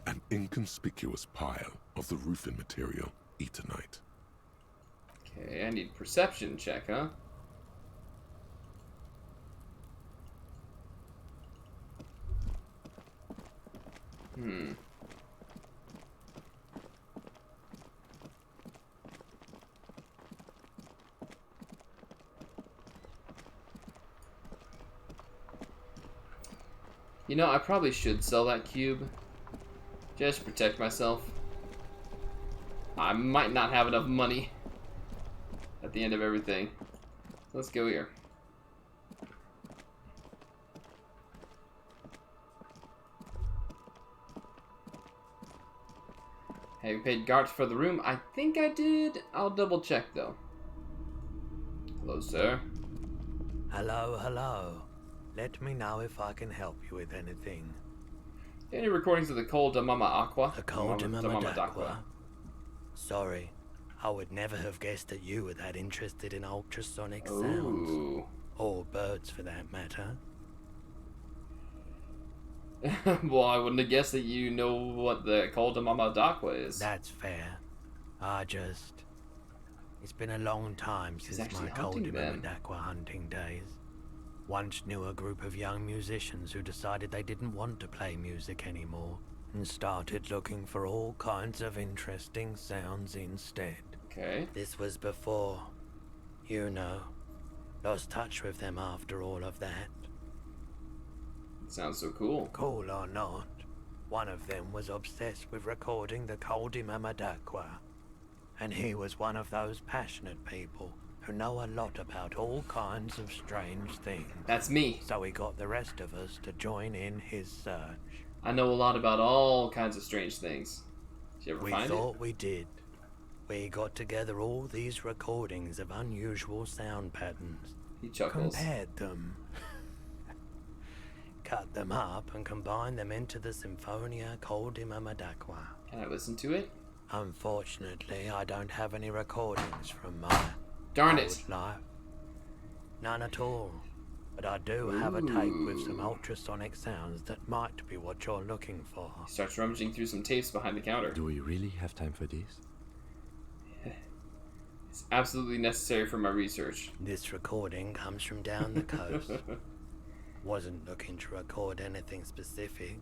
An inconspicuous pile of the roofing material, Eternite. Okay, I need perception check, huh? You know, I probably should sell that cube. Just to protect myself. I might not have enough money at the end of everything. Let's go here. Have you paid Gart for the room? I think I did. I'll double check though. Hello, sir. Hello, hello. Let me know if I can help you with anything. Any recordings of the Col de Mama Aqua? The Col de Mama d'Aqua? Sorry, I would never have guessed that you were that interested in ultrasonic sounds. Or birds, for that matter. Well, I wouldn't have guessed that you know what the Col de Mama d'Aqua is. That's fair. It's been a long time since my Col de Mama d'Aqua hunting days. Once knew a group of young musicians who decided they didn't want to play music anymore and started looking for all kinds of interesting sounds instead. Okay. This was before, you know, lost touch with them after all of that. Sounds so cool. Cool or not, one of them was obsessed with recording the Col de Mama d'Aqua. And he was one of those passionate people who know a lot about all kinds of strange things. That's me. So he got the rest of us to join in his search. I know a lot about all kinds of strange things. Did you ever find it? We thought we did. We got together all these recordings of unusual sound patterns. He chuckles. Compared them. Cut them up and combined them into the Symphonia Col de Mama d'Aqua. Can I listen to it? Unfortunately, I don't have any recordings from my old life. None at all. But I do have a tape with some ultrasonic sounds that might be what you're looking for. He starts rummaging through some tapes behind the counter. Do we really have time for this? It's absolutely necessary for my research. This recording comes from down the coast. Wasn't looking to record anything specific.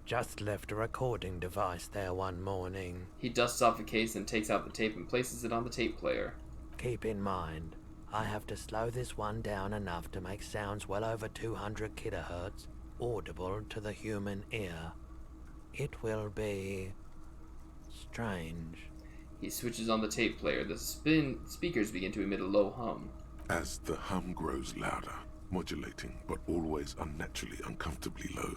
Just left a recording device there one morning. He dusts off the case and takes out the tape and places it on the tape player. Keep in mind, I have to slow this one down enough to make sounds well over 200 kilohertz audible to the human ear. It will be strange. He switches on the tape player. The speakers begin to emit a low hum. As the hum grows louder, modulating but always unnaturally uncomfortably low,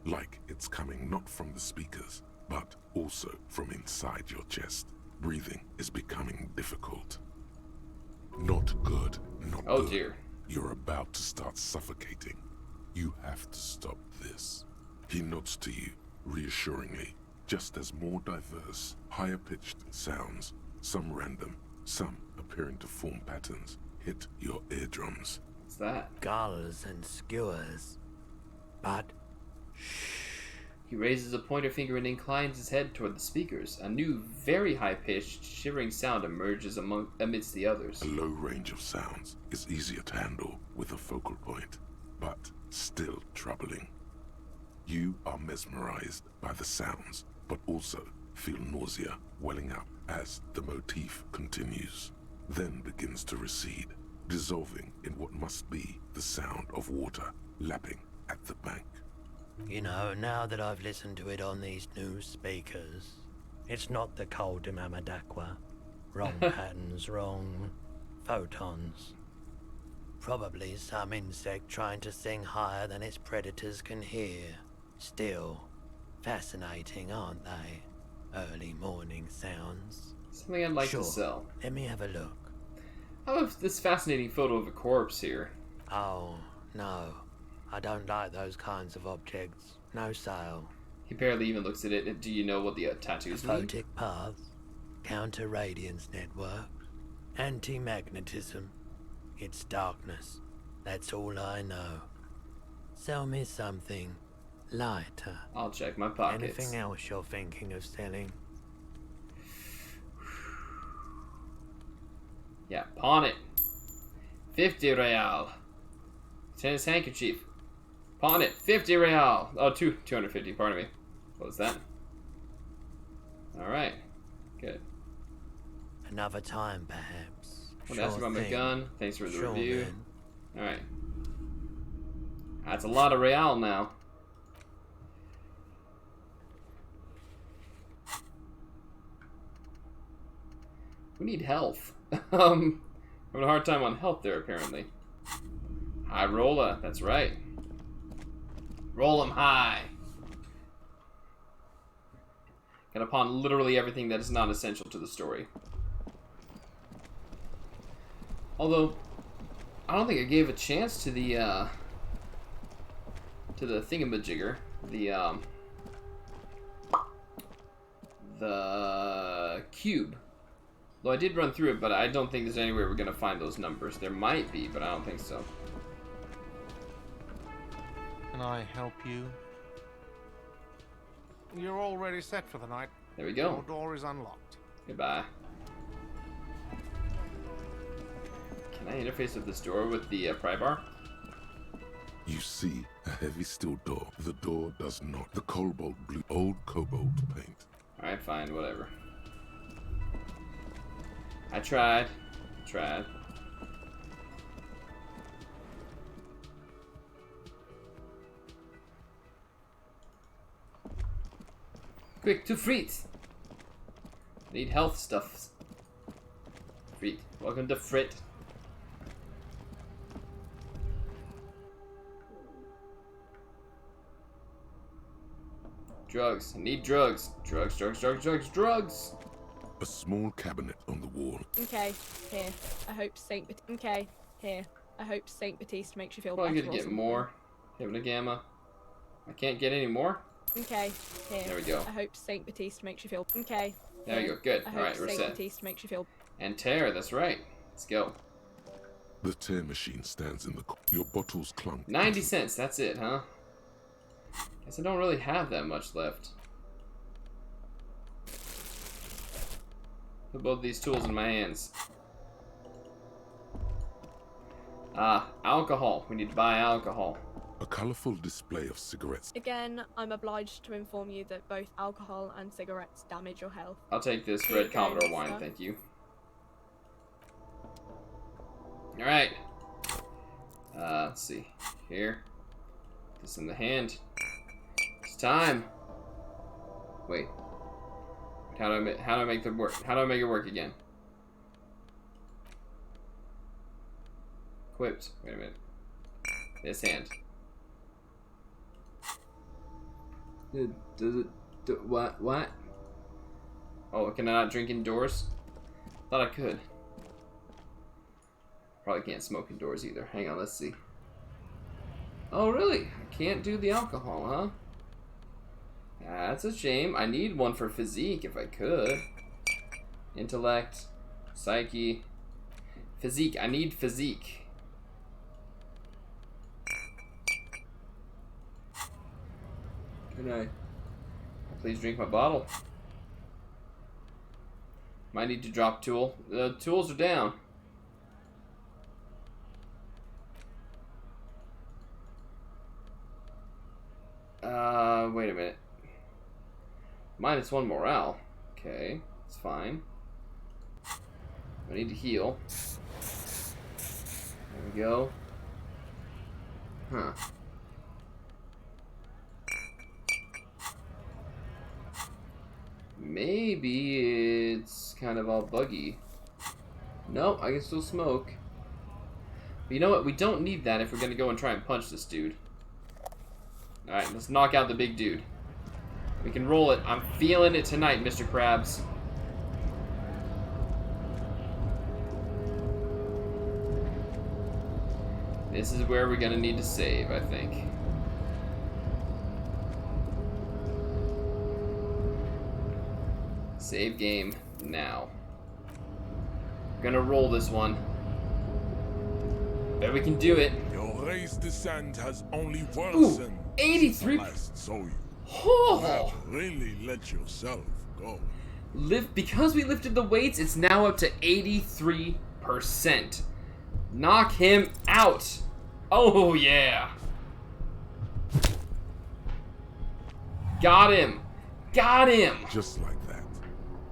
like it's coming not from the speakers, but also from inside your chest. Breathing is becoming difficult. Not good, not good. Oh dear. You're about to start suffocating. You have to stop this. He nods to you, reassuringly, just as more diverse, higher-pitched sounds, some random, some appearing to form patterns, hit your eardrums. that? Gulls and skewers. But he raises a pointer finger and inclines his head toward the speakers. A new, very high-pitched, shivering sound emerges amidst the others. A low range of sounds is easier to handle with a focal point, but still troubling. You are mesmerized by the sounds, but also feel nausea welling up as the motif continues, then begins to recede, dissolving in what must be the sound of water lapping at the bank. you know, now that I've listened to it on these new speakers, it's not the cold de Mamadakwa. Wrong patterns, wrong photons. Probably some insect trying to sing higher than its predators can hear. Still, fascinating, aren't they? Early morning sounds. Something I'd like Sure. to sell. Let me have a look. I have this fascinating photo of a corpse here. Oh, no. I don't like those kinds of objects. No sale. He barely even looks at it. Do you know what the tattoos mean? Photic paths, counter-radiance network, anti-magnetism. It's darkness. That's all I know. Sell me something lighter. I'll check my pockets. Anything else you're thinking of selling? Yeah, pawn it. 50 real. Tennis handkerchief. Pawn it. 50 real. Oh, 250, pardon me. What was that? Alright. Good. Another time, perhaps. Want to ask about my gun? Thanks for the review. Alright. That's a lot of real now. We need health. Having a hard time on health there, apparently. High roller, that's right. Roll 'em high. Gotta pawn literally everything that is not essential to the story. Although, I don't think I gave a chance to the thingamajigger. The cube. Though I did run through it, but I don't think there's any way we're gonna find those numbers. There might be, but I don't think so. Can I help you? You're already set for the night. There we go. Your door is unlocked. Goodbye. Can I interface with this door with the pry bar? You see a heavy steel door. The door does not. The cobalt blue, old cobalt paint. Alright, fine, whatever. I tried. Quick, to Frit! Need health stuff. Frit, welcome to Frit. Drugs. I need drugs. Drugs. A small cabinet on the wall. Okay, here. I hope Saint Baptiste makes you feel Probably better. gonna get more. Having a gamma. I can't get any more. Okay, here. There we go. I hope Saint Baptiste makes you feel. Okay. There you go. Good. I All right, hope we're Saint set. Baptiste makes you feel. And tear. That's right. Let's go. The tear machine stands in the. Your bottles clunk. 90 cents. That's it, huh? Guess I don't really have that much left. Put both these tools in my hands. Alcohol. We need to buy alcohol. A colorful display of cigarettes. Again, I'm obliged to inform you that both alcohol and cigarettes damage your health. I'll take this Here you red go, Commodore wine, mister. thank you. Alright. Let's see. Here. This in the hand. It's time. Wait. How do I make it work? How do I make it work again? Equipped. Wait a minute. This hand. Does it what? Oh, can I not drink indoors? Thought I could. Probably can't smoke indoors either. Hang on, let's see. Oh, really? I can't do the alcohol, huh? That's a shame. I need one for physique if I could. Intellect, psyche, physique. I need physique. Can I please drink my bottle? Might need to drop tool. The tools are down. Wait a minute. -1 morale. Okay, it's fine. I need to heal. There we go. Huh. Maybe it's kind of all buggy. No, I can still smoke. But you know what? We don't need that if we're going to go and try and punch this dude. Alright, let's knock out the big dude. We can roll it. I'm feeling it tonight, Mr. Krabs. This is where we're going to need to save, I think. Save game now. We're gonna roll this one. Bet we can do it. Your race descent has only worsened. 83. So you Oh. really let yourself go. Because we lifted the weights, it's now up to 83%. Knock him out. Oh yeah. Got him. Got him. Just like that,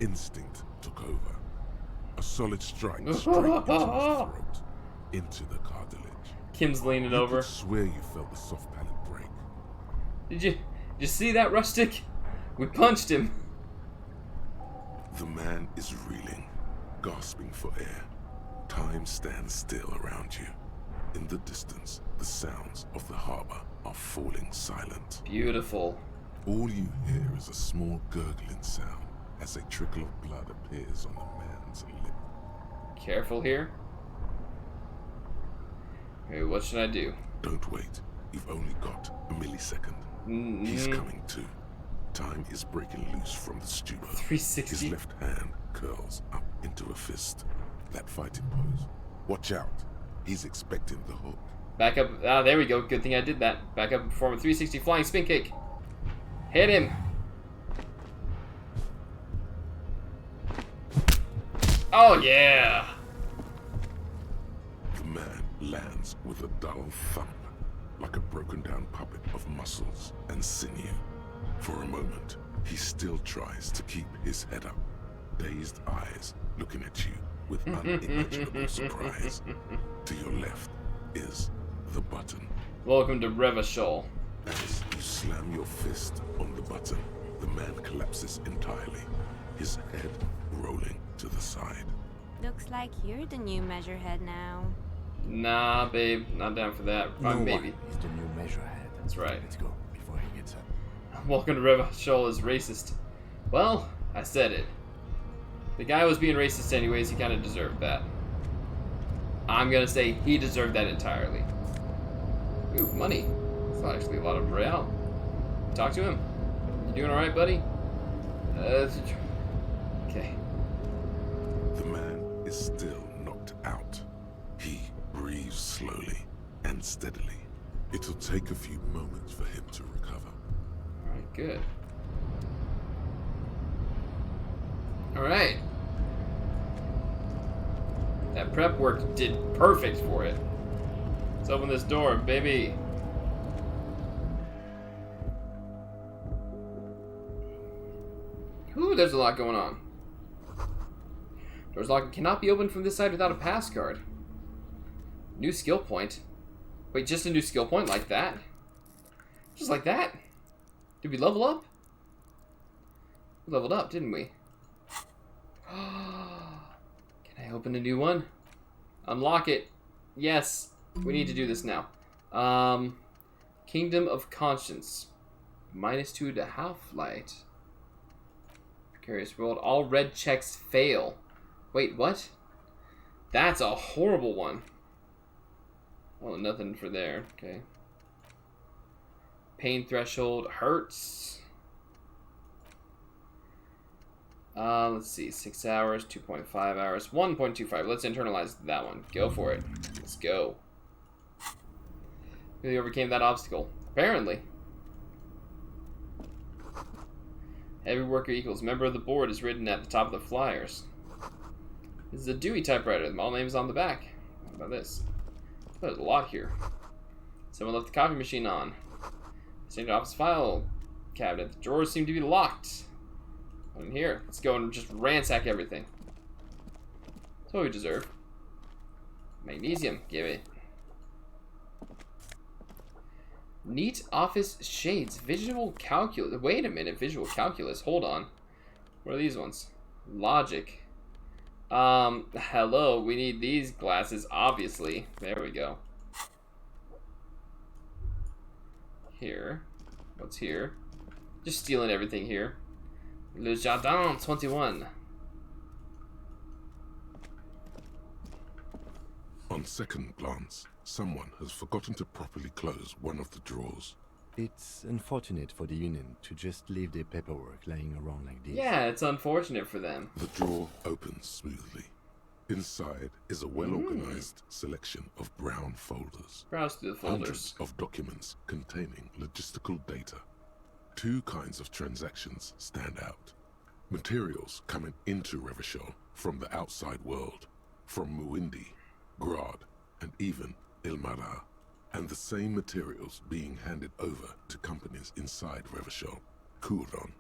instinct took over. A solid strike straight into his throat, into the cartilage. Kim's leaning You over. could swear you felt the soft palate break. Did you see that, Rustic? We punched him. The man is reeling, gasping for air. Time stands still around you. In the distance, the sounds of the harbor are falling silent. Beautiful. All you hear is a small gurgling sound as a trickle of blood appears on the man's lip. Careful here. Okay, what should I do? Don't wait. You've only got a millisecond. He's coming to. Time is breaking loose from the stupor. 360. His left hand curls up into a fist. That fighting pose. Watch out. He's expecting the hook. Back up. Ah, there we go. Good thing I did that. Back up and perform a 360 flying spin kick. Hit him. Oh, yeah. The man lands with a dull thump, like a broken down puppet of muscles and sinew. For a moment, he still tries to keep his head up, dazed eyes looking at you with unimaginable surprise. To your left is the button. Welcome to Revachol. As you slam your fist on the button, the man collapses entirely, his head rolling to the side. Looks like you're the new measurehead now. Nah, babe. Not down for that. No Maybe. one is the new measurehead. That's right. Let's go before he gets up. Welcome to Revachol is racist. Well, I said it. The guy was being racist anyways. He kind of deserved that. I'm gonna say he deserved that entirely. Ooh, money. It's not actually a lot of morale. Talk to him. You doing alright, buddy? Okay. The man is still knocked out. He breathes slowly and steadily. It'll take a few moments for him to recover. Alright, good. Alright. That prep work did perfect for it. Let's open this door, baby. Ooh, there's a lot going on. Doors locked. Cannot be opened from this side without a pass card. New skill point. Wait, just a new skill point like that? Just like that? Did we level up? We leveled up, didn't we? Can I open a new one? Unlock it. Yes. We need to do this now. Kingdom of Conscience. -2 to half-light. Curious world. All red checks fail. Wait, what? That's a horrible one. Oh, nothing for there. Okay. Pain threshold hurts. Let's see. 6 hours, 2.5 hours, 1.25. Let's internalize that one. Go for it. Let's go. Really overcame that obstacle. Apparently. Every worker equals member of the board is written at the top of the flyers. This is a Dewey typewriter. The model name is on the back. How about this? There's a lot here. Someone left the coffee machine on. Standard office file cabinet. The drawers seem to be locked. In here. Let's go and just ransack everything. That's what we deserve. Magnesium. Give it. Neat office shades. Visual calculus. Wait a minute. Visual calculus. Hold on. What are these ones? Logic. Hello. We need these glasses, obviously. There we go. Here. What's here? Just stealing everything here. Le Jardin 21. On second glance, someone has forgotten to properly close one of the drawers. It's unfortunate for the Union to just leave their paperwork lying around like this. Yeah, it's unfortunate for them. The drawer opens smoothly. Inside is a well-organized selection of brown folders. Browse through the folders. Hundreds of documents containing logistical data. Two kinds of transactions stand out. Materials coming into Revachol from the outside world, from Muindi, Grad, and even Ilmara, and the same materials being handed over to companies inside Revachol. Kuron,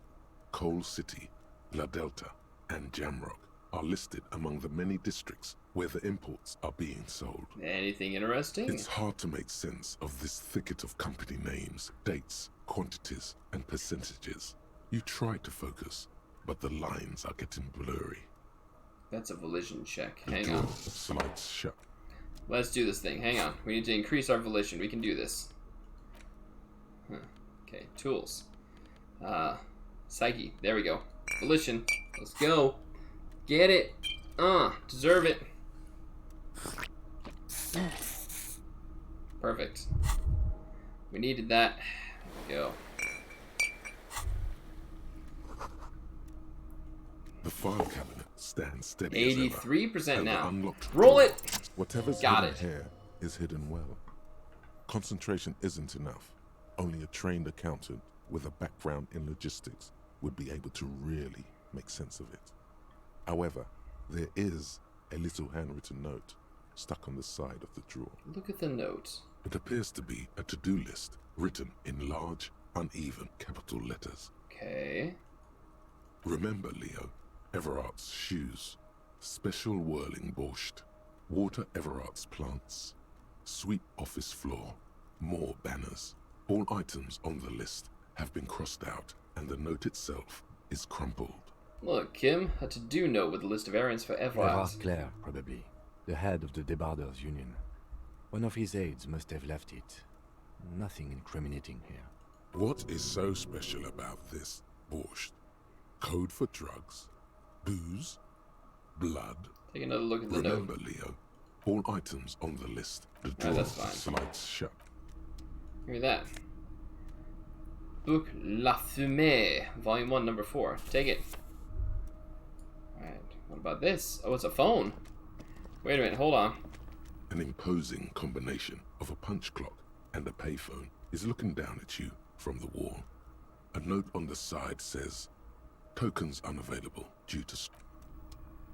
Coal City, La Delta, and Jamrock are listed among the many districts where the imports are being sold. Anything interesting? It's hard to make sense of this thicket of company names, dates, quantities, and percentages. You try to focus, but the lines are getting blurry. That's a volition check. The Hang drawer on. slides shut. Let's do this thing. Hang on. We need to increase our volition. We can do this. Okay, tools. Psyche. There we go. Volition. Let's go. Get it. Deserve it. Perfect. We needed that. There we go. The file cabinet stands steady 83% now. Unlocked Roll drawer. it. Whatever's Got hidden it. here is hidden well. Concentration isn't enough. Only a trained accountant with a background in logistics would be able to really make sense of it. However, there is a little handwritten note stuck on the side of the drawer. Look at the note. It appears to be a to-do list written in large, uneven capital letters. Okay. Remember, Leo, Everart's shoes, special whirling borscht, water Everart's plants, sweep office floor, more banners. All items on the list have been crossed out, and the note itself is crumpled. Look, Kim, a to-do note with a list of errands for Everard. Everard Clare, probably. The head of the Debarders Union. One of his aides must have left it. Nothing incriminating here. What is so special about this borscht? Code for drugs? Booze? Blood? Take another look at the Remember, note. Leo, all items on the list, the drawer that's fine. slides shut. Give me that. Book La Fumée, Volume 1, Number 4. Take it. Alright, what about this? Oh, it's a phone. Wait a minute, hold on. An imposing combination of a punch clock and a payphone is looking down at you from the wall. A note on the side says, tokens unavailable due to...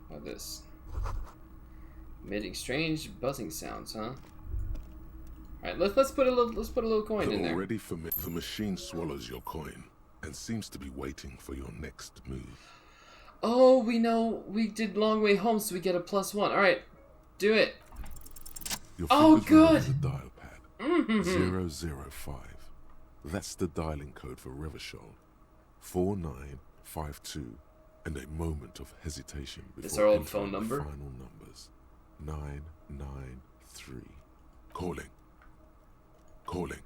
What about this? Emitting strange buzzing sounds, huh? Alright, let's put a little coin in there. Already the machine swallows your coin and seems to be waiting for your next move. Oh, we know we did long way home, so we get a +1. Alright, do it. Your Oh, fingers roll good. the dial pad. 005. That's the dialing code for Revachol. 4952. And a moment of hesitation This before our old entering phone the number? final numbers. 993. Calling. Calling.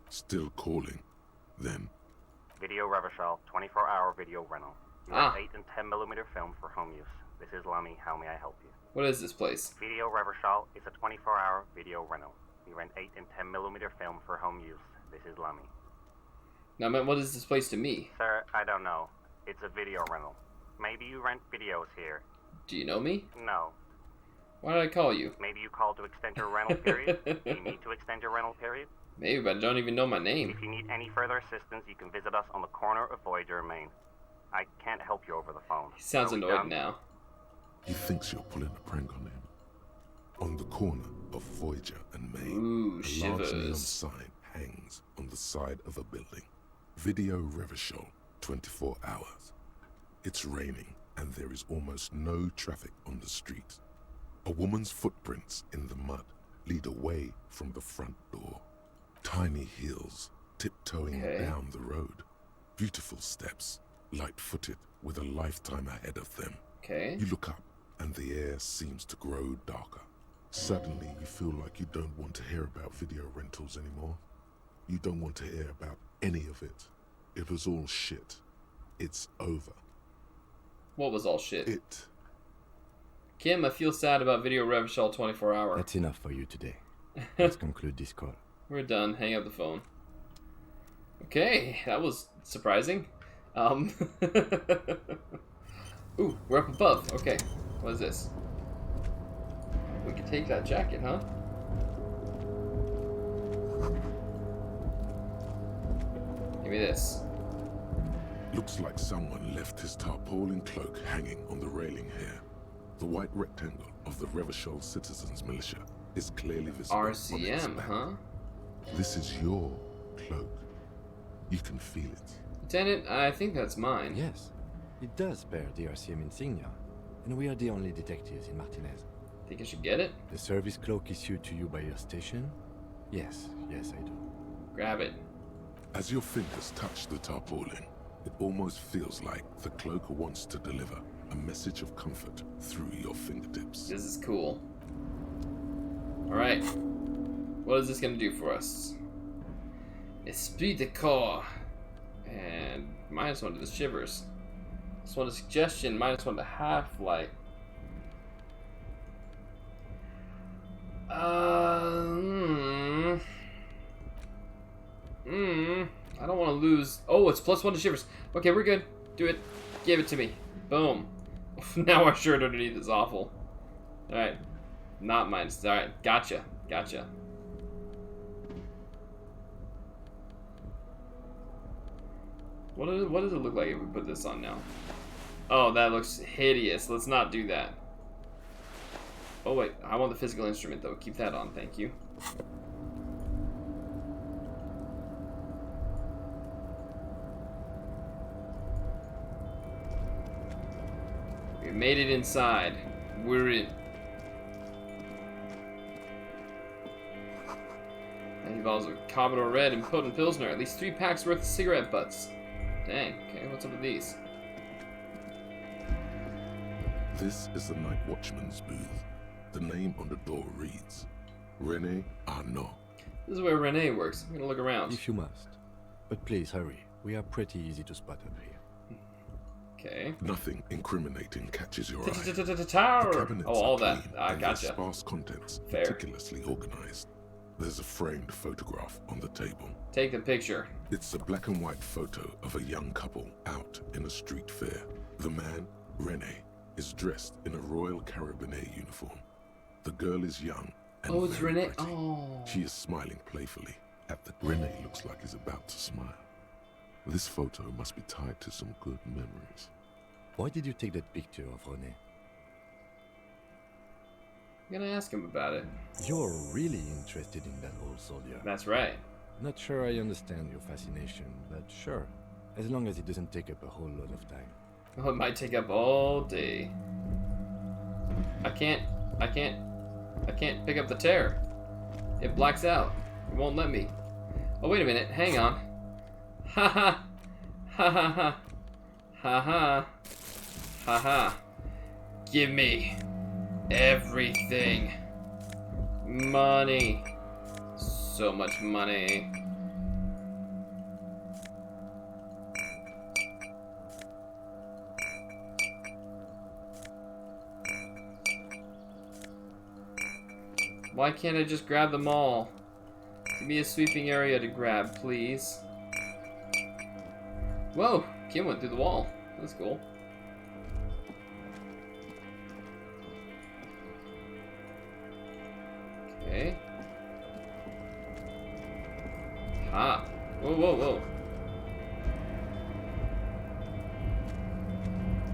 Still calling. Then Video Revachol, 24-hour video rental. You have 8 and 10mm film for home use. This is Lummy. How may I help you? What is this place? Video Revachol is a 24-hour video rental. You rent 8 and 10mm film for home use. This is Lummy. Now, man, what is this place to me? Sir, I don't know. It's a video rental. Maybe you rent videos here. Do you know me? No. Why did I call you? Maybe you called to extend your rental period? Do you need to extend your rental period? Maybe, but I don't even know my name. If you need any further assistance, you can visit us on the corner of Voyager and Main. I can't help you over the phone. He sounds Are we annoyed done? now. He thinks you're pulling a prank on him. On the corner of Voyager and Main, Ooh, a large neon shivers. sign hangs on the side of a building. Video Revachol, 24 hours. It's raining and there is almost no traffic on the street. A woman's footprints in the mud lead away from the front door. Tiny heels tiptoeing down the road. Beautiful steps, light-footed with a lifetime ahead of them. Okay. You look up and the air seems to grow darker. Suddenly you feel like you don't want to hear about video rentals anymore. You don't want to hear about any of it. It was all shit. It's over. What was all shit? Kim, I feel sad about Video Revachol 24 hour. That's enough for you today. Let's conclude this call. We're done. Hang up the phone. Okay, that was surprising. Ooh, we're up above. Okay, what is this? We can take that jacket, huh? Give me this. Looks like someone left his tarpaulin cloak hanging on the railing here. The white rectangle of the Revachol Citizens Militia is clearly visible. on its RCM, back. huh? This is your cloak. You can feel it. Lieutenant, I think that's mine. Yes, it does bear the RCM insignia, and we are the only detectives in Martinez. Think I should get it? The service cloak issued to you by your station? Yes, yes I do. Grab it. As your fingers touch the tarpaulin, it almost feels like the cloak wants to deliver a message of comfort through your fingertips. This is cool. Alright. What is this going to do for us? Esprit de corps. And -1 to the shivers. -1 to suggestion, -1 to half-light. I don't want to lose. Oh, it's +1 to shivers. Okay, we're good. Do it. Give it to me. Boom. Now our shirt underneath is awful. Alright. Not mine. Alright, gotcha. Gotcha. What does it look like if we put this on now? Oh, that looks hideous. Let's not do that. Oh wait, I want the physical instrument though. Keep that on, thank you. We made it inside. We're in. That involves a Commodore Red and Potent Pilsner. At least 3 packs worth of cigarette butts. Dang, okay, what's up with these? This is the Night Watchman's booth. The name on the door reads, René Arnaud. This is where René works. I'm gonna look around. If you must. But please hurry. We are pretty easy to spot up here. Okay. Nothing incriminating catches your eye. Tower. The cabinets Oh, all are that. clean I and their gotcha. sparse contents Fair. meticulously organized. There's a framed photograph on the table. Take the picture. It's a black and white photo of a young couple out in a street fair. The man, René, is dressed in a Royal Carabinier uniform. The girl is young and Oh, it's very René. pretty. Oh. She is smiling playfully at the René looks like he's about to smile. This photo must be tied to some good memories. Why did you take that picture of René? I'm gonna ask him about it. You're really interested in that old soldier. That's right. Not sure I understand your fascination, but sure. As long as it doesn't take up a whole lot of time. Oh, it might take up all day. I can't pick up the tear. It blacks out. It won't let me. Oh, wait a minute. Hang on. Ha ha. Ha ha ha. Ha ha. Ha ha. Give me everything. Money. So much money. Why can't I just grab them all? Give me a sweeping area to grab, please. Whoa! Kim went through the wall. That's cool. Okay. Whoa, whoa, whoa.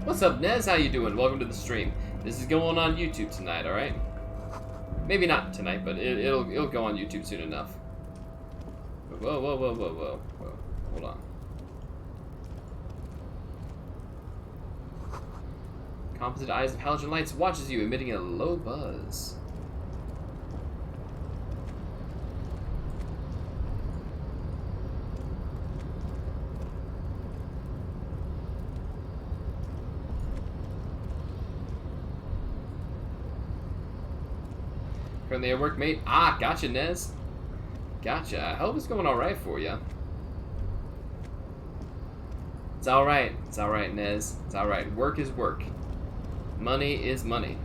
What's up, Nez? How you doing? Welcome to the stream. This is going on YouTube tonight, alright? Maybe not tonight, but it'll go on YouTube soon enough. Whoa, whoa, whoa, whoa, whoa, whoa. Hold on. Composite eyes of halogen lights watches you, emitting a low buzz. Currently at work, mate. Ah, gotcha, Nez. Gotcha. I hope it's going alright for you. It's alright. It's alright, Nez. It's alright. Work is work. Money is money.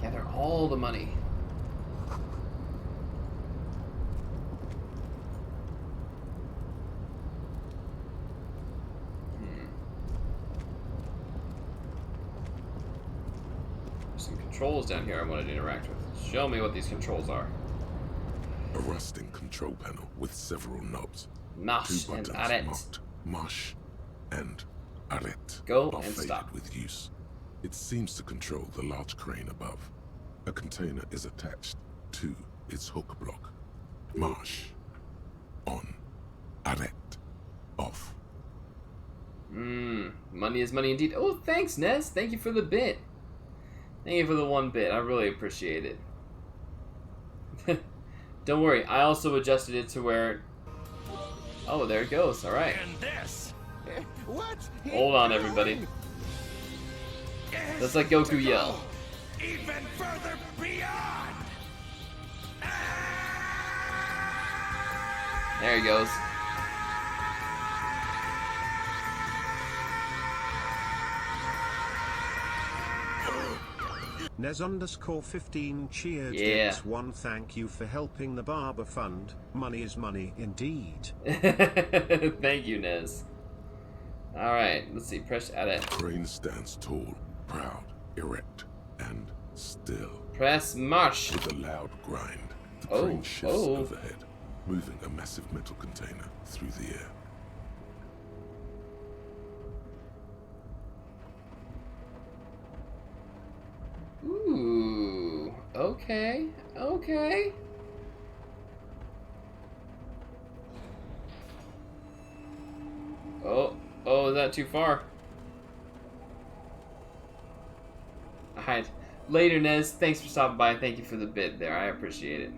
Gather all the money. Some controls down here I wanted to interact with. Show me what these controls are. A rusting control panel with several knobs. Mash Two and buttons arrête. marked Mash and Arrête. Go are and faded stop. with use. It seems to control the large crane above. A container is attached to its hook block. Marsh. On. Arrête. Off. Money is money indeed. Oh, thanks, Nez. Thank you for the bit. Thank you for the 1 bit. I really appreciate it. Don't worry, I also adjusted it to where... Oh, there it goes. Alright. And this. What? Hold on, everybody. Let's let Goku yell. Even further beyond. There he goes. Nez_15 cheered. Yeah. X1 thank you for helping the Barber Fund. Money is money indeed. Thank you, Nez. Alright, let's see. Press edit. Crane stands tall, proud, erect, and still. Press march. With a loud grind, the Oh, crane shifts oh. overhead, moving a massive metal container through the air. Ooh. Okay. Okay. Oh. Oh, is that too far? Alright. Later, Nez. Thanks for stopping by. Thank you for the bit there. I appreciate it.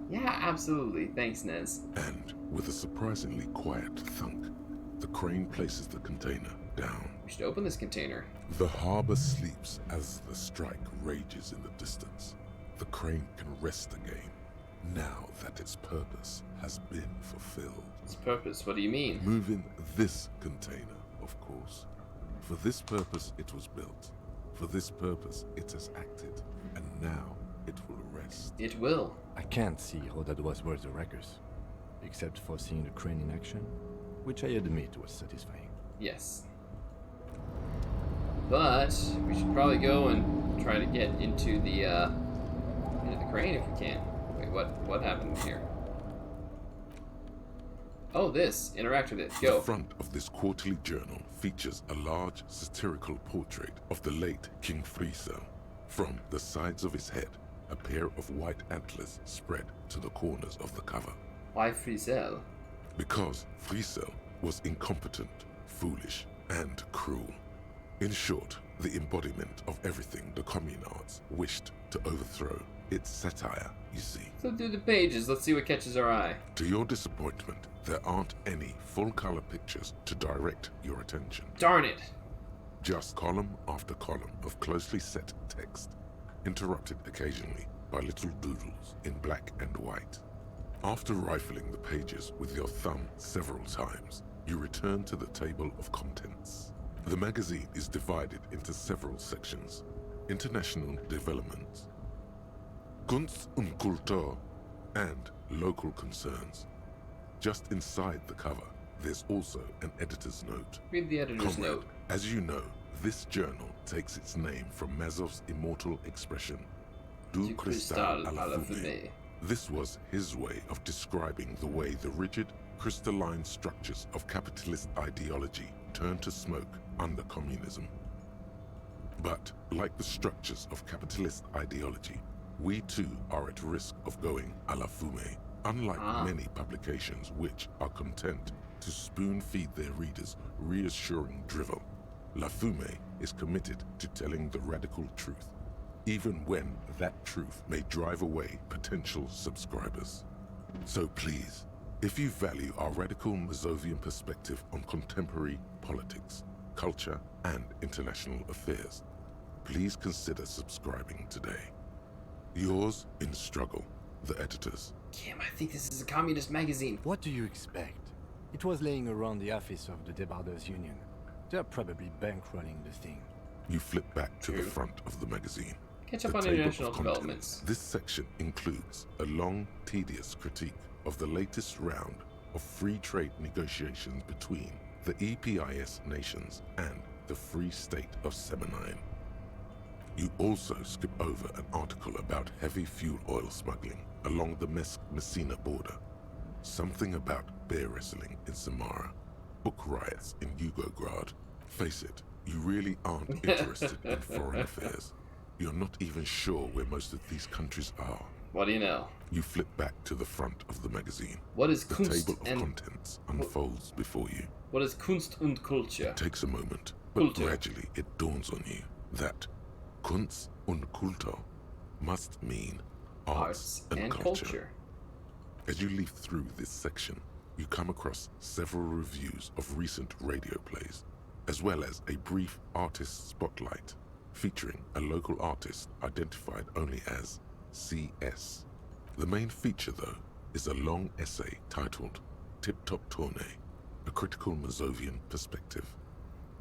Yeah, absolutely. Thanks, Nez. And with a surprisingly quiet thunk, the crane places the container down. We should open this container. The harbor sleeps as the strike rages in the distance. The crane can rest again, now that its purpose has been fulfilled. Its purpose? What do you mean? Moving this container, of course. For this purpose it was built. For this purpose it has acted. And now it will rest. It will. I can't see how that was worth the wreckers, except for seeing the crane in action, which I admit was satisfying. Yes. But we should probably go and try to get into the crane if we can. Wait, what happened here? Oh, this. Interact with it. Go. The front of this quarterly journal features a large satirical portrait of the late King Friesel. From the sides of his head, a pair of white antlers spread to the corners of the cover. Why Friesel? Because Friesel was incompetent, foolish, and cruel. In short, the embodiment of everything the communards wished to overthrow. It's satire, you see. Flip through the pages. Let's see what catches our eye. To your disappointment, there aren't any full-color pictures to direct your attention. Darn it! Just column after column of closely set text, interrupted occasionally by little doodles in black and white. After rifling the pages with your thumb several times, you return to the table of contents. The magazine is divided into several sections. International developments, Kunst und Kultur, and local concerns. Just inside the cover, there's also an editor's note. Read the editor's Comrade, note. as you know, This journal takes its name from Mazov's immortal expression, Du cristal à la fumée. This was his way of describing the way the rigid, crystalline structures of capitalist ideology turned to smoke under communism. But, like the structures of capitalist ideology, we too are at risk of going à la fumée. Unlike many publications which are content to spoon-feed their readers reassuring drivel, La Fumée is committed to telling the radical truth, even when that truth may drive away potential subscribers. So please, if you value our radical Mazovian perspective on contemporary politics, culture, and international affairs, please consider subscribing today. Yours in struggle, the editors. Kim, I think this is a communist magazine. What do you expect? It was laying around the office of the Debarders Union. They're probably bankrolling the thing. You flip back to the front of the magazine. Catch up on international developments. This section includes a long, tedious critique of the latest round of free trade negotiations between the EPIS nations and the Free State of Semenine. You also skip over an article about heavy fuel oil smuggling along the Messina border, something about bear wrestling in Samara, book riots in Yugograd. Face it, you really aren't interested in foreign affairs. You're not even sure where most of these countries are. What do you know? You flip back to the front of the magazine. What is the Kunst table of contents unfolds before you. What is Kunst und Kultur? It takes a moment, but gradually it dawns on you that Kunst und Kultur must mean arts and culture. As you leaf through this section, you come across several reviews of recent radio plays, as well as a brief artist spotlight featuring a local artist identified only as CS. The main feature, though, is a long essay titled Tip Top Tournée, a critical Mazovian perspective.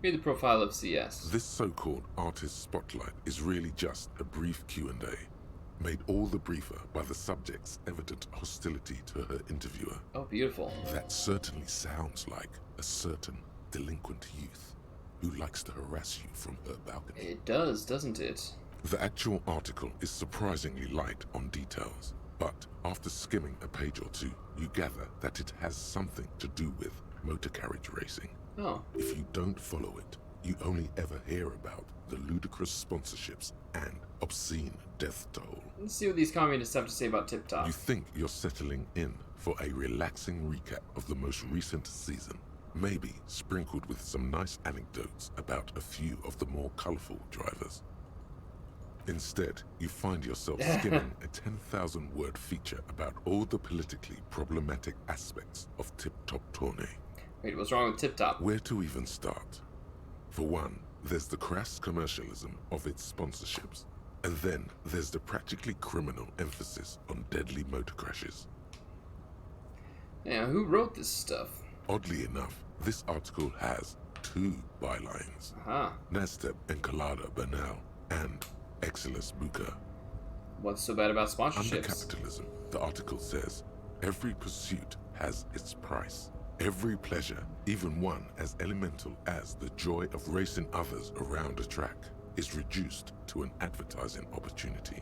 Read the profile of CS. This so-called artist spotlight is really just a brief Q&A, made all the briefer by the subject's evident hostility to her interviewer. Oh, beautiful. That certainly sounds like a certain delinquent youth who likes to harass you from her balcony. It does, doesn't it? The actual article is surprisingly light on details, but after skimming a page or two, you gather that it has something to do with motor carriage racing. Oh. If you don't follow it, you only ever hear about the ludicrous sponsorships and obscene death toll. Let's see what these communists have to say about Tip Top. You think you're settling in for a relaxing recap of the most recent season, maybe sprinkled with some nice anecdotes about a few of the more colorful drivers. Instead, you find yourself skimming a 10,000-word feature about all the politically problematic aspects of Tip Top Tournée. Wait, what's wrong with Tip Top? Where to even start? For one, there's the crass commercialism of its sponsorships, and then there's the practically criminal emphasis on deadly motor crashes. Yeah, who wrote this stuff? Oddly enough, this article has two bylines. Nasteb Encolada Bernal and Excellus Buka. What's so bad about sponsorships? Under capitalism, the article says, every pursuit has its price. Every pleasure, even one as elemental as the joy of racing others around a track, is reduced to an advertising opportunity.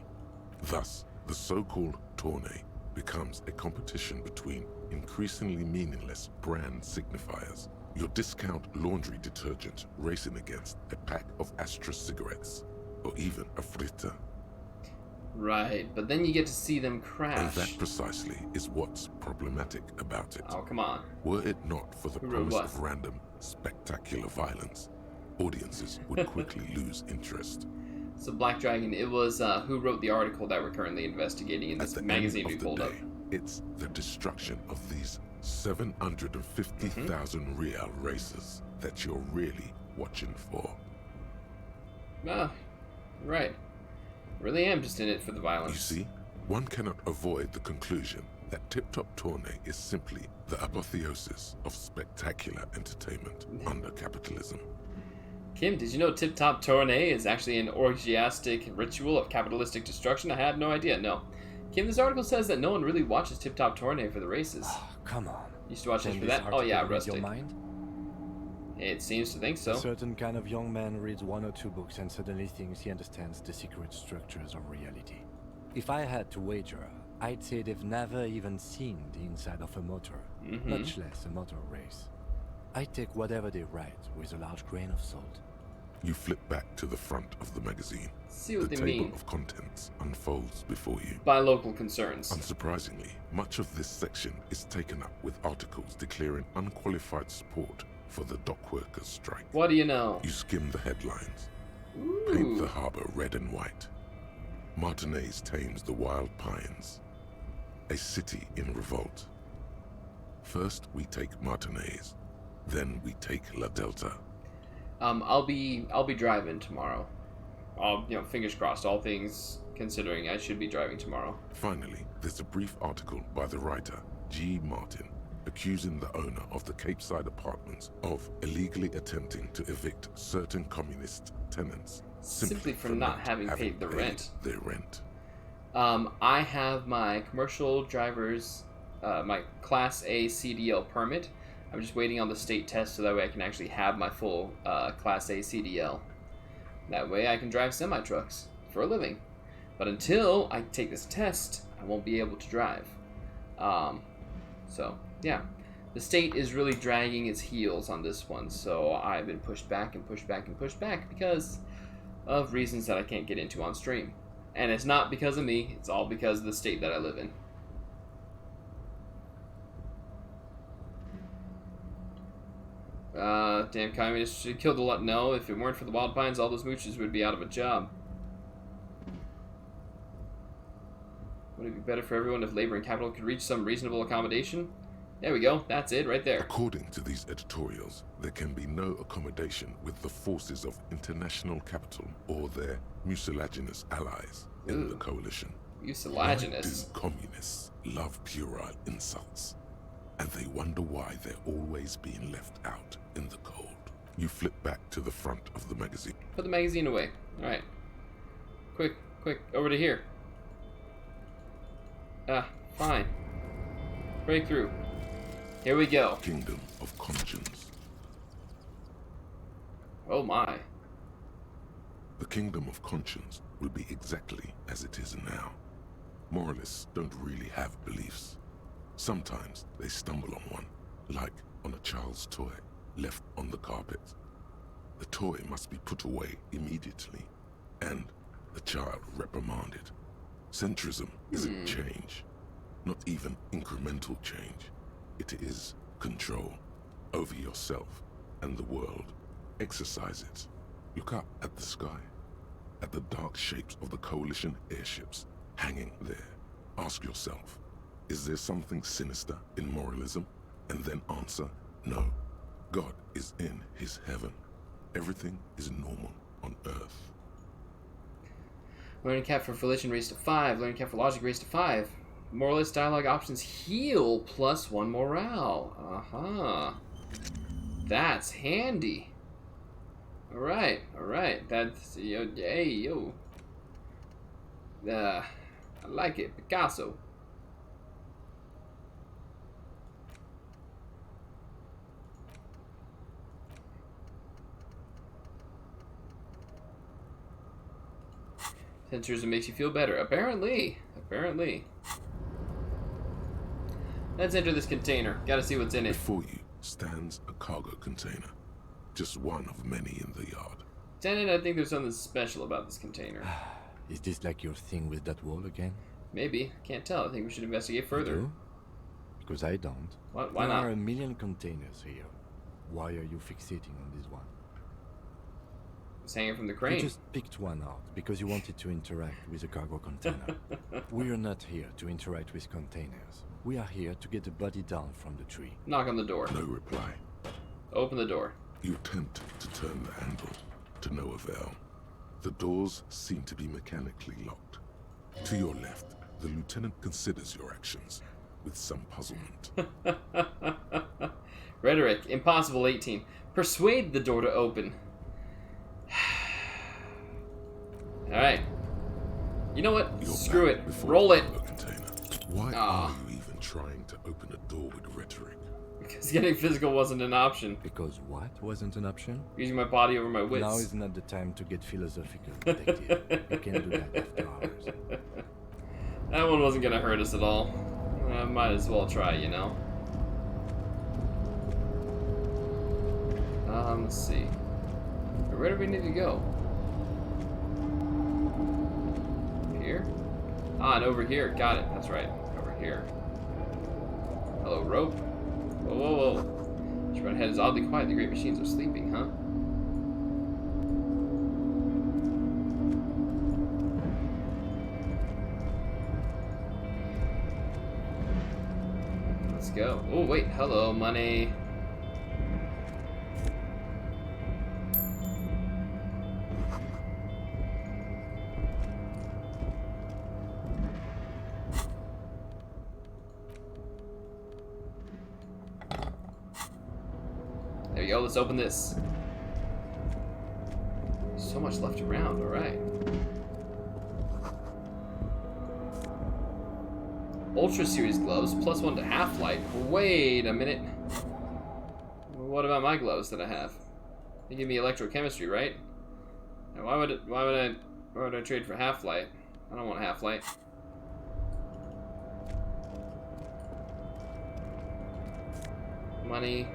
Thus, the so-called tournée becomes a competition between increasingly meaningless brand signifiers. Your discount laundry detergent racing against a pack of Astra cigarettes, or even a fritter. Right, but then you get to see them crash. And that precisely is what's problematic about it. Oh, come on. Were it not for the promise of random, spectacular violence, audiences would quickly lose interest. So Black Dragon, it was who wrote the article that we're currently investigating in this magazine we pulled up. It's the destruction of these 750,000 real races that you're really watching for. Ah, right. Really am just in it for the violence. You see, one cannot avoid the conclusion that Tip Top Tournée is simply the apotheosis of spectacular entertainment under capitalism. Kim, did you know Tip Top Tournée is actually an orgiastic ritual of capitalistic destruction? I had no idea, no. Kim, this article says that no one really watches Tip Top Tournée for the races. Oh, come on. You used to watch this for that? Oh yeah, Rusty. It seems to think so. A certain kind of young man reads 1 or 2 books and suddenly thinks he understands the secret structures of reality. If I had to wager, I'd say they've never even seen the inside of a motor, much less a motor race. I take whatever they write with a large grain of salt. You flip back to the front of the magazine. See what the they table mean. of contents unfolds before you. By local concerns. Unsurprisingly, much of this section is taken up with articles declaring unqualified support for the dock workers' strike. What do you know? You skim the headlines. Ooh. Paint the harbor red and white. Martinez tames the wild pines. A city in revolt. First we take Martinez, then we take La Delta. I'll be driving tomorrow. Fingers crossed, all things considering, I should be driving tomorrow. Finally, there's a brief article by the writer, G. Martin, accusing the owner of the Capeside Apartments of illegally attempting to evict certain communist tenants simply for not having paid the rent. Their rent. I have my commercial driver's, my Class A CDL permit. I'm just waiting on the state test so that way I can actually have my full Class A CDL. That way I can drive semi-trucks for a living. But until I take this test, I won't be able to drive. So, yeah. The state is really dragging its heels on this one, so I've been pushed back and pushed back and pushed back because of reasons that I can't get into on stream. And it's not because of me, it's all because of the state that I live in. Damn communists should kill the lot. No, if it weren't for the wild pines, all those mooches would be out of a job. Would it be better for everyone if labor and capital could reach some reasonable accommodation? There we go. That's it right there. According to these editorials, there can be no accommodation with the forces of international capital or their mucilaginous allies in the coalition. Mucilaginous? Why do communists love puerile insults? And they wonder why they're always being left out in the cold. You flip back to the front of the magazine. Put the magazine away. Alright. Quick, over to here. Fine. Break through. Here we go. Kingdom of Conscience. Oh my. The Kingdom of Conscience will be exactly as it is now. Moralists don't really have beliefs. Sometimes they stumble on one, like on a child's toy left on the carpet. The toy must be put away immediately, and the child reprimanded. Centrism isn't change, not even incremental change. It is control over yourself and the world. Exercise it. Look up at the sky, at the dark shapes of the coalition airships hanging there. Ask yourself, is there something sinister in moralism? And then answer, no. God is in his heaven. Everything is normal on earth. Learning cap for religion raised to 5. Learning cap for logic raised to 5. Moralist dialogue options heal plus 1 morale. That's handy. Alright. That's, yo. I like it. Picasso. Centrism makes you feel better. Apparently. Let's enter this container. Gotta see what's in it. Before you stands a cargo container. Just one of many in the yard. Lieutenant, I think there's something special about this container. Is this like your thing with that wall again? Maybe. Can't tell. I think we should investigate further. You do? Because I don't. Why there not? There are a million containers here. Why are you fixating on this one? It's hanging from the crane. You just picked one out because you wanted to interact with a cargo container. We are not here to interact with containers. We are here to get the body down from the tree. Knock on the door. No reply. Open the door. You attempt to turn the handle, to no avail. The doors seem to be mechanically locked. To your left, the lieutenant considers your actions with some puzzlement. Rhetoric, impossible 18. Persuade the door to open. Alright. You know what? Screw it. Roll it. Why are you even trying to open a door with rhetoric? Because Because getting physical wasn't an option. Because what wasn't an option? Using my body over my wits. Now is not the time to get philosophical, detective. You can do that after hours. That one wasn't gonna hurt us at all. Might as well try, you know. Let's see. Where do we need to go? Here? Ah, and over here. Got it. That's right. Over here. Hello, rope. Whoa, whoa, whoa. Your head is oddly quiet. The great machines are sleeping, huh? Let's go. Oh, wait. Hello, money. There we go, let's open this. So much left around, alright. Ultra Series gloves, +1 to Half-Light. Wait a minute. What about my gloves that I have? They give me electrochemistry, right? Now, why would I trade for Half-Light? I don't want Half-Light. Money.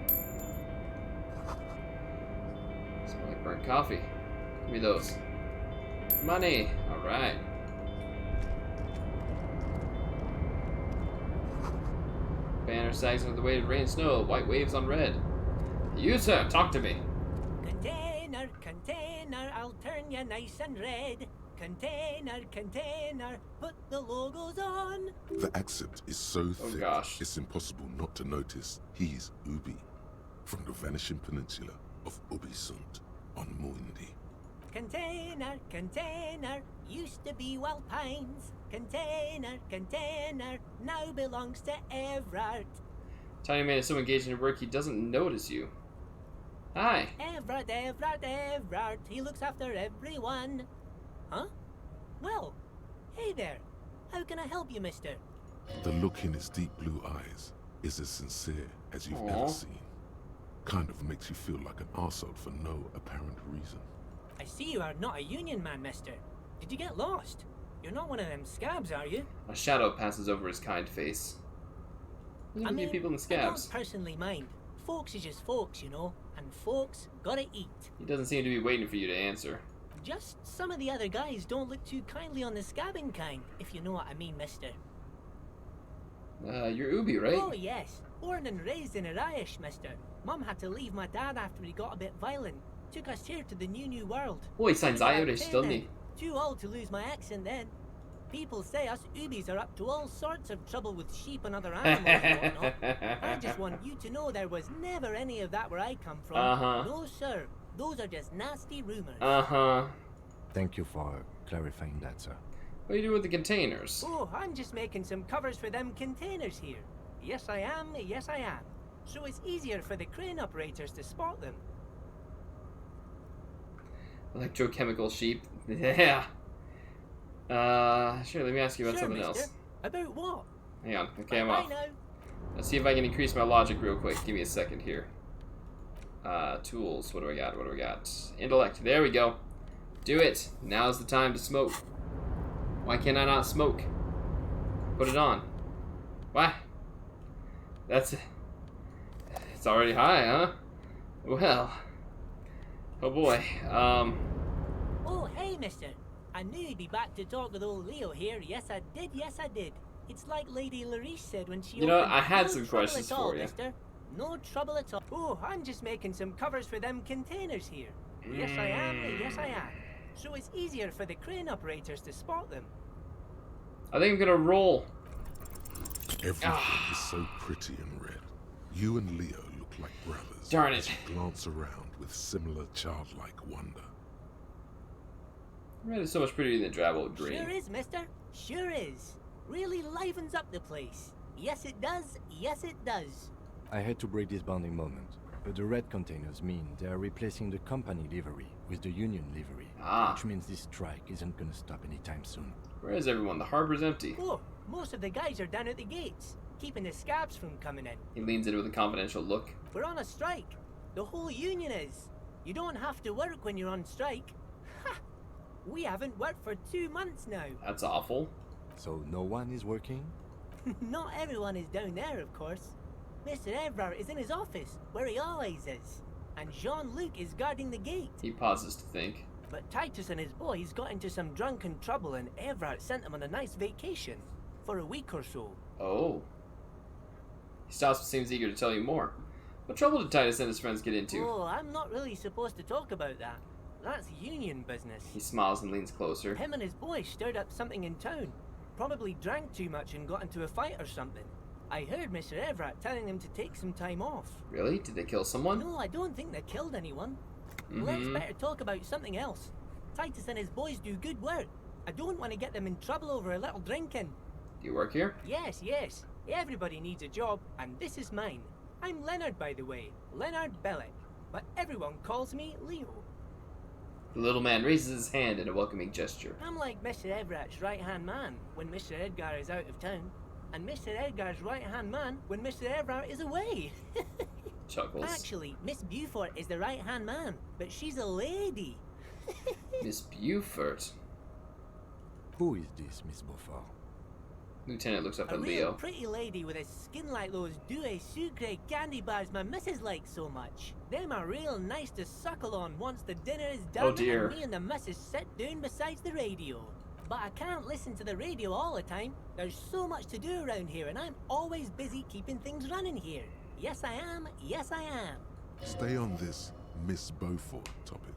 Smell like burnt coffee. Give me those. Money. All right. Banner sags under the weight of rain and snow. White waves on red. You, sir, talk to me. Container, container, I'll turn you nice and red. Container, container, put the logos on. The accent is so thick, it's impossible not to notice he's Ubi, from the vanishing peninsula of Ubisunt on Muindi. Container, container, used to be Wild Pines. Container, container, now belongs to Everard. Tiny man is so engaged in work he doesn't notice you. Hi. Everard, Everard, Everard, he looks after everyone. Huh? Well, hey there. How can I help you, mister? The look in his deep blue eyes is as sincere as you've ever seen. Kind of makes you feel like an arsehole for no apparent reason. I see you are not a union man, mister. Did you get lost? You're not one of them scabs, are you? A shadow passes over his kind face. Look at the people in the scabs. I don't personally mind. Folks is just folks, you know. And folks gotta eat. He doesn't seem to be waiting for you to answer. Just some of the other guys don't look too kindly on the scabbing kind, if you know what I mean, mister. You're Ubi, right? Oh, yes. Born and raised in Irish, mister. Mum had to leave my dad after he got a bit violent. Took us here to the new world. Oi, signs Irish, still me. Too old to lose my accent then. People say us Ubis are up to all sorts of trouble with sheep and other animals and whatnot. I just want you to know there was never any of that where I come from. No, sir. Those are just nasty rumors. Thank you for clarifying that, sir. What do you do with the containers? Oh, I'm just making some covers for them containers here. Yes, I am. Yes, I am. So it's easier for the crane operators to spot them. Electrochemical sheep. Yeah. Sure, let me ask you about something else. About what? Hang on. Okay, I'm off. Let's see if I can increase my logic real quick. Give me a second here. Tools. What do I got? What do we got? Intellect. There we go. Do it. Now's the time to smoke. Why can't I not smoke? Put it on. Why? That's... It's already high, huh? Well... Oh boy. Oh, hey, mister. I knew you'd be back to talk with old Leo here. Yes, I did. Yes, I did. It's like Lady Larice said when she... You know, I had some questions for you. Mister. No trouble at all. Oh, I'm just making some covers for them containers here. Yes, I am. Yes, I am. So it's easier for the crane operators to spot them. I think I'm gonna roll. Everything is so pretty and red. You and Leo look like brothers. Darn as it. you glance around with similar childlike wonder. Red is so much prettier than Drabble green. Sure is, mister. Sure is. Really livens up the place. Yes, it does. Yes, it does. I had to break this bonding moment, but the red containers mean they are replacing the company livery with the union livery, which means this strike isn't gonna stop anytime soon. Where is everyone? The harbor's empty. Oh, most of the guys are down at the gates. keeping the scabs from coming in. He leans in with a confidential look. We're on a strike. The whole union is. You don't have to work when you're on strike. Ha! We haven't worked for 2 months now. That's awful. So no one is working? Not everyone is down there, of course. Mr. Evrard is in his office, where he always is. And Jean-Luc is guarding the gate. He pauses to think. But Titus and his boys got into some drunken trouble and Evrard sent them on a nice vacation. For a week or so. Oh. He stops but seems eager to tell you more. What trouble did Titus and his friends get into? Oh, I'm not really supposed to talk about that. That's union business. He smiles and leans closer. Him and his boys stirred up something in town. Probably drank too much and got into a fight or something. I heard Mr. Evrard telling them to take some time off. Really? Did they kill someone? No, I don't think they killed anyone. Let's better talk about something else. Titus and his boys do good work. I don't want to get them in trouble over a little drinking. Do you work here? Yes. Everybody needs a job, and this is mine. I'm Leonard, by the way. Leonard Bellick. But everyone calls me Leo. The little man raises his hand in a welcoming gesture. I'm like Mr. Everett's right-hand man when Mr. Edgar is out of town. And Mr. Edgar's right-hand man when Mr. Everett is away. Chuckles. Actually, Miss Beaufort is the right-hand man, but she's a lady. Miss Beaufort? Who is this Miss Beaufort? Lieutenant looks up a at real Leo. Pretty lady with a skin like those Douai Sucre candy bars my missus likes so much. Them are real nice to suckle on once the dinner is done. Oh dear. And me and the missus sit down beside the radio. But I can't listen to the radio all the time. There's so much to do around here, and I'm always busy keeping things running here. Yes, I am. Yes, I am. Stay on this Miss Beaufort topic.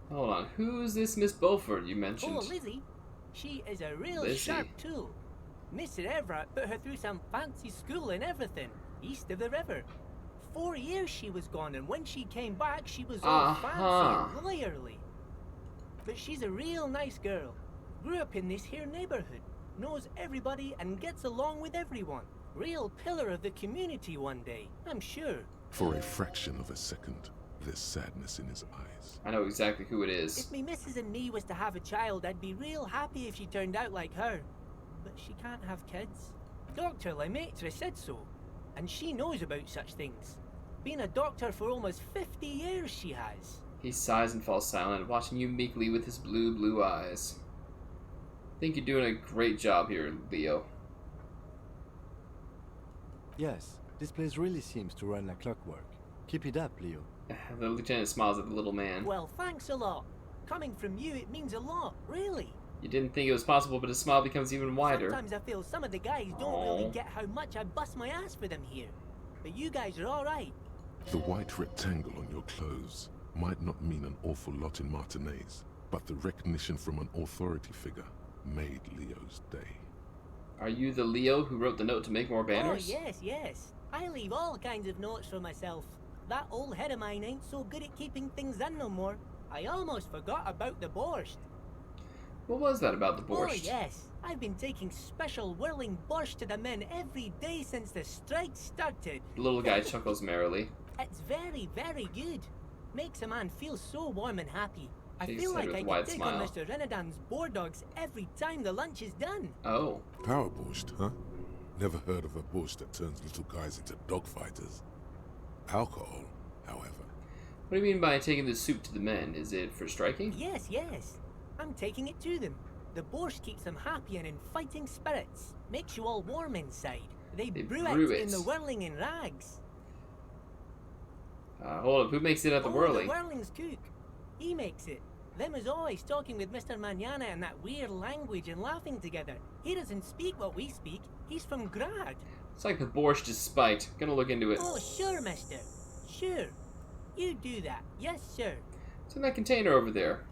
Hold on. Who's this Miss Beaufort you mentioned? Oh, Lizzie. She is a real Lizzie. sharp tool. Mr. Everett put her through some fancy school and everything, east of the river. 4 years she was gone, and when she came back, she was all fancy and lawyerly. But she's a real nice girl. Grew up in this here neighborhood. Knows everybody and gets along with everyone. Real pillar of the community one day, I'm sure. For a fraction of a second, there's sadness in his eyes. I know exactly who it is. If me missus and me was to have a child, I'd be real happy if she turned out like her. But she can't have kids. Dr. Lemaitre said so. And she knows about such things. Been a doctor for almost 50 years she has. He sighs and falls silent, watching you meekly with his blue eyes. Think you're doing a great job here, Leo. Yes, this place really seems to run like clockwork. Keep it up, Leo. The lieutenant smiles at the little man. Well, thanks a lot. Coming from you, it means a lot, really. You didn't think it was possible, but his smile becomes even wider. Sometimes I feel some of the guys don't really get how much I bust my ass for them here. But you guys are alright. The white rectangle on your clothes might not mean an awful lot in Martinez, but the recognition from an authority figure made Leo's day. Are you the Leo who wrote the note to make more banners? Oh, yes. I leave all kinds of notes for myself. That old head of mine ain't so good at keeping things in no more. I almost forgot about the borscht. What was that about the borscht? Oh, yes. I've been taking special whirling borscht to the men every day since the strike started. The little guy chuckles merrily. It's very, very good. Makes a man feel so warm and happy. I Shakes feel his head like with I a could take wide on smile. Mr. Renadan's boar dogs every time the lunch is done. Oh. Power borscht, huh? Never heard of a borscht that turns little guys into dogfighters. Alcohol, however. What do you mean by taking the soup to the men? Is it for striking? Yes. I'm taking it to them. The borscht keeps them happy and in fighting spirits. Makes you all warm inside. They brew it in the whirling in rags. Hold up, who makes it at the whirling? The whirling's cook. He makes it. Them is always talking with Mr. Manana in that weird language and laughing together. He doesn't speak what we speak. He's from Grad. It's like the borscht is spiked. Gonna look into it. Oh, sure, mister. Sure. You do that. Yes, sir. It's in that container over there.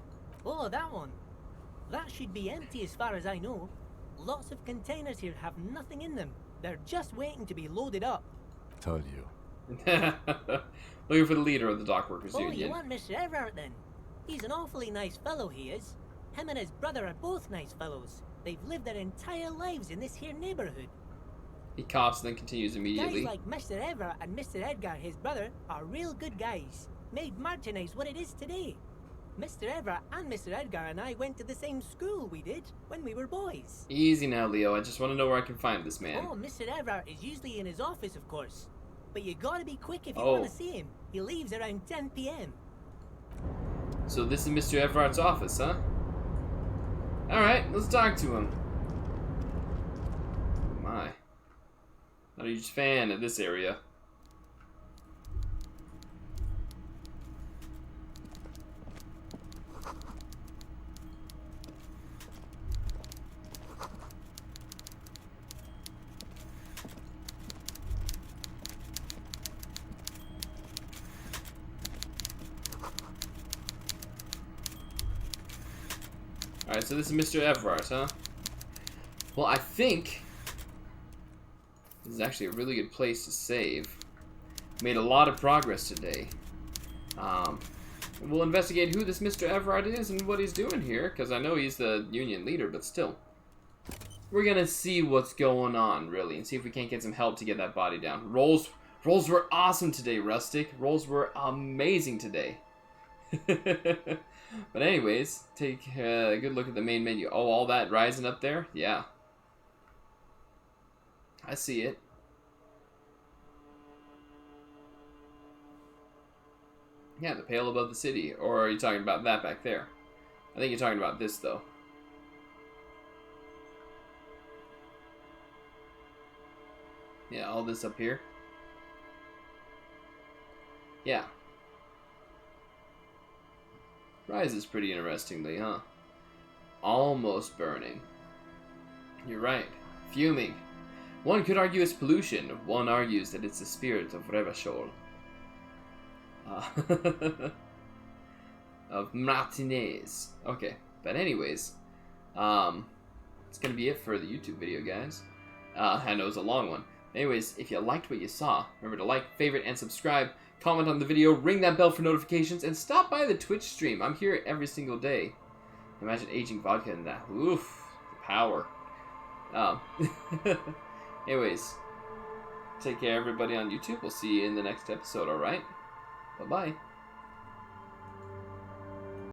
Oh, that one. That should be empty as far as I know. Lots of containers here have nothing in them. They're just waiting to be loaded up. Told you. Looking for the leader of the Dockworkers Oh, Union. you want Mr. Everett then? He's an awfully nice fellow, he is. Him and his brother are both nice fellows. They've lived their entire lives in this here neighborhood. He coughs and then continues immediately. Guys like Mr. Everett and Mr. Edgar, his brother, are real good guys. Made Martinez what it is today. Mr. Everett and Mr. Edgar and I went to the same school we did when we were boys. Easy now, Leo. I just want to know where I can find this man. Oh, Mr. Everett is usually in his office, of course. But you gotta be quick if you want to see him. He leaves around 10 p.m. So this is Mr. Everart's office, huh? Alright, let's talk to him. Oh my. Not a huge fan of this area. Alright, so this is Mr. Everart, huh? Well, I think this is actually a really good place to save. Made a lot of progress today. We'll investigate who this Mr. Everart is and what he's doing here, because I know he's the union leader, but still. We're gonna see what's going on, really, and see if we can't get some help to get that body down. Rolls were awesome today, Rustic. Rolls were amazing today. But anyways, take a good look at the main menu. Oh, all that rising up there? Yeah. I see it. Yeah, the pale above the city. Or are you talking about that back there? I think you're talking about this, though. Yeah, all this up here. Yeah. Rises pretty interestingly, huh? Almost burning. You're right. Fuming. One could argue it's pollution. One argues that it's the spirit of Revachol. Of Martinez. Okay, but anyways, it's gonna be it for the YouTube video, guys. I know it's a long one. Anyways, if you liked what you saw, remember to like, favorite, and subscribe. Comment on the video, ring that bell for notifications, and stop by the Twitch stream. I'm here every single day. Imagine aging vodka in that. Oof, the power. Anyways, take care, everybody on YouTube. We'll see you in the next episode, alright? Bye-bye.